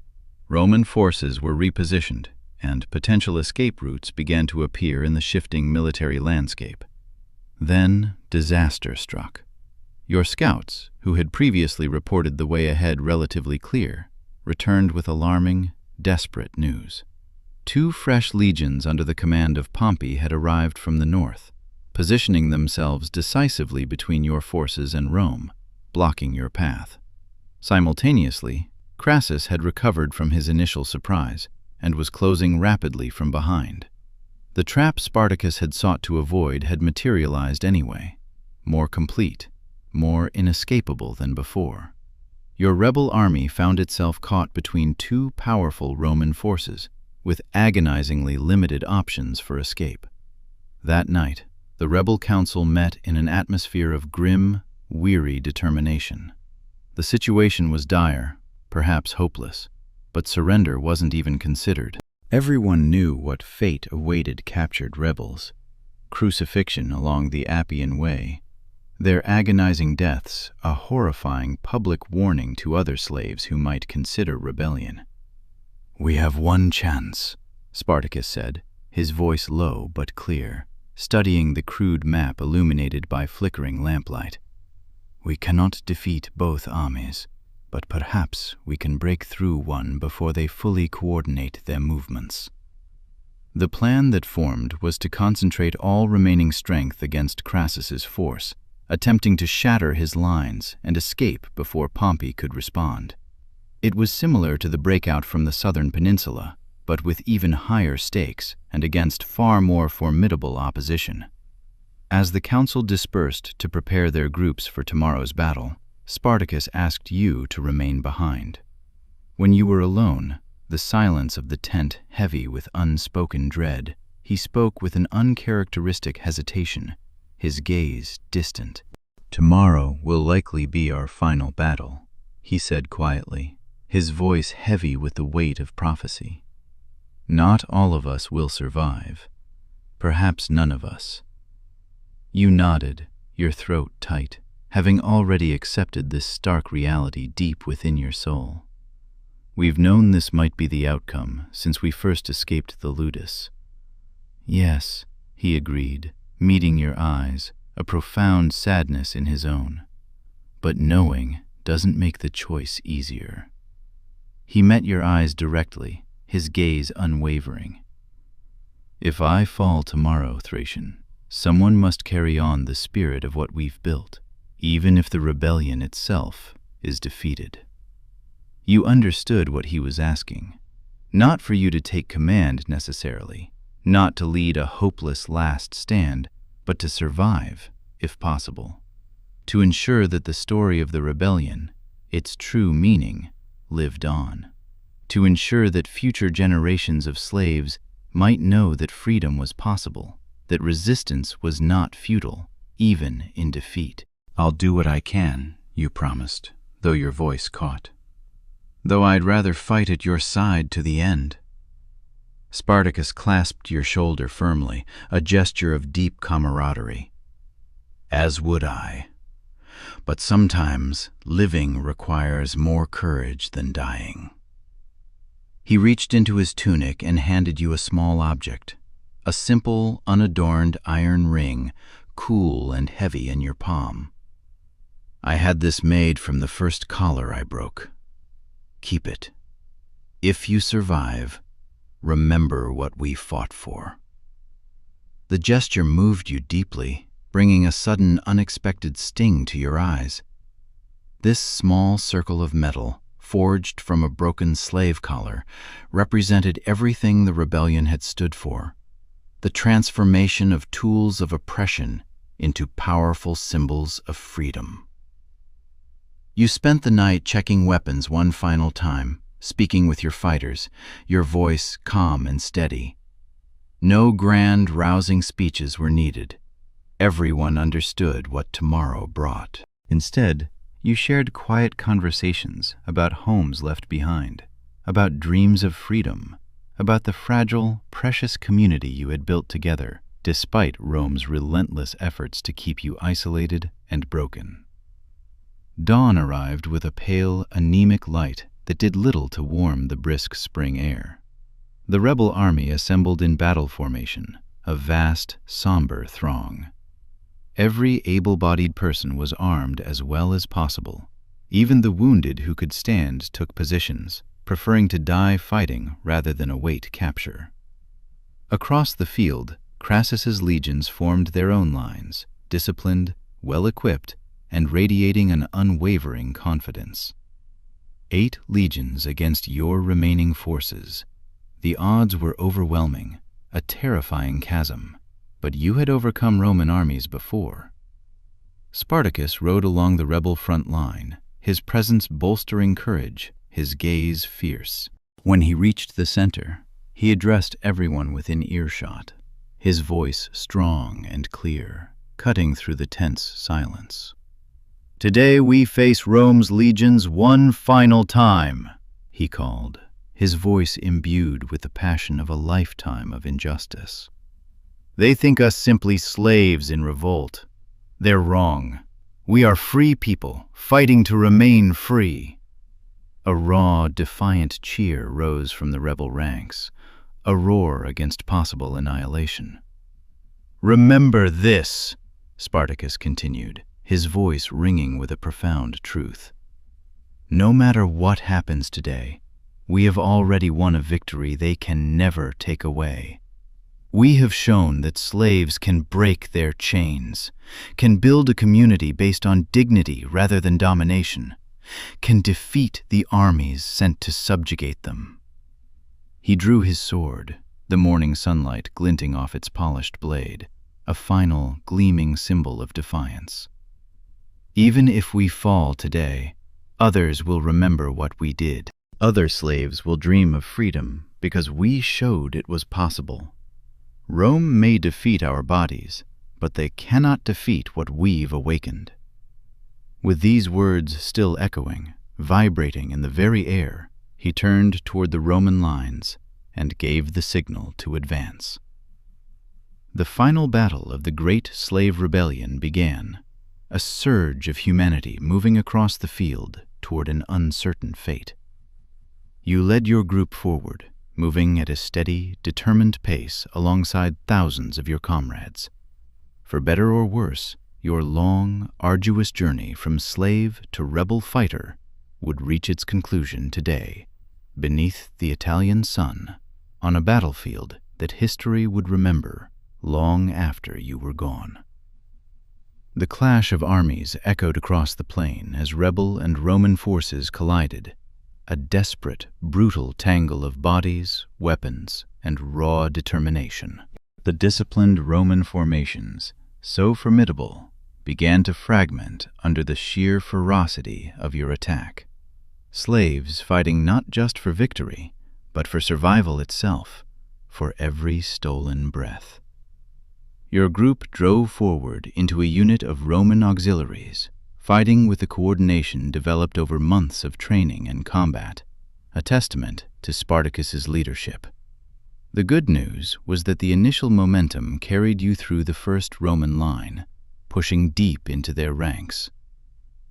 A: Roman forces were repositioned, and potential escape routes began to appear in the shifting military landscape. Then disaster struck. Your scouts, who had previously reported the way ahead relatively clear, returned with alarming, desperate news. 2 fresh legions under the command of Pompey had arrived from the north, positioning themselves decisively between your forces and Rome, blocking your path. Simultaneously, Crassus had recovered from his initial surprise and was closing rapidly from behind. The trap Spartacus had sought to avoid had materialized anyway, more complete, more inescapable than before. Your rebel army found itself caught between 2 powerful Roman forces, with agonizingly limited options for escape. That night, the rebel council met in an atmosphere of grim, weary determination. The situation was dire, perhaps hopeless, but surrender wasn't even considered. Everyone knew what fate awaited captured rebels: crucifixion along the Appian Way, their agonizing deaths a horrifying public warning to other slaves who might consider rebellion. "We have one chance," Spartacus said, his voice low but clear, studying the crude map illuminated by flickering lamplight. "We cannot defeat both armies, but perhaps we can break through one before they fully coordinate their movements." The plan that formed was to concentrate all remaining strength against Crassus's force, attempting to shatter his lines and escape before Pompey could respond. It was similar to the breakout from the southern peninsula, but with even higher stakes and against far more formidable opposition. As the council dispersed to prepare their groups for tomorrow's battle, Spartacus asked you to remain behind. When you were alone, the silence of the tent heavy with unspoken dread, he spoke with an uncharacteristic hesitation, his gaze distant. "Tomorrow will likely be our final battle," he said quietly, his voice heavy with the weight of prophecy. "Not all of us will survive, Perhaps none of us. You nodded, your throat tight, having already accepted this stark reality deep within your soul. We've known this might be the outcome since we first escaped the ludus. Yes, he agreed, meeting your eyes, a profound sadness in his own. But knowing doesn't make the choice easier. He met your eyes directly, his gaze unwavering. If I fall tomorrow, Thracian, someone must carry on the spirit of what we've built, even if the rebellion itself is defeated. You understood what he was asking. Not for you to take command necessarily, not to lead a hopeless last stand, but to survive, if possible. To ensure that the story of the rebellion, its true meaning, lived on. To ensure that future generations of slaves might know that freedom was possible, that resistance was not futile, even in defeat. I'll do what I can, you promised, though your voice caught. Though I'd rather fight at your side to the end. Spartacus clasped your shoulder firmly, a gesture of deep camaraderie. As would I. But sometimes living requires more courage than dying. He reached into his tunic and handed you a small object, a simple, unadorned iron ring, cool and heavy in your palm. I had this made from the first collar I broke. Keep it. If you survive, remember what we fought for. The gesture moved you deeply, bringing a sudden, unexpected sting to your eyes. This small circle of metal, forged from a broken slave collar, represented everything the rebellion had stood for, the transformation of tools of oppression into powerful symbols of freedom. You spent the night checking weapons one final time, speaking with your fighters, your voice calm and steady. No grand, rousing speeches were needed. Everyone understood what tomorrow brought. Instead, you shared quiet conversations about homes left behind, about dreams of freedom, about the fragile, precious community you had built together, despite Rome's relentless efforts to keep you isolated and broken. Dawn arrived with a pale, anemic light that did little to warm the brisk spring air. The rebel army assembled in battle formation, a vast, somber throng. Every able-bodied person was armed as well as possible. Even the wounded who could stand took positions, preferring to die fighting rather than await capture. Across the field, Crassus's legions formed their own lines, disciplined, well-equipped, and radiating an unwavering confidence. 8 legions against your remaining forces. The odds were overwhelming, a terrifying chasm, but you had overcome Roman armies before. Spartacus rode along the rebel front line, his presence bolstering courage, his gaze fierce. When he reached the center, he addressed everyone within earshot, his voice strong and clear, cutting through the tense silence. "Today we face Rome's legions one final time," he called, his voice imbued with the passion of a lifetime of injustice. "They think us simply slaves in revolt. They're wrong. We are free people, fighting to remain free." A raw, defiant cheer rose from the rebel ranks, a roar against possible annihilation. "Remember this," Spartacus continued, his voice ringing with a profound truth. "No matter what happens today, we have already won a victory they can never take away. We have shown that slaves can break their chains, can build a community based on dignity rather than domination, can defeat the armies sent to subjugate them." He drew his sword, the morning sunlight glinting off its polished blade, a final, gleaming symbol of defiance. "Even if we fall today, others will remember what we did. Other slaves will dream of freedom because we showed it was possible. Rome may defeat our bodies, but they cannot defeat what we've awakened." With these words still echoing, vibrating in the very air, he turned toward the Roman lines and gave the signal to advance. The final battle of the Great Slave Rebellion began, a surge of humanity moving across the field toward an uncertain fate. You led your group forward, moving at a steady, determined pace alongside thousands of your comrades. For better or worse, your long, arduous journey from slave to rebel fighter would reach its conclusion today, beneath the Italian sun, on a battlefield that history would remember long after you were gone. The clash of armies echoed across the plain as rebel and Roman forces collided, a desperate, brutal tangle of bodies, weapons, and raw determination. The disciplined Roman formations, so formidable, began to fragment under the sheer ferocity of your attack. Slaves fighting not just for victory, but for survival itself, for every stolen breath. Your group drove forward into a unit of Roman auxiliaries, fighting with the coordination developed over months of training and combat, a testament to Spartacus's leadership. The good news was that the initial momentum carried you through the first Roman line, pushing deep into their ranks.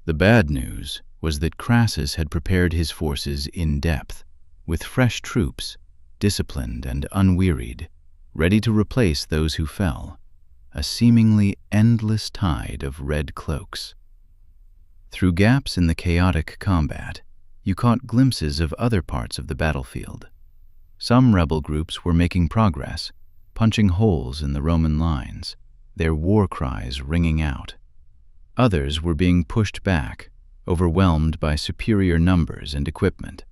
A: The bad news was that Crassus had prepared his forces in depth, with fresh troops, disciplined and unwearied, ready to replace those who fell, a seemingly endless tide of red cloaks. Through gaps in the chaotic combat, you caught glimpses of other parts of the battlefield. Some rebel groups were making progress, punching holes in the Roman lines, their war cries ringing out. Others were being pushed back, overwhelmed by superior numbers and equipment,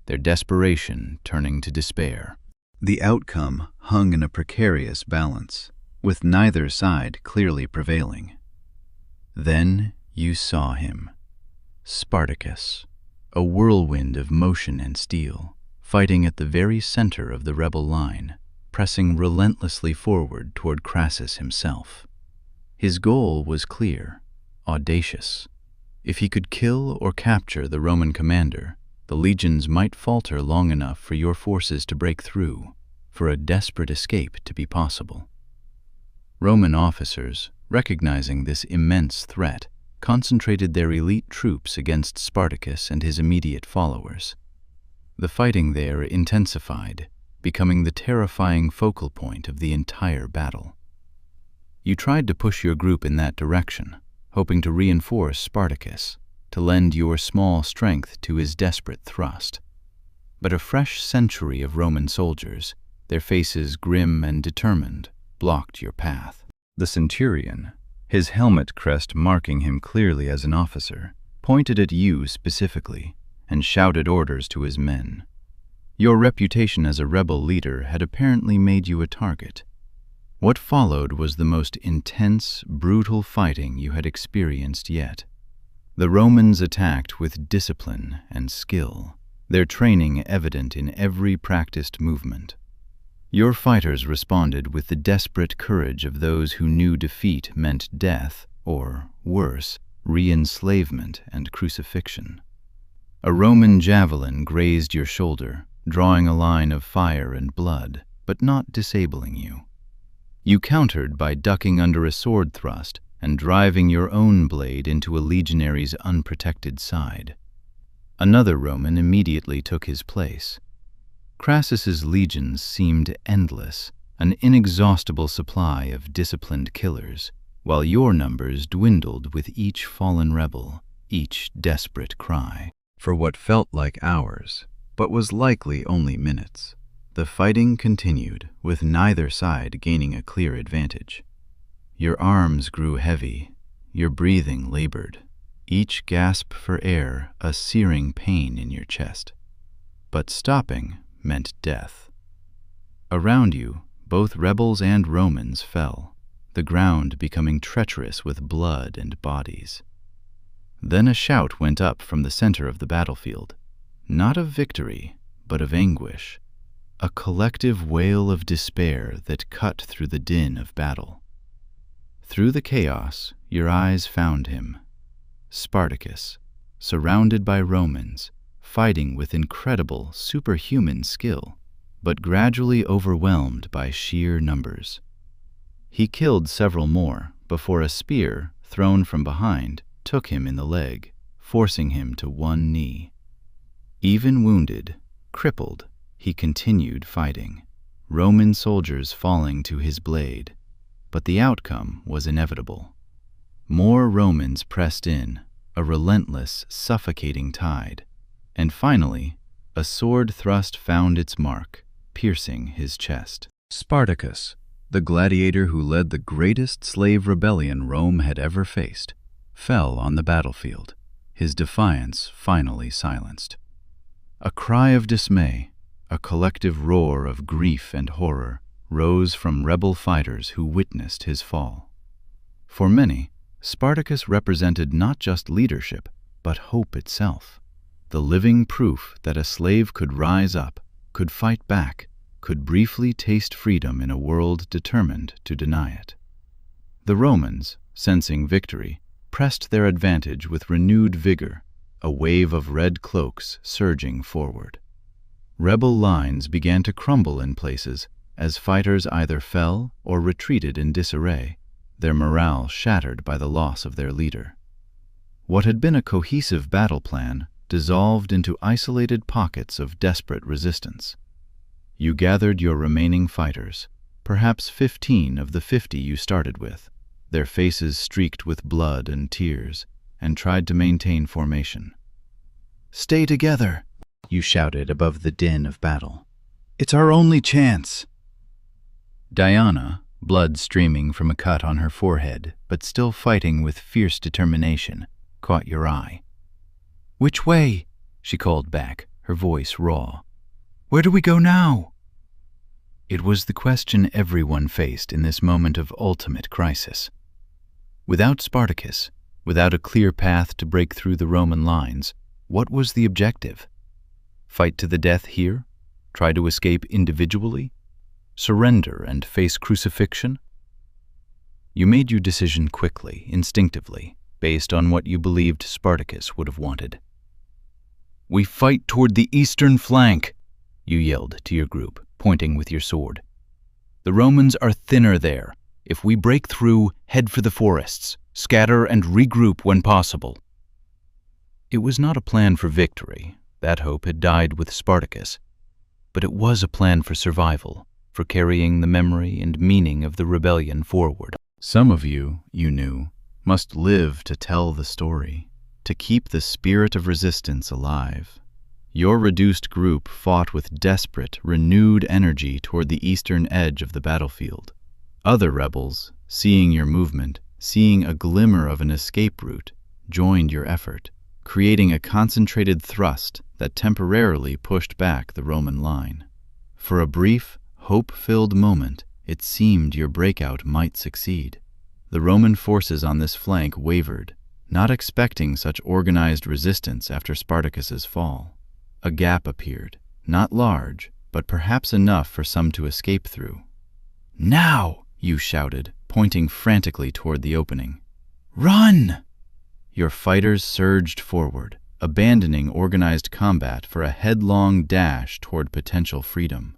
A: their desperation turning to despair. The outcome hung in a precarious balance, with neither side clearly prevailing. Then you saw him, Spartacus, a whirlwind of motion and steel, fighting at the very center of the rebel line, pressing relentlessly forward toward Crassus himself. His goal was clear, audacious. If he could kill or capture the Roman commander, the legions might falter long enough for your forces to break through, for a desperate escape to be possible. Roman officers, recognizing this immense threat, concentrated their elite troops against Spartacus and his immediate followers. The fighting there intensified, becoming the terrifying focal point of the entire battle. You tried to push your group in that direction, hoping to reinforce Spartacus, to lend your small strength to his desperate thrust. But a fresh century of Roman soldiers, their faces grim and determined, blocked your path. The centurion, his helmet crest marking him clearly as an officer, pointed at you specifically and shouted orders to his men. Your reputation as a rebel leader had apparently made you a target. What followed was the most intense, brutal fighting you had experienced yet. The Romans attacked with discipline and skill, their training evident in every practiced movement. Your fighters responded with the desperate courage of those who knew defeat meant death, or, worse, re-enslavement and crucifixion. A Roman javelin grazed your shoulder, drawing a line of fire and blood, but not disabling you. You countered by ducking under a sword thrust and driving your own blade into a legionary's unprotected side. Another Roman immediately took his place. Crassus's legions seemed endless, an inexhaustible supply of disciplined killers, while your numbers dwindled with each fallen rebel, each desperate cry. For what felt like hours, but was likely only minutes, the fighting continued, with neither side gaining a clear advantage. Your arms grew heavy, your breathing labored, each gasp for air a searing pain in your chest. But stopping meant death. Around you, both rebels and Romans fell, the ground becoming treacherous with blood and bodies. Then a shout went up from the center of the battlefield, not of victory, but of anguish, a collective wail of despair that cut through the din of battle. Through the chaos, your eyes found him, Spartacus, surrounded by Romans, fighting with incredible, superhuman skill, but gradually overwhelmed by sheer numbers. He killed several more before a spear, thrown from behind, took him in the leg, forcing him to one knee. Even wounded, crippled, he continued fighting, Roman soldiers falling to his blade. But the outcome was inevitable. More Romans pressed in, a relentless, suffocating tide, and finally, a sword thrust found its mark, piercing his chest. Spartacus, the gladiator who led the greatest slave rebellion Rome had ever faced, fell on the battlefield, his defiance finally silenced. A cry of dismay, a collective roar of grief and horror, rose from rebel fighters who witnessed his fall. For many, Spartacus represented not just leadership, but hope itself, the living proof that a slave could rise up, could fight back, could briefly taste freedom in a world determined to deny it. The Romans, sensing victory, pressed their advantage with renewed vigor, a wave of red cloaks surging forward. Rebel lines began to crumble in places as fighters either fell or retreated in disarray, their morale shattered by the loss of their leader. What had been a cohesive battle plan dissolved into isolated pockets of desperate resistance. You gathered your remaining fighters, perhaps 15 of the 50 you started with, their faces streaked with blood and tears, and tried to maintain formation. "Stay together," you shouted above the din of battle. "It's our only chance." Diana, blood streaming from a cut on her forehead, but still fighting with fierce determination, caught your eye. "Which way?" she called back, her voice raw. "Where do we go now?" It was the question everyone faced in this moment of ultimate crisis. Without Spartacus, without a clear path to break through the Roman lines, what was the objective? Fight to the death here? Try to escape individually? Surrender and face crucifixion? You made your decision quickly, instinctively, based on what you believed Spartacus would have wanted. "We fight toward the eastern flank," you yelled to your group, pointing with your sword. "The Romans are thinner there. If we break through, head for the forests, scatter and regroup when possible." It was not a plan for victory. That hope had died with Spartacus. But it was a plan for survival, for carrying the memory and meaning of the rebellion forward. Some of you, you knew, must live to tell the story, to keep the spirit of resistance alive. Your reduced group fought with desperate, renewed energy toward the eastern edge of the battlefield. Other rebels, seeing your movement, seeing a glimmer of an escape route, joined your effort, creating a concentrated thrust that temporarily pushed back the Roman line. For a brief, hope-filled moment, it seemed your breakout might succeed. The Roman forces on this flank wavered, not expecting such organized resistance after Spartacus's fall. A gap appeared, not large, but perhaps enough for some to escape through. "Now!" you shouted, pointing frantically toward the opening. "Run!" Your fighters surged forward, abandoning organized combat for a headlong dash toward potential freedom.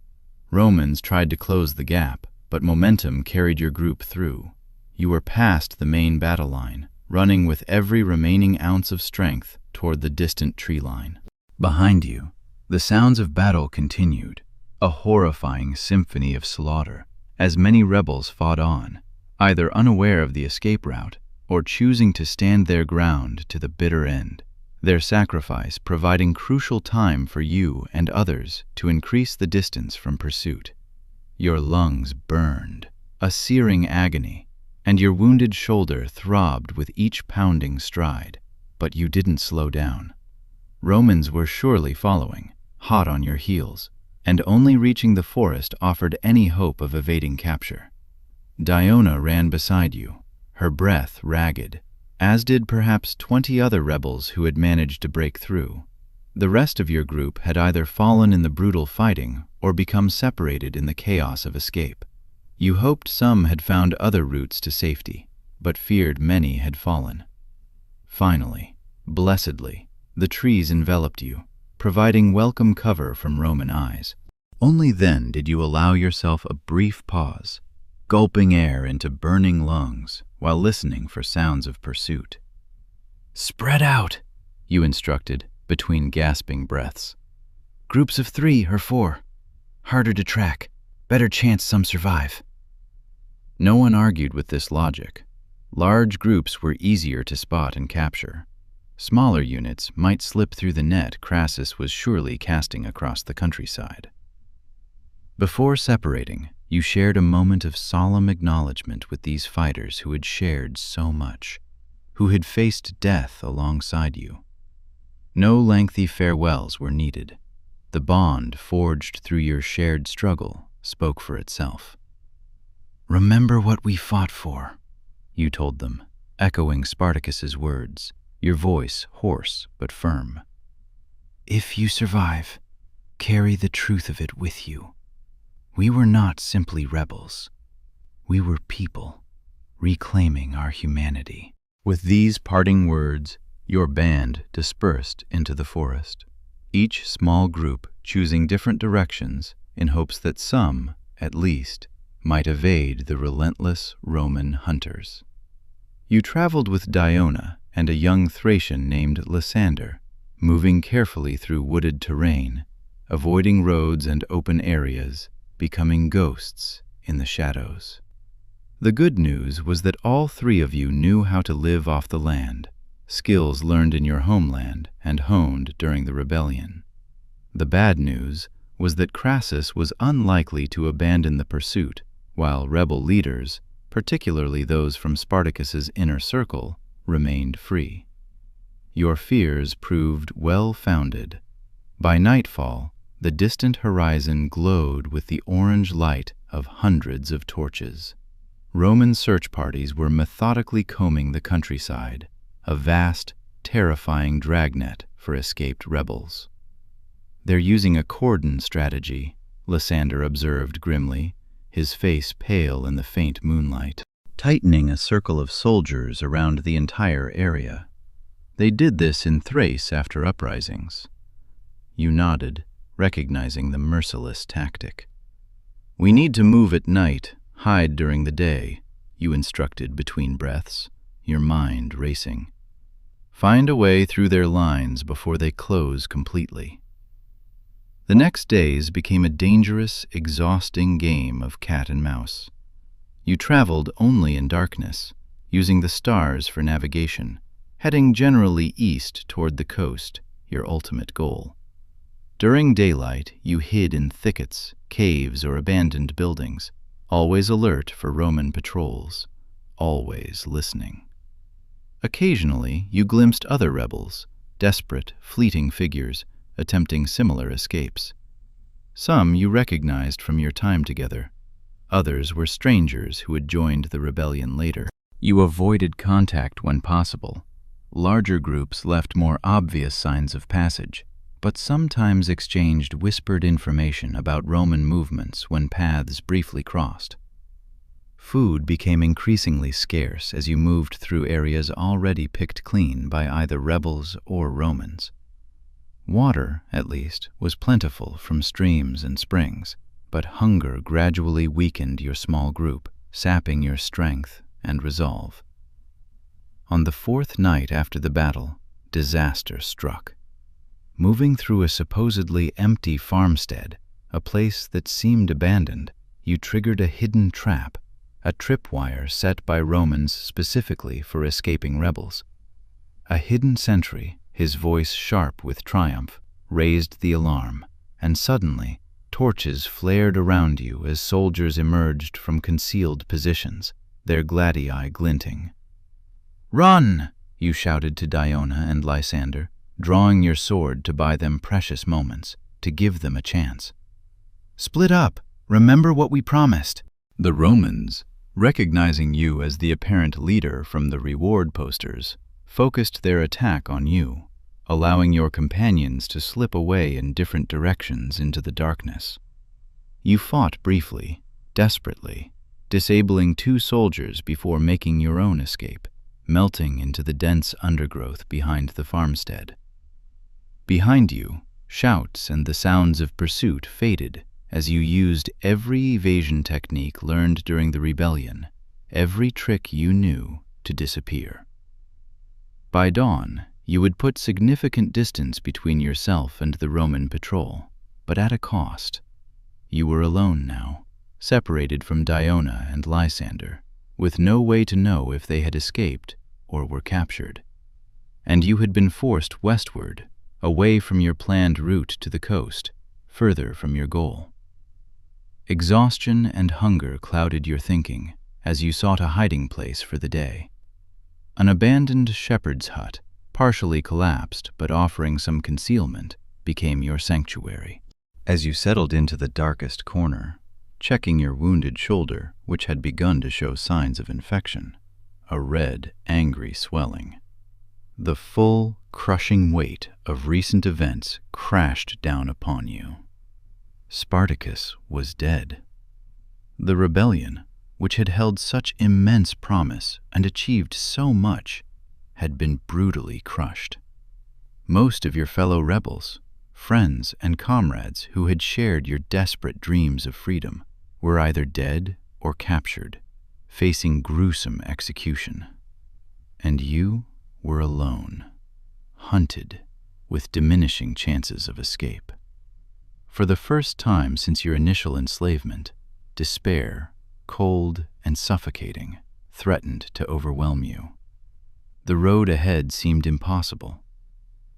A: Romans tried to close the gap, but momentum carried your group through. You were past the main battle line, running with every remaining ounce of strength toward the distant tree line. Behind you, the sounds of battle continued, a horrifying symphony of slaughter, as many rebels fought on, either unaware of the escape route or choosing to stand their ground to the bitter end, their sacrifice providing crucial time for you and others to increase the distance from pursuit. Your lungs burned, a searing agony, and your wounded shoulder throbbed with each pounding stride, but you didn't slow down. Romans were surely following, hot on your heels, and only reaching the forest offered any hope of evading capture. Diana ran beside you, her breath ragged, as did perhaps 20 other rebels who had managed to break through. The rest of your group had either fallen in the brutal fighting or become separated in the chaos of escape. You hoped some had found other routes to safety, but feared many had fallen. Finally, blessedly, the trees enveloped you, providing welcome cover from Roman eyes. Only then did you allow yourself a brief pause, gulping air into burning lungs while listening for sounds of pursuit. "Spread out," you instructed between gasping breaths. "Groups of 3 or 4. Harder to track. Better chance some survive." No one argued with this logic. Large groups were easier to spot and capture. Smaller units might slip through the net Crassus was surely casting across the countryside. Before separating, you shared a moment of solemn acknowledgement with these fighters who had shared so much, who had faced death alongside you. No lengthy farewells were needed. The bond forged through your shared struggle spoke for itself. "Remember what we fought for," you told them, echoing Spartacus's words, your voice hoarse but firm. "If you survive, carry the truth of it with you. We were not simply rebels. We were people, reclaiming our humanity." With these parting words, your band dispersed into the forest, each small group choosing different directions in hopes that some, at least, might evade the relentless Roman hunters. You traveled with Diona and a young Thracian named Lysander, moving carefully through wooded terrain, avoiding roads and open areas, becoming ghosts in the shadows. The good news was that all 3 of you knew how to live off the land, skills learned in your homeland and honed during the rebellion. The bad news was that Crassus was unlikely to abandon the pursuit, while rebel leaders, particularly those from Spartacus's inner circle, remained free. Your fears proved well-founded. By nightfall, the distant horizon glowed with the orange light of hundreds of torches. Roman search parties were methodically combing the countryside, a vast, terrifying dragnet for escaped rebels. "They're using a cordon strategy," Lysander observed grimly, his face pale in the faint moonlight, tightening a circle of soldiers around the entire area. "They did this in Thrace after uprisings." You nodded, recognizing the merciless tactic. "We need to move at night, hide during the day," you instructed between breaths, your mind racing. "Find a way through their lines before they close completely." The next days became a dangerous, exhausting game of cat and mouse. You traveled only in darkness, using the stars for navigation, heading generally east toward the coast, your ultimate goal. During daylight, you hid in thickets, caves, or abandoned buildings, always alert for Roman patrols, always listening. Occasionally, you glimpsed other rebels, desperate, fleeting figures, attempting similar escapes. Some you recognized from your time together. Others were strangers who had joined the rebellion later. You avoided contact when possible. Larger groups left more obvious signs of passage, but sometimes exchanged whispered information about Roman movements when paths briefly crossed. Food became increasingly scarce as you moved through areas already picked clean by either rebels or Romans. Water, at least, was plentiful from streams and springs, but hunger gradually weakened your small group, sapping your strength and resolve. On the 4th night after the battle, disaster struck. Moving through a supposedly empty farmstead, a place that seemed abandoned, you triggered a hidden trap, a tripwire set by Romans specifically for escaping rebels. A hidden sentry, his voice sharp with triumph, raised the alarm, and suddenly, torches flared around you as soldiers emerged from concealed positions, their gladii glinting. "Run!" you shouted to Diona and Lysander, drawing your sword to buy them precious moments, to give them a chance. "Split up! Remember what we promised!" The Romans, recognizing you as the apparent leader from the reward posters, focused their attack on you, allowing your companions to slip away in different directions into the darkness. You fought briefly, desperately, disabling 2 soldiers before making your own escape, melting into the dense undergrowth behind the farmstead. Behind you, shouts and the sounds of pursuit faded, as you used every evasion technique learned during the rebellion, every trick you knew to disappear. By dawn, you would put significant distance between yourself and the Roman patrol, but at a cost. You were alone now, separated from Diona and Lysander, with no way to know if they had escaped or were captured. And you had been forced westward, away from your planned route to the coast, further from your goal. Exhaustion and hunger clouded your thinking as you sought a hiding place for the day. An abandoned shepherd's hut, partially collapsed but offering some concealment, became your sanctuary. As you settled into the darkest corner, checking your wounded shoulder, which had begun to show signs of infection, a red, angry swelling, the full, crushing weight of recent events crashed down upon you. Spartacus was dead. The rebellion, which had held such immense promise and achieved so much, had been brutally crushed. Most of your fellow rebels, friends and comrades who had shared your desperate dreams of freedom, were either dead or captured, facing gruesome execution. And you were alone, hunted, with diminishing chances of escape. For the first time since your initial enslavement, despair, cold and suffocating, threatened to overwhelm you. The road ahead seemed impossible.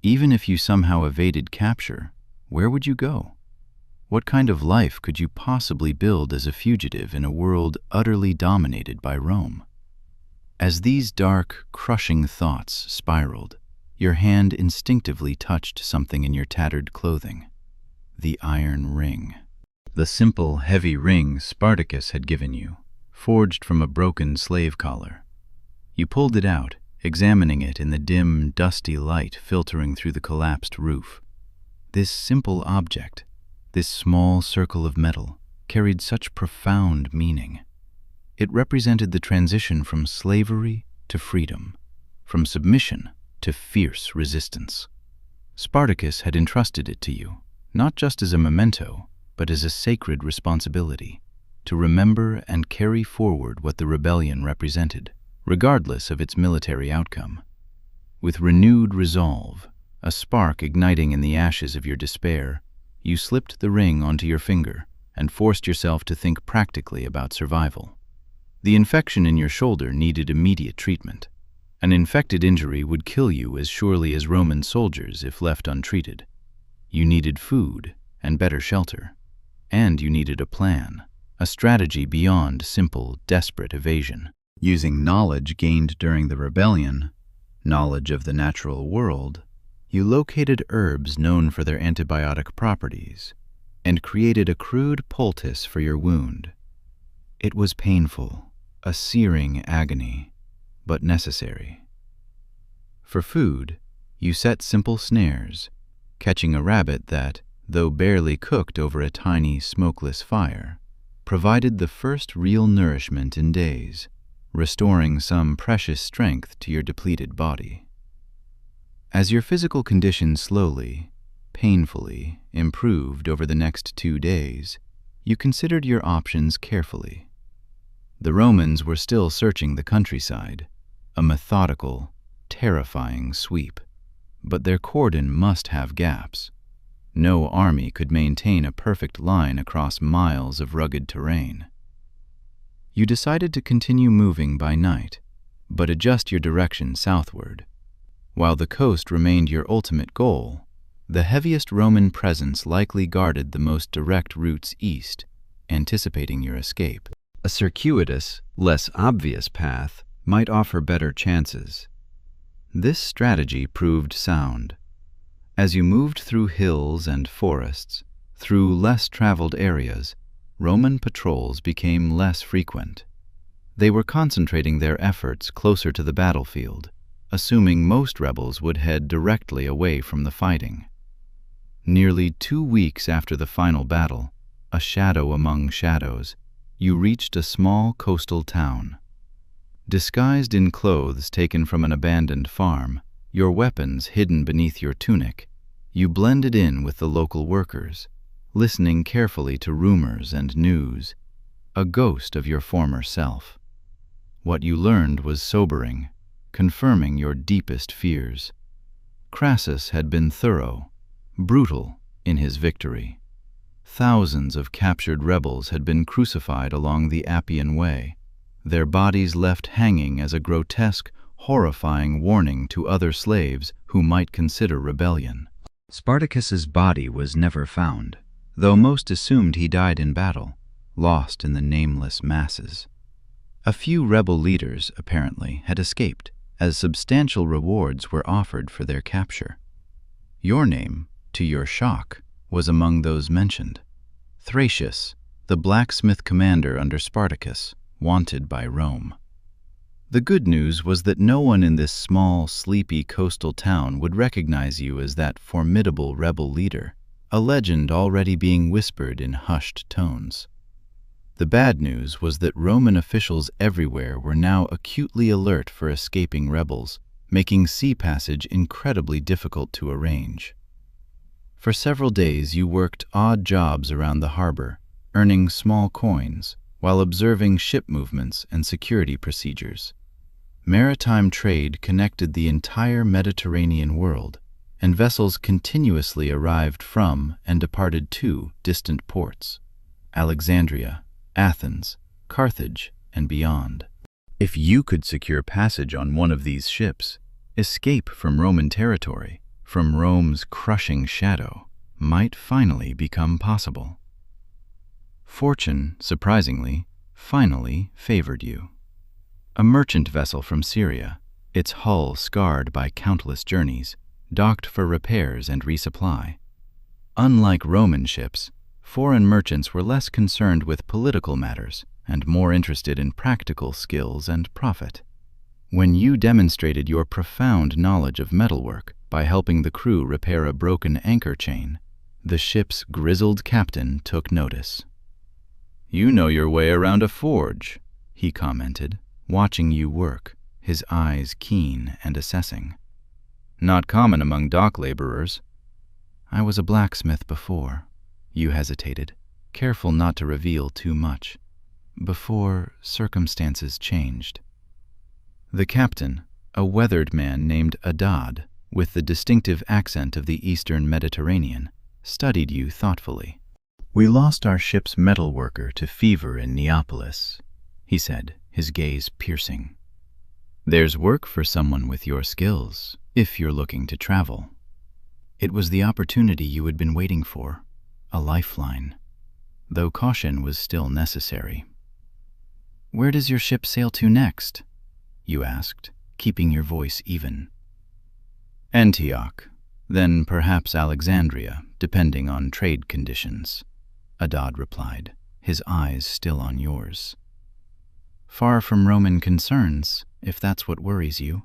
A: Even if you somehow evaded capture, where would you go? What kind of life could you possibly build as a fugitive in a world utterly dominated by Rome? As these dark, crushing thoughts spiraled, your hand instinctively touched something in your tattered clothing. The iron ring. The simple, heavy ring Spartacus had given you, forged from a broken slave collar. You pulled it out, examining it in the dim, dusty light filtering through the collapsed roof. This simple object, this small circle of metal, carried such profound meaning. It represented the transition from slavery to freedom, from submission to fierce resistance. Spartacus had entrusted it to you, not just as a memento, but as a sacred responsibility, to remember and carry forward what the rebellion represented, regardless of its military outcome. With renewed resolve, a spark igniting in the ashes of your despair, you slipped the ring onto your finger and forced yourself to think practically about survival. The infection in your shoulder needed immediate treatment. An infected injury would kill you as surely as Roman soldiers if left untreated. You needed food and better shelter. And you needed a plan, a strategy beyond simple, desperate evasion. Using knowledge gained during the rebellion, knowledge of the natural world, you located herbs known for their antibiotic properties and created a crude poultice for your wound. It was painful, a searing agony, but necessary. For food, you set simple snares, catching a rabbit that, though barely cooked over a tiny, smokeless fire, provided the first real nourishment in days, restoring some precious strength to your depleted body. As your physical condition slowly, painfully, improved over the next 2 days, you considered your options carefully. The Romans were still searching the countryside, a methodical, terrifying sweep, but their cordon must have gaps. No army could maintain a perfect line across miles of rugged terrain. You decided to continue moving by night, but adjust your direction southward. While the coast remained your ultimate goal, the heaviest Roman presence likely guarded the most direct routes east, anticipating your escape. A circuitous, less obvious path might offer better chances. This strategy proved sound. As you moved through hills and forests, through less traveled areas, Roman patrols became less frequent. They were concentrating their efforts closer to the battlefield, assuming most rebels would head directly away from the fighting. Nearly 2 weeks after the final battle, a shadow among shadows, you reached a small coastal town. Disguised in clothes taken from an abandoned farm, your weapons hidden beneath your tunic, you blended in with the local workers, listening carefully to rumors and news, a ghost of your former self. What you learned was sobering, confirming your deepest fears. Crassus had been thorough, brutal in his victory. Thousands of captured rebels had been crucified along the Appian Way, their bodies left hanging as a grotesque, horrifying warning to other slaves who might consider rebellion. Spartacus's body was never found, though most assumed he died in battle, lost in the nameless masses. A few rebel leaders, apparently, had escaped, as substantial rewards were offered for their capture. Your name, to your shock, was among those mentioned. Thracius, the blacksmith commander under Spartacus, wanted by Rome. The good news was that no one in this small, sleepy coastal town would recognize you as that formidable rebel leader, a legend already being whispered in hushed tones. The bad news was that Roman officials everywhere were now acutely alert for escaping rebels, making sea passage incredibly difficult to arrange. For several days you worked odd jobs around the harbor, earning small coins, while observing ship movements and security procedures. Maritime trade connected the entire Mediterranean world, and vessels continuously arrived from and departed to distant ports: Alexandria, Athens, Carthage, and beyond. If you could secure passage on one of these ships, escape from Roman territory, from Rome's crushing shadow, might finally become possible. Fortune, surprisingly, finally favored you. A merchant vessel from Syria, its hull scarred by countless journeys, docked for repairs and resupply. Unlike Roman ships, foreign merchants were less concerned with political matters and more interested in practical skills and profit. When you demonstrated your profound knowledge of metalwork by helping the crew repair a broken anchor chain, the ship's grizzled captain took notice. "You know your way around a forge," he commented, watching you work, his eyes keen and assessing. "Not common among dock laborers." "I was a blacksmith before." You hesitated, careful not to reveal too much. "Before circumstances changed." The captain, a weathered man named Adad, with the distinctive accent of the Eastern Mediterranean, studied you thoughtfully. "We lost our ship's metalworker to fever in Neapolis," he said, his gaze piercing. "There's work for someone with your skills, if you're looking to travel." It was the opportunity you had been waiting for, a lifeline, though caution was still necessary. "Where does your ship sail to next?" you asked, keeping your voice even. "Antioch, then perhaps Alexandria, depending on trade conditions," Adad replied, his eyes still on yours. "Far from Roman concerns, if that's what worries you."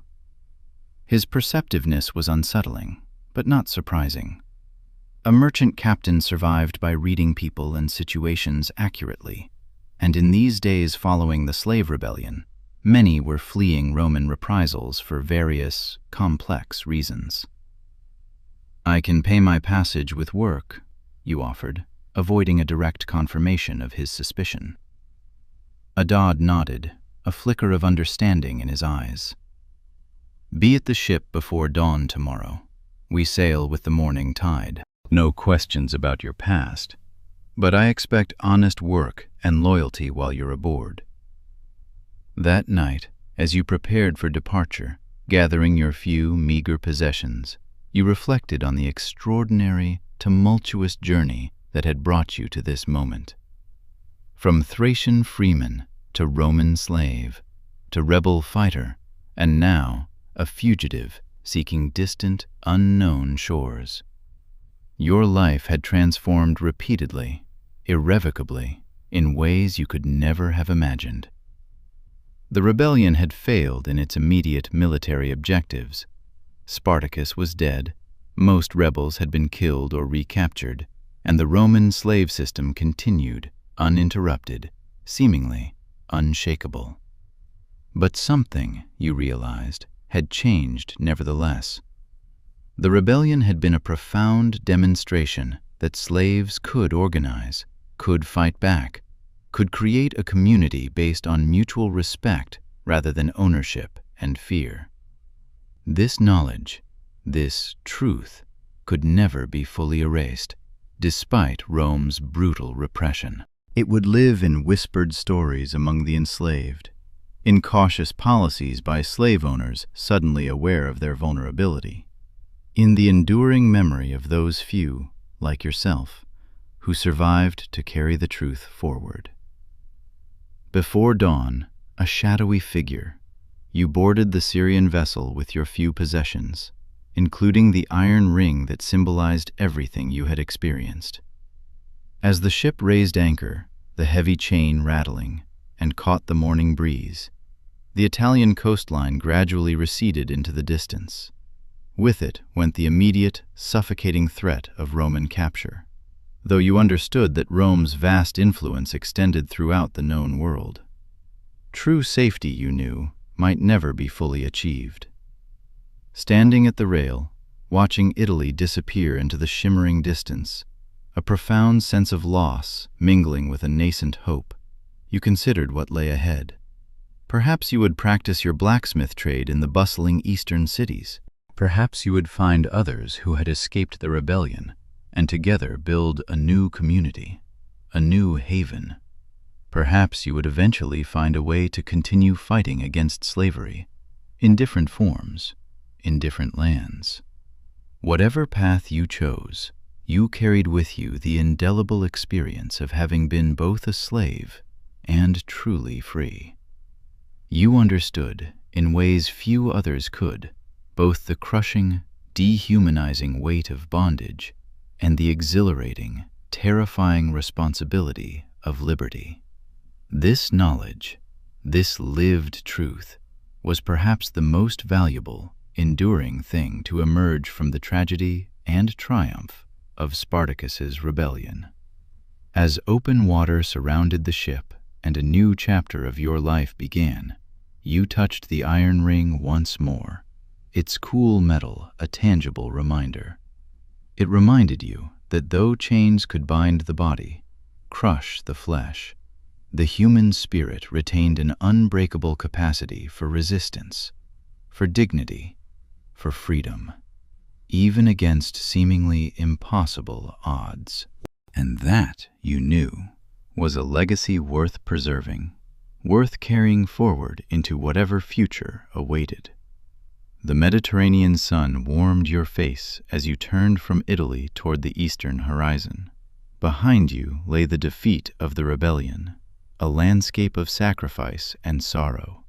A: His perceptiveness was unsettling, but not surprising. A merchant captain survived by reading people and situations accurately, and in these days following the slave rebellion, many were fleeing Roman reprisals for various, complex reasons. "I can pay my passage with work," you offered, avoiding a direct confirmation of his suspicion. Adad nodded, a flicker of understanding in his eyes. "Be at the ship before dawn tomorrow. We sail with the morning tide. No questions about your past, but I expect honest work and loyalty while you're aboard." That night, as you prepared for departure, gathering your few meager possessions, you reflected on the extraordinary, tumultuous journey that had brought you to this moment. From Thracian freeman to Roman slave, to rebel fighter, and now a fugitive seeking distant, unknown shores. Your life had transformed repeatedly, irrevocably, in ways you could never have imagined. The rebellion had failed in its immediate military objectives. Spartacus was dead, most rebels had been killed or recaptured, and the Roman slave system continued, uninterrupted, seemingly unshakable. But something, you realized, had changed nevertheless. The rebellion had been a profound demonstration that slaves could organize, could fight back, could create a community based on mutual respect rather than ownership and fear. This knowledge, this truth, could never be fully erased, despite Rome's brutal repression. It would live in whispered stories among the enslaved, in cautious policies by slave owners suddenly aware of their vulnerability, in the enduring memory of those few, like yourself, who survived to carry the truth forward. Before dawn, a shadowy figure, you boarded the Syrian vessel with your few possessions, including the iron ring that symbolized everything you had experienced. As the ship raised anchor, the heavy chain rattling, and caught the morning breeze, the Italian coastline gradually receded into the distance. With it went the immediate, suffocating threat of Roman capture, though you understood that Rome's vast influence extended throughout the known world. True safety, you knew, might never be fully achieved. Standing at the rail, watching Italy disappear into the shimmering distance, a profound sense of loss mingling with a nascent hope, you considered what lay ahead. Perhaps you would practice your blacksmith trade in the bustling eastern cities. Perhaps you would find others who had escaped the rebellion and together build a new community, a new haven. Perhaps you would eventually find a way to continue fighting against slavery, in different forms, in different lands. Whatever path you chose, you carried with you the indelible experience of having been both a slave and truly free. You understood, in ways few others could, both the crushing, dehumanizing weight of bondage and the exhilarating, terrifying responsibility of liberty. This knowledge, this lived truth, was perhaps the most valuable, enduring thing to emerge from the tragedy and triumph of Spartacus's rebellion. As open water surrounded the ship and a new chapter of your life began, you touched the iron ring once more, its cool metal a tangible reminder. It reminded you that though chains could bind the body, crush the flesh, the human spirit retained an unbreakable capacity for resistance, for dignity, for freedom, even against seemingly impossible odds. And that, you knew, was a legacy worth preserving, worth carrying forward into whatever future awaited. The Mediterranean sun warmed your face as you turned from Italy toward the eastern horizon. Behind you lay the defeat of the rebellion, a landscape of sacrifice and sorrow.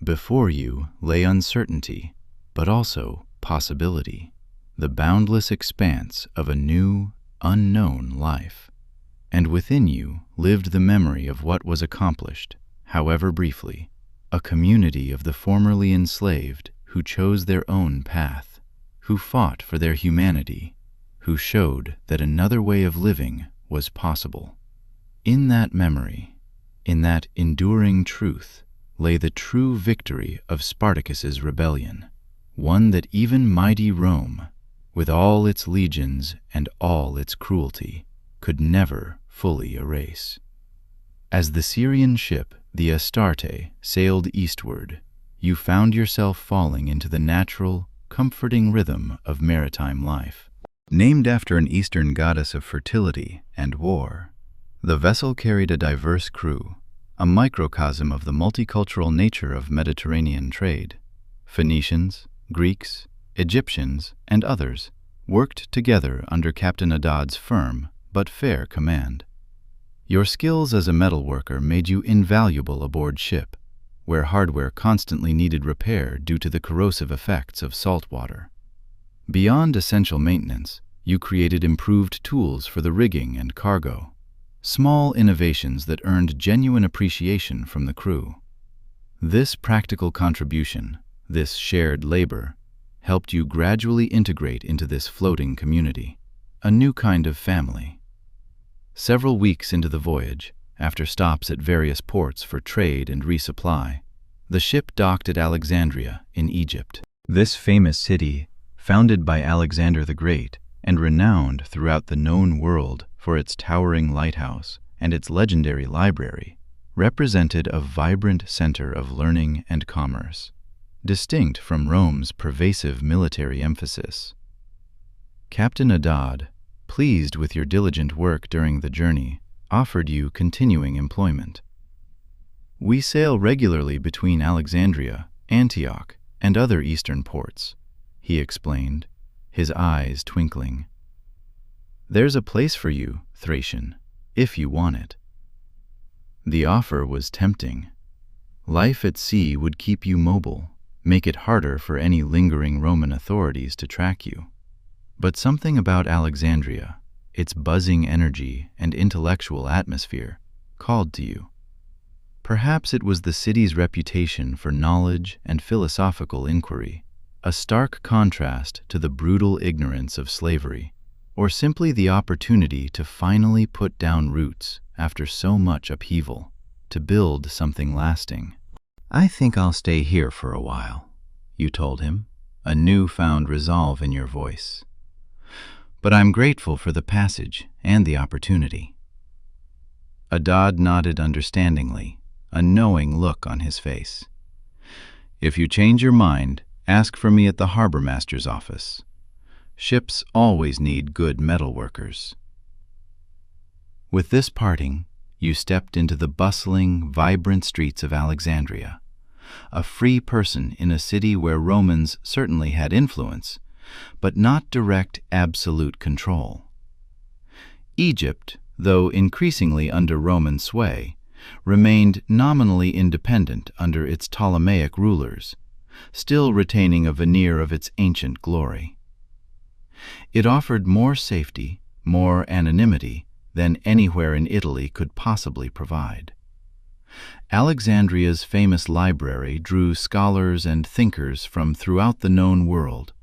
A: Before you lay uncertainty, but also possibility, the boundless expanse of a new, unknown life. And within you lived the memory of what was accomplished, however briefly, a community of the formerly enslaved who chose their own path, who fought for their humanity, who showed that another way of living was possible. In that memory, in that enduring truth, lay the true victory of Spartacus's rebellion, one that even mighty Rome, with all its legions and all its cruelty, could never fully erase. As the Syrian ship, the Astarte, sailed eastward, you found yourself falling into the natural, comforting rhythm of maritime life. Named after an Eastern goddess of fertility and war, the vessel carried a diverse crew, a microcosm of the multicultural nature of Mediterranean trade. Phoenicians, Greeks, Egyptians, and others worked together under Captain Adad's firm but fair command. Your skills as a metalworker made you invaluable aboard ship, where hardware constantly needed repair due to the corrosive effects of salt water. Beyond essential maintenance, you created improved tools for the rigging and cargo, small innovations that earned genuine appreciation from the crew. This practical contribution, this shared labor, helped you gradually integrate into this floating community, a new kind of family. Several weeks into the voyage, after stops at various ports for trade and resupply, the ship docked at Alexandria in Egypt. This famous city, founded by Alexander the Great and renowned throughout the known world for its towering lighthouse and its legendary library, represented a vibrant center of learning and commerce, distinct from Rome's pervasive military emphasis. Captain Adad, pleased with your diligent work during the journey, offered you continuing employment. We sail regularly between Alexandria, Antioch, and other eastern ports, he explained, his eyes twinkling. There's a place for you, Thracian, if you want it. The offer was tempting. Life at sea would keep you mobile, make it harder for any lingering Roman authorities to track you. But something about Alexandria, its buzzing energy and intellectual atmosphere, called to you. Perhaps it was the city's reputation for knowledge and philosophical inquiry, a stark contrast to the brutal ignorance of slavery, or simply the opportunity to finally put down roots after so much upheaval, to build something lasting. I think I'll stay here for a while, you told him, a newfound resolve in your voice. But I'm grateful for the passage and the opportunity. Adad nodded understandingly, a knowing look on his face. If you change your mind, ask for me at the harbor master's office. Ships always need good metal workers. With this parting, you stepped into the bustling, vibrant streets of Alexandria, a free person in a city where Romans certainly had influence, but not direct absolute control. Egypt, though increasingly under Roman sway, remained nominally independent under its Ptolemaic rulers, still retaining a veneer of its ancient glory. It offered more safety, more anonymity than anywhere in Italy could possibly provide. Alexandria's famous library drew scholars and thinkers from throughout the known world,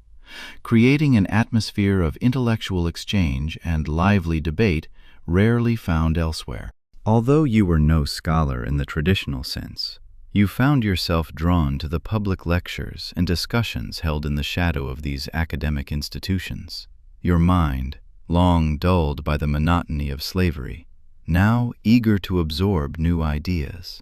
A: creating an atmosphere of intellectual exchange and lively debate rarely found elsewhere. Although you were no scholar in the traditional sense, you found yourself drawn to the public lectures and discussions held in the shadow of these academic institutions. Your mind, long dulled by the monotony of slavery, now eager to absorb new ideas.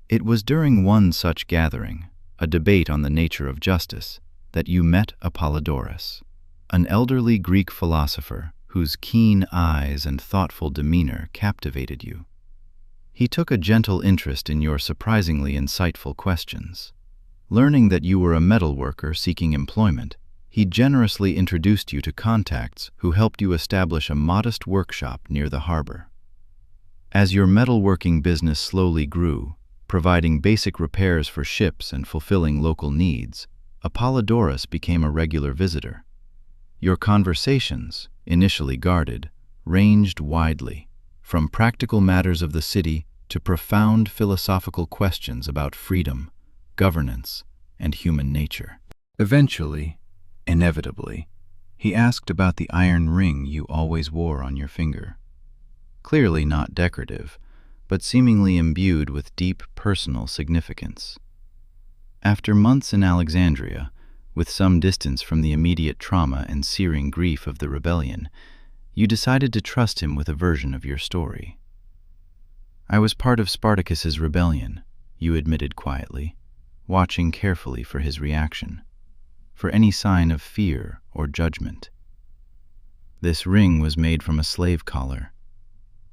A: It was during one such gathering, a debate on the nature of justice, that you met Apollodorus, an elderly Greek philosopher whose keen eyes and thoughtful demeanor captivated you. He took a gentle interest in your surprisingly insightful questions. Learning that you were a metal worker seeking employment, he generously introduced you to contacts who helped you establish a modest workshop near the harbor. As your metalworking business slowly grew, providing basic repairs for ships and fulfilling local needs, Apollodorus became a regular visitor. Your conversations, initially guarded, ranged widely, from practical matters of the city to profound philosophical questions about freedom, governance, and human nature. Eventually, inevitably, he asked about the iron ring you always wore on your finger. Clearly not decorative, but seemingly imbued with deep personal significance. After months in Alexandria, with some distance from the immediate trauma and searing grief of the rebellion, you decided to trust him with a version of your story. I was part of Spartacus's rebellion, you admitted quietly, watching carefully for his reaction, for any sign of fear or judgment. This ring was made from a slave collar.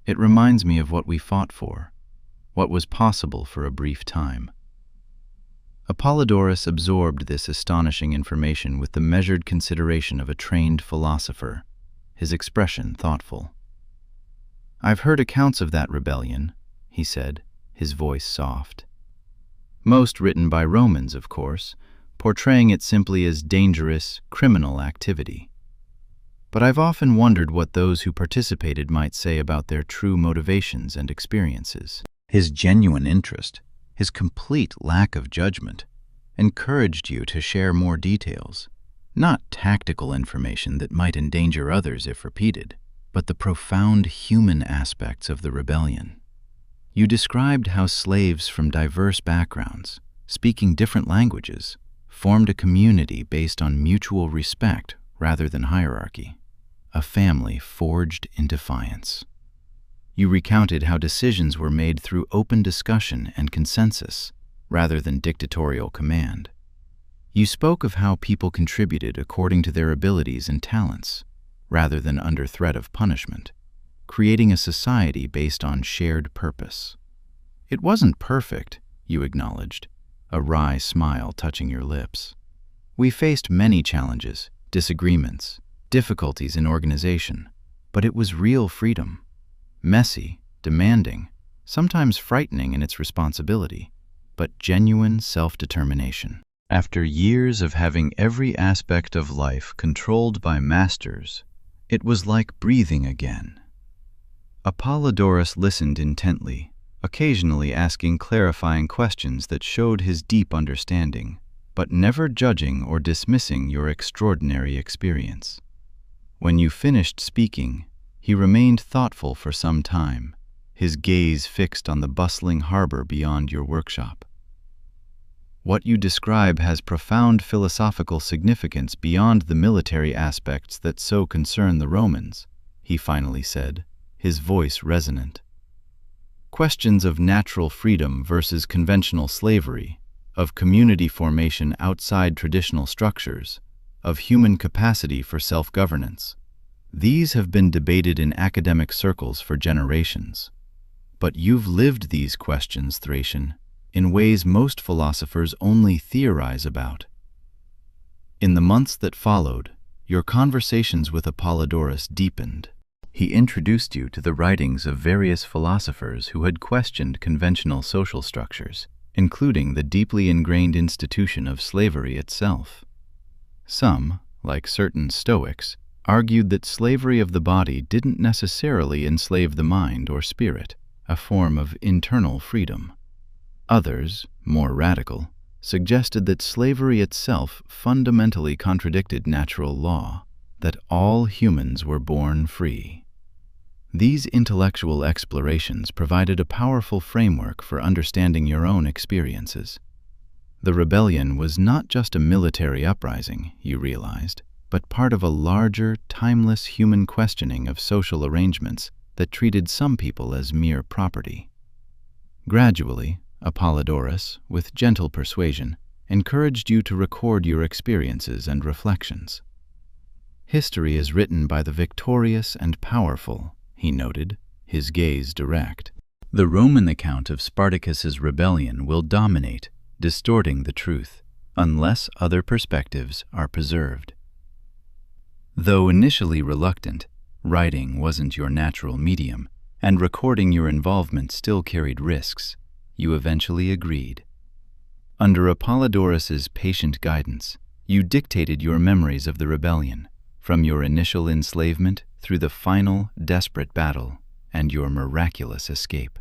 A: It reminds me of what we fought for, what was possible for a brief time. Apollodorus absorbed this astonishing information with the measured consideration of a trained philosopher, his expression thoughtful. I've heard accounts of that rebellion, he said, his voice soft. Most written by Romans, of course, portraying it simply as dangerous, criminal activity. But I've often wondered what those who participated might say about their true motivations and experiences. His genuine interest, his complete lack of judgment, encouraged you to share more details, not tactical information that might endanger others if repeated, but the profound human aspects of the rebellion. You described how slaves from diverse backgrounds, speaking different languages, formed a community based on mutual respect rather than hierarchy. a family forged in defiance. You recounted how decisions were made through open discussion and consensus, rather than dictatorial command. You spoke of how people contributed according to their abilities and talents, rather than under threat of punishment, creating a society based on shared purpose. It wasn't perfect, you acknowledged, a wry smile touching your lips. We faced many challenges, disagreements, difficulties in organization, but it was real freedom. Messy, demanding, sometimes frightening in its responsibility, but genuine self-determination. After years of having every aspect of life controlled by masters, it was like breathing again. Apollodorus listened intently, occasionally asking clarifying questions that showed his deep understanding, but never judging or dismissing your extraordinary experience. When you finished speaking, he remained thoughtful for some time, his gaze fixed on the bustling harbor beyond your workshop. What you describe has profound philosophical significance beyond the military aspects that so concern the Romans, he finally said, his voice resonant. Questions of natural freedom versus conventional slavery, of community formation outside traditional structures, of human capacity for self-governance. These have been debated in academic circles for generations. But you've lived these questions, Thracian, in ways most philosophers only theorize about. In the months that followed, your conversations with Apollodorus deepened. He introduced you to the writings of various philosophers who had questioned conventional social structures, including the deeply ingrained institution of slavery itself. Some, like certain Stoics, argued that slavery of the body didn't necessarily enslave the mind or spirit, a form of internal freedom. Others, more radical, suggested that slavery itself fundamentally contradicted natural law, that all humans were born free. These intellectual explorations provided a powerful framework for understanding your own experiences. The rebellion was not just a military uprising, you realized, but part of a larger, timeless human questioning of social arrangements that treated some people as mere property. Gradually, Apollodorus, with gentle persuasion, encouraged you to record your experiences and reflections. History is written by the victorious and powerful, he noted, his gaze direct. The Roman account of Spartacus's rebellion will dominate, distorting the truth, unless other perspectives are preserved. Though initially reluctant, writing wasn't your natural medium, and recording your involvement still carried risks, you eventually agreed. Under Apollodorus's patient guidance, you dictated your memories of the rebellion, from your initial enslavement through the final, desperate battle and your miraculous escape.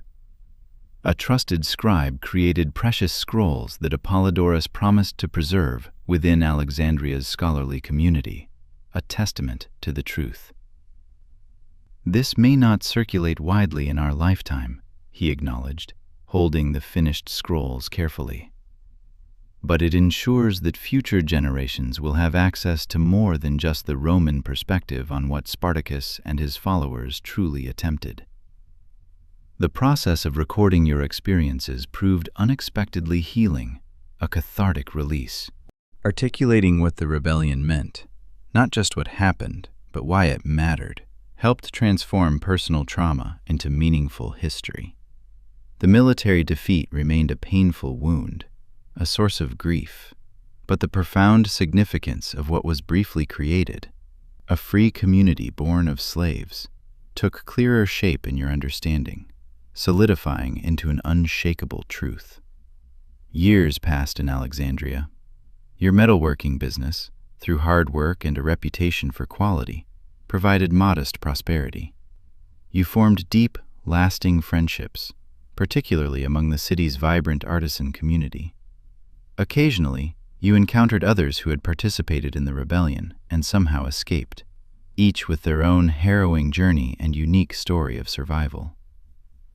A: A trusted scribe created precious scrolls that Apollodorus promised to preserve within Alexandria's scholarly community, a testament to the truth. This may not circulate widely in our lifetime, he acknowledged, holding the finished scrolls carefully. But it ensures that future generations will have access to more than just the Roman perspective on what Spartacus and his followers truly attempted. The process of recording your experiences proved unexpectedly healing, a cathartic release, articulating what the rebellion meant, not just what happened, but why it mattered, helped transform personal trauma into meaningful history. The military defeat remained a painful wound, a source of grief, but the profound significance of what was briefly created, a free community born of slaves, took clearer shape in your understanding, solidifying into an unshakable truth. Years passed in Alexandria. Your metalworking business, through hard work and a reputation for quality, provided modest prosperity. You formed deep, lasting friendships, particularly among the city's vibrant artisan community. Occasionally, you encountered others who had participated in the rebellion and somehow escaped, each with their own harrowing journey and unique story of survival.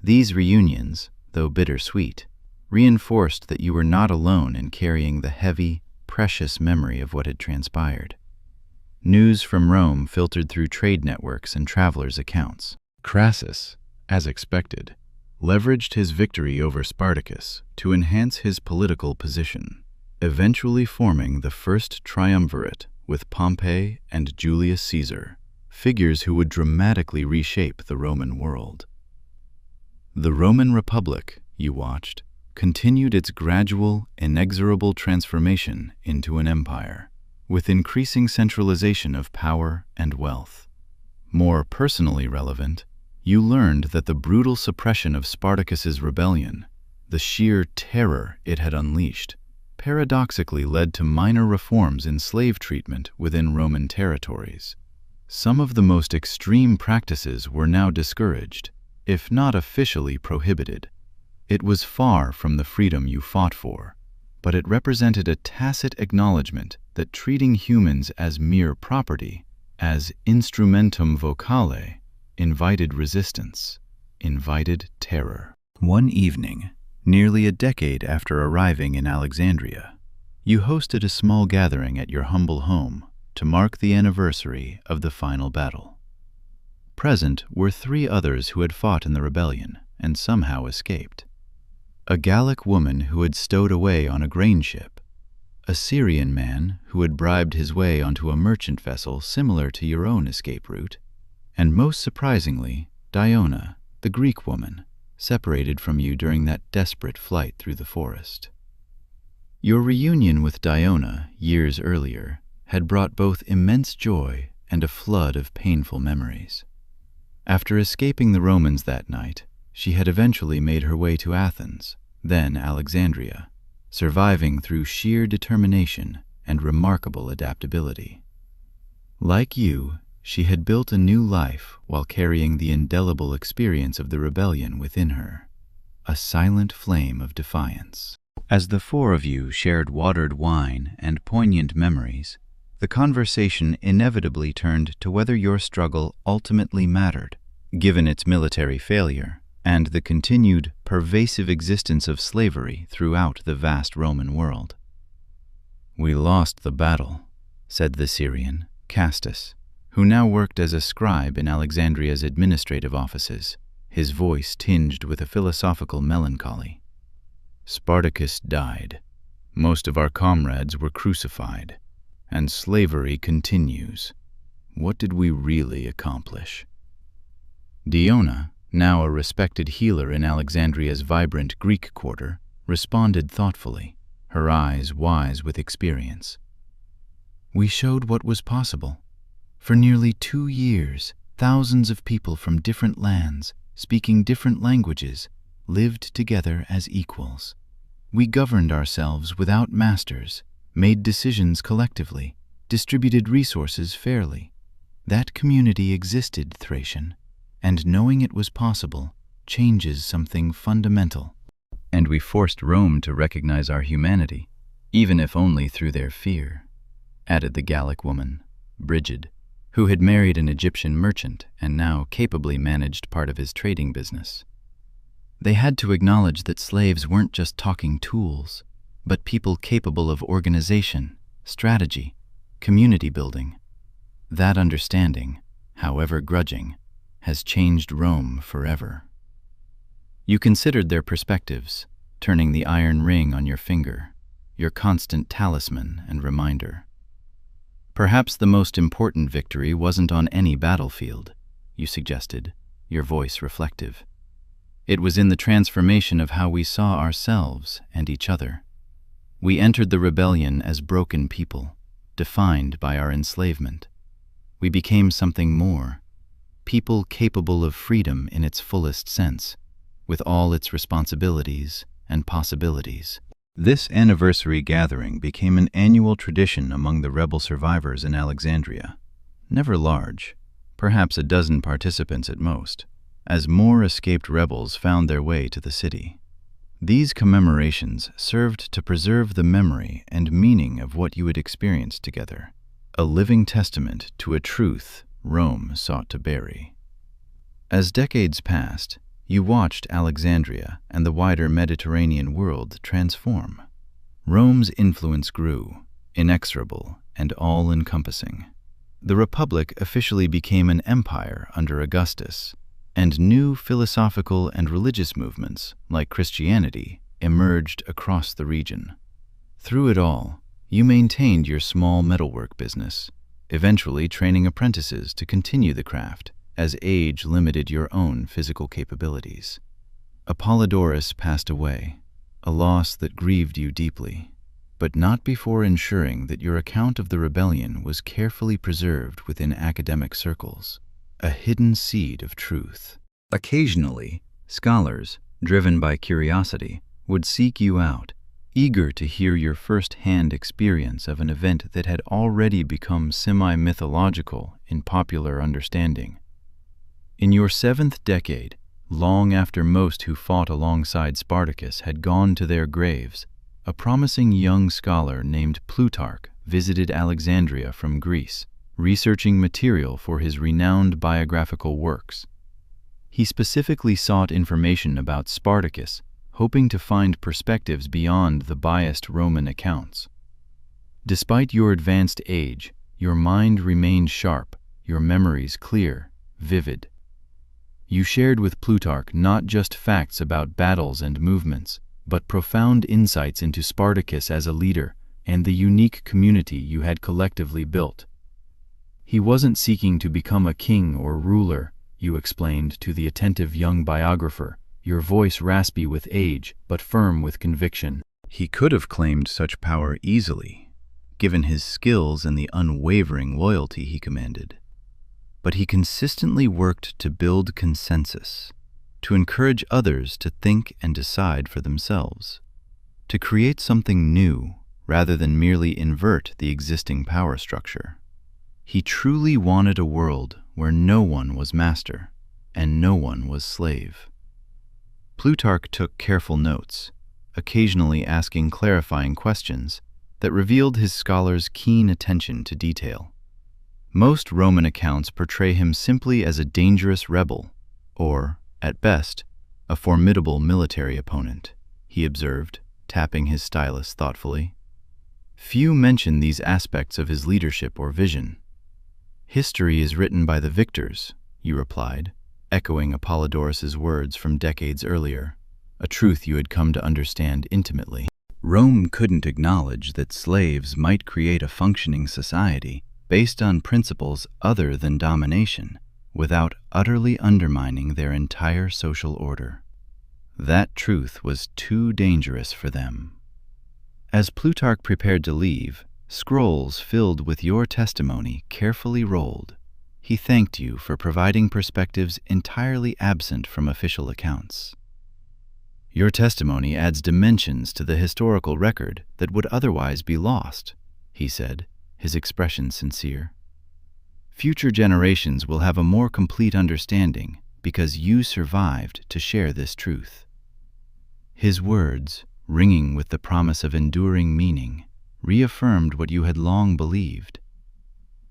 A: These reunions, though bittersweet, reinforced that you were not alone in carrying the heavy, precious memory of what had transpired. News from Rome filtered through trade networks and travelers' accounts. Crassus, as expected, leveraged his victory over Spartacus to enhance his political position, eventually forming the first triumvirate with Pompey and Julius Caesar, figures who would dramatically reshape the Roman world. The Roman Republic, you watched, continued its gradual, inexorable transformation into an empire, with increasing centralization of power and wealth. More personally relevant, you learned that the brutal suppression of Spartacus's rebellion, the sheer terror it had unleashed, paradoxically led to minor reforms in slave treatment within Roman territories. Some of the most extreme practices were now discouraged, if not officially prohibited. It was far from the freedom you fought for, but it represented a tacit acknowledgement that treating humans as mere property, as instrumentum vocale, invited resistance, invited terror. One evening, nearly a decade after arriving in Alexandria, you hosted a small gathering at your humble home to mark the anniversary of the final battle. Present were 3 others who had fought in the rebellion and somehow escaped. A Gallic woman who had stowed away on a grain ship, a Syrian man who had bribed his way onto a merchant vessel similar to your own escape route, and most surprisingly, Diona, the Greek woman, separated from you during that desperate flight through the forest. Your reunion with Diona years earlier had brought both immense joy and a flood of painful memories. After escaping the Romans that night, she had eventually made her way to Athens, then Alexandria, surviving through sheer determination and remarkable adaptability. Like you, she had built a new life while carrying the indelible experience of the rebellion within her, a silent flame of defiance. As the 4 of you shared watered wine and poignant memories, the conversation inevitably turned to whether your struggle ultimately mattered, given its military failure and the continued, pervasive existence of slavery throughout the vast Roman world. "We lost the battle," said the Syrian, Castus, who now worked as a scribe in Alexandria's administrative offices, his voice tinged with a philosophical melancholy. "Spartacus died. Most of our comrades were crucified, and slavery continues. What did we really accomplish?" Diona, now a respected healer in Alexandria's vibrant Greek quarter, responded thoughtfully, her eyes wise with experience. "We showed what was possible. For nearly 2 years, thousands of people from different lands, speaking different languages, lived together as equals. We governed ourselves without masters, made decisions collectively, distributed resources fairly. That community existed, Thracian, and knowing it was possible changes something fundamental. And we forced Rome to recognize our humanity, even if only through their fear," added the Gallic woman, Brigid, who had married an Egyptian merchant and now capably managed part of his trading business. They had to acknowledge that slaves weren't just talking tools, but people capable of organization, strategy, community building. That understanding, however grudging, has changed Rome forever. You considered their perspectives, turning the iron ring on your finger, your constant talisman and reminder. Perhaps the most important victory wasn't on any battlefield, you suggested, your voice reflective. It was in the transformation of how we saw ourselves and each other. We entered the rebellion as broken people, defined by our enslavement. We became something more, people capable of freedom in its fullest sense, with all its responsibilities and possibilities. This anniversary gathering became an annual tradition among the rebel survivors in Alexandria. Never large, perhaps a dozen participants at most, as more escaped rebels found their way to the city. These commemorations served to preserve the memory and meaning of what you had experienced together, a living testament to a truth Rome sought to bury. As decades passed, you watched Alexandria and the wider Mediterranean world transform. Rome's influence grew, inexorable and all-encompassing. The Republic officially became an empire under Augustus, and new philosophical and religious movements, like Christianity, emerged across the region. Through it all, you maintained your small metalwork business, eventually training apprentices to continue the craft as age limited your own physical capabilities. Apollodorus passed away, a loss that grieved you deeply, but not before ensuring that your account of the rebellion was carefully preserved within academic circles, a hidden seed of truth. Occasionally, scholars, driven by curiosity, would seek you out, eager to hear your first-hand experience of an event that had already become semi-mythological in popular understanding. In your 7th decade, long after most who fought alongside Spartacus had gone to their graves, a promising young scholar named Plutarch visited Alexandria from Greece, researching material for his renowned biographical works. He specifically sought information about Spartacus, hoping to find perspectives beyond the biased Roman accounts. Despite your advanced age, your mind remained sharp, your memories clear, vivid. You shared with Plutarch not just facts about battles and movements, but profound insights into Spartacus as a leader and the unique community you had collectively built. He wasn't seeking to become a king or ruler, you explained to the attentive young biographer, your voice raspy with age but firm with conviction. He could have claimed such power easily, given his skills and the unwavering loyalty he commanded. But he consistently worked to build consensus, to encourage others to think and decide for themselves, to create something new rather than merely invert the existing power structure. He truly wanted a world where no one was master and no one was slave. Plutarch took careful notes, occasionally asking clarifying questions that revealed his scholar's keen attention to detail. Most Roman accounts portray him simply as a dangerous rebel, or, at best, a formidable military opponent, he observed, tapping his stylus thoughtfully. Few mention these aspects of his leadership or vision. History is written by the victors, you replied, echoing Apollodorus's words from decades earlier, a truth you had come to understand intimately. Rome couldn't acknowledge that slaves might create a functioning society based on principles other than domination, without utterly undermining their entire social order. That truth was too dangerous for them. As Plutarch prepared to leave, scrolls filled with your testimony carefully rolled. He thanked you for providing perspectives entirely absent from official accounts. Your testimony adds dimensions to the historical record that would otherwise be lost, he said, his expression sincere. Future generations will have a more complete understanding because you survived to share this truth. His words, ringing with the promise of enduring meaning, reaffirmed what you had long believed.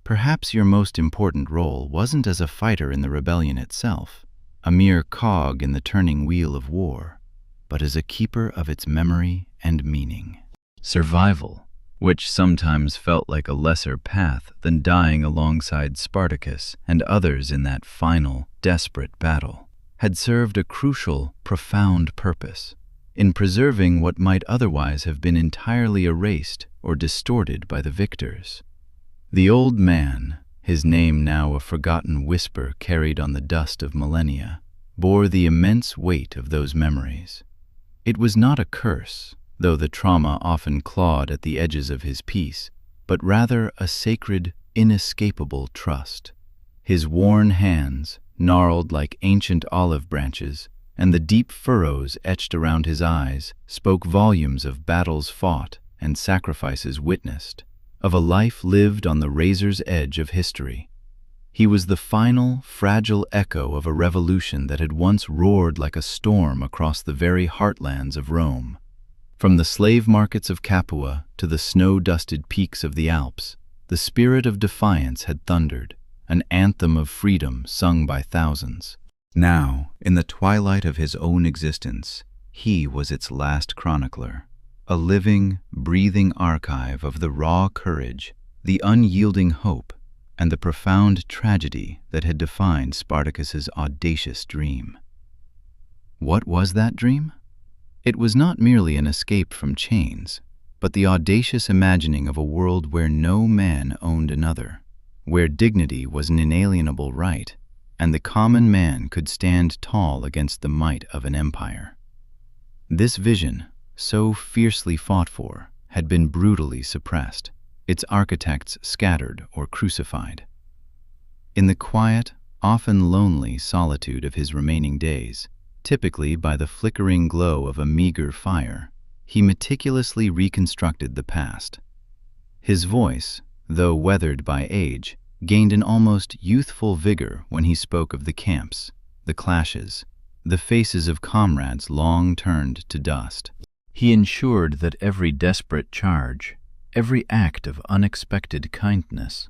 A: Perhaps your most important role wasn't as a fighter in the rebellion itself, a mere cog in the turning wheel of war, but as a keeper of its memory and meaning. Survival, which sometimes felt like a lesser path than dying alongside Spartacus and others in that final, desperate battle, had served a crucial, profound purpose in preserving what might otherwise have been entirely erased or distorted by the victors. The old man, his name now a forgotten whisper carried on the dust of millennia, bore the immense weight of those memories. It was not a curse, though the trauma often clawed at the edges of his peace, but rather a sacred, inescapable trust. His worn hands, gnarled like ancient olive branches, and the deep furrows etched around his eyes spoke volumes of battles fought and sacrifices witnessed, of a life lived on the razor's edge of history. He was the final, fragile echo of a revolution that had once roared like a storm across the very heartlands of Rome. From the slave markets of Capua to the snow-dusted peaks of the Alps, the spirit of defiance had thundered, an anthem of freedom sung by thousands. Now, in the twilight of his own existence, he was its last chronicler, a living, breathing archive of the raw courage, the unyielding hope, and the profound tragedy that had defined Spartacus's audacious dream. What was that dream? It was not merely an escape from chains, but the audacious imagining of a world where no man owned another, where dignity was an inalienable right, and the common man could stand tall against the might of an empire. This vision, so fiercely fought for, had been brutally suppressed, its architects scattered or crucified. In the quiet, often lonely solitude of his remaining days, typically by the flickering glow of a meager fire, he meticulously reconstructed the past. His voice, though weathered by age, gained an almost youthful vigor when he spoke of the camps, the clashes, the faces of comrades long turned to dust. He ensured that every desperate charge, every act of unexpected kindness,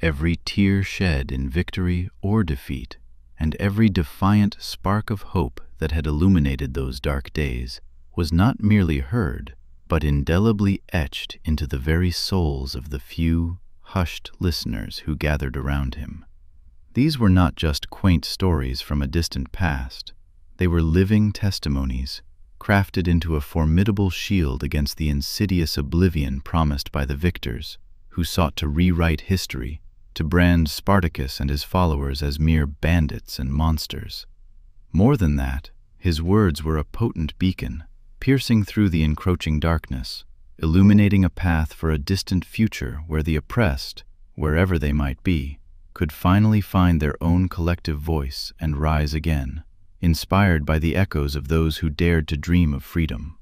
A: every tear shed in victory or defeat, and every defiant spark of hope that had illuminated those dark days was not merely heard, but indelibly etched into the very souls of the few, hushed listeners who gathered around him. These were not just quaint stories from a distant past. They were living testimonies, crafted into a formidable shield against the insidious oblivion promised by the victors, who sought to rewrite history, to brand Spartacus and his followers as mere bandits and monsters. More than that, his words were a potent beacon, piercing through the encroaching darkness, illuminating a path for a distant future where the oppressed, wherever they might be, could finally find their own collective voice and rise again, inspired by the echoes of those who dared to dream of freedom.